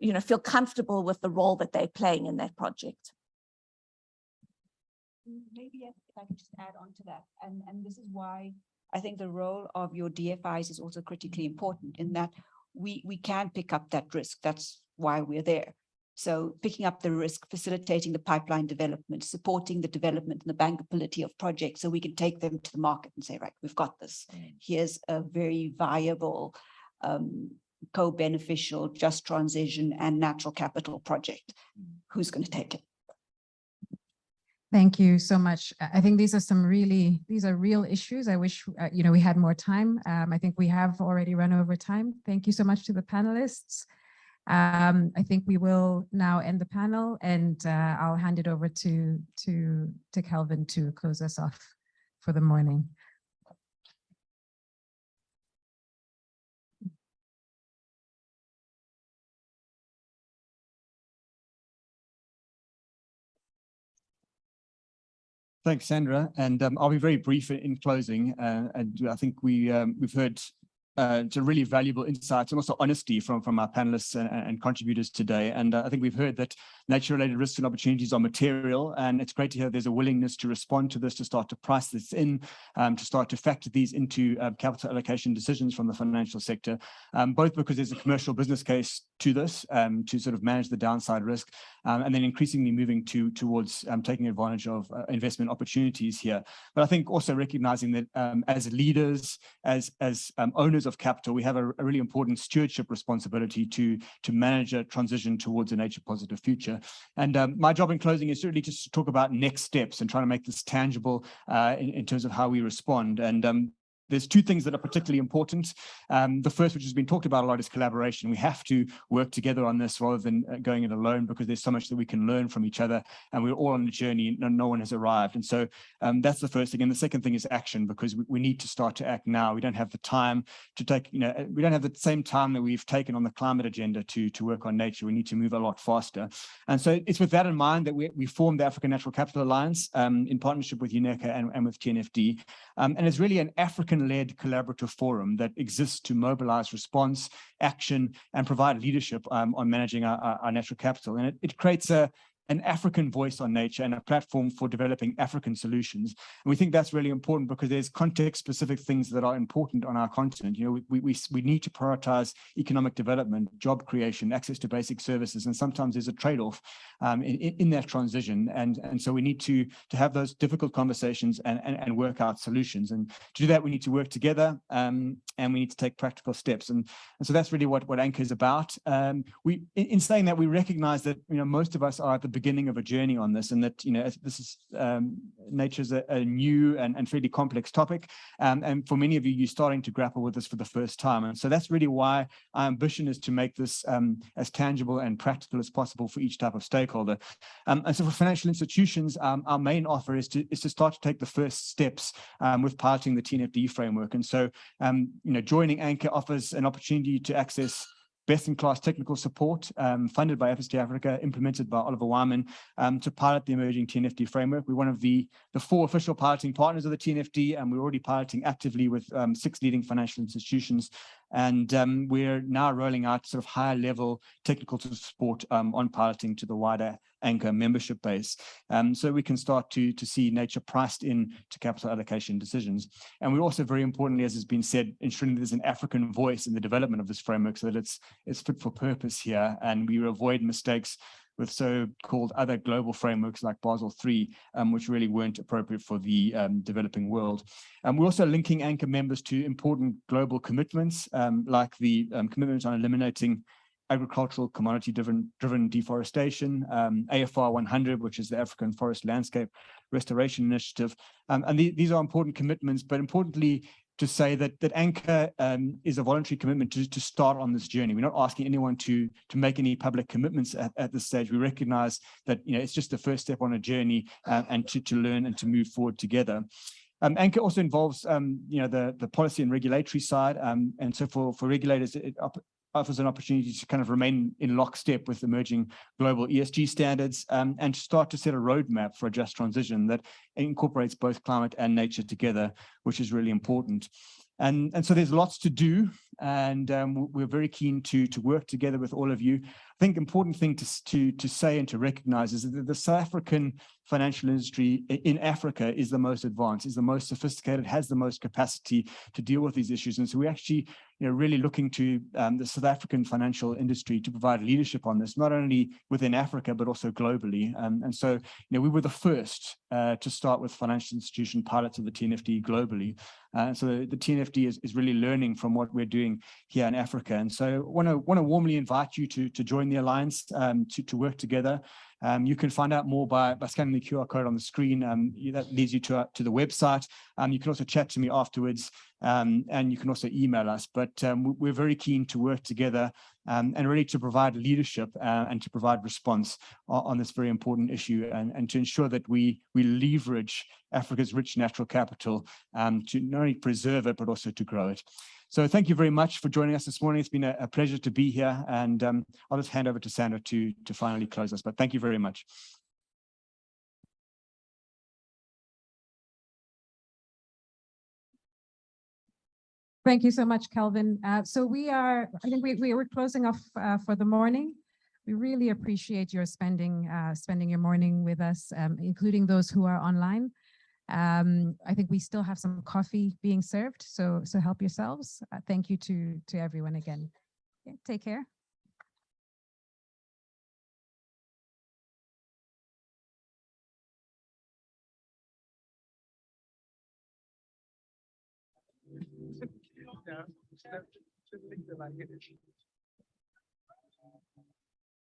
you know, feel comfortable with the role that they're playing in that project. Maybe if I could just add on to that. And this is why I think the role of your DFIs is also critically important, in that we can pick up that risk. That's why we're there. So picking up the risk, facilitating the pipeline development, supporting the development and the bankability of projects, so we can take them to the market and say, right, we've got this. Here's a very viable, co-beneficial, just transition and natural capital project. Who's going to take it? Thank you so much. I think these are real issues. I wish, you know, we had more time. I think we have already run over time. Thank you so much to the panelists. I think we will now end the panel, and I'll hand it over to Kelvin to close us off for the morning. Thanks, Sandra. And I'll be very brief in closing. And I think we've heard some really valuable insights and also honesty from our panelists and contributors today. And I think we've heard that nature-related risks and opportunities are material, and it's great to hear there's a willingness to respond to this, to start to price this in, to start to factor these into capital allocation decisions from the financial sector, both because there's a commercial business case to this, to sort of manage the downside risk, and then increasingly moving towards taking advantage of investment opportunities here. But I think also recognizing that as leaders, as owners of capital, we have a really important stewardship responsibility to manage a transition towards a nature positive future. And my job in closing is really just to talk about next steps and trying to make this tangible in terms of how we respond. And there's two things that are particularly important. The first, which has been talked about a lot, is collaboration. We have to work together on this rather than going it alone, because there's so much that we can learn from each other, and we're all on the journey. No one has arrived. And so that's the first thing. And the second thing is action, because we need to start to act now. We don't have the time to take, we don't have the same time that we've taken on the climate agenda to work on nature. We need to move a lot faster. And so it's with that in mind that we formed the African Natural Capital Alliance in partnership with UNECA and with TNFD. And it's really an African-led collaborative forum that exists to mobilize response, action, and provide leadership on managing our natural capital. And it creates an African voice on nature and a platform for developing African solutions. And we think that's really important because there's context-specific things that are important on our continent. We need to prioritize economic development, job creation, access to basic services, and sometimes there's a trade-off in that transition. And so we need to have those difficult conversations and work out solutions. And to do that, we need to work together and we need to take practical steps. And so that's really what ANCA is about. In saying that, we recognize that most of us are at the beginning of a journey on this, and that this is nature's a new and fairly complex topic, and for many of you, you're starting to grapple with this for the first time. And so that's really why our ambition is to make this as tangible and practical as possible for each type of stakeholder. And so for financial institutions, our main offer is to start to take the first steps with piloting the TNFD framework. And so joining ANCA offers an opportunity to access best-in-class technical support funded by FSD Africa, implemented by Oliver Wyman, to pilot the emerging TNFD framework. We're one of the 4 official piloting partners of the TNFD, and we're already piloting actively with 6 leading financial institutions. And we're now rolling out sort of higher level technical support on piloting to the wider ANCA membership base, so we can start to see nature priced in to capital allocation decisions. And we're also, very importantly, as has been said, ensuring that there's an African voice in the development of this framework so that it's fit for purpose here, and we avoid mistakes with so-called other global frameworks like Basel III, which really weren't appropriate for the developing world. We're also linking ANCA members to important global commitments, like the commitment on eliminating agricultural commodity-driven deforestation, AFR 100, which is the African Forest Landscape Restoration Initiative. And these are important commitments, but importantly, to say that ANCA is a voluntary commitment to start on this journey. We're not asking anyone to make any public commitments at this stage. We recognize that it's just the first step on a journey, and to learn and to move forward together. ANCA also involves the policy and regulatory side, and so for regulators, it offers an opportunity to kind of remain in lockstep with emerging global ESG standards, and to start to set a roadmap for a just transition that incorporates both climate and nature together, which is really important. And so there's lots to do, and we're very keen to work together with all of you. I think important thing to say and to recognize is that the South African financial industry in Africa is the most advanced, is the most sophisticated, has the most capacity to deal with these issues. And so we're actually really looking to the South African financial industry to provide leadership on this, not only within Africa, but also globally. And so we were the first to start with financial institution pilots of the TNFD globally. So the TNFD is really learning from what we're doing here in Africa. And so I want to warmly invite you to join the Alliance, to work together. You can find out more by scanning the QR code on the screen. That leads you to the website. You can also chat to me afterwards, and you can also email us. But we're very keen to work together and really to provide leadership and to provide response on this very important issue, and to ensure that we leverage Africa's rich natural capital to not only preserve it, but also to grow it. So thank you very much for joining us this morning. It's been a pleasure to be here, and I'll just hand over to Sandra to finally close us, but thank you very much. Thank you so much, Kelvin. So I think we were closing off for the morning. We really appreciate your spending your morning with us, including those who are online. I think we still have some coffee being served, so help yourselves. Thank you to everyone again. Okay, take care. Yeah,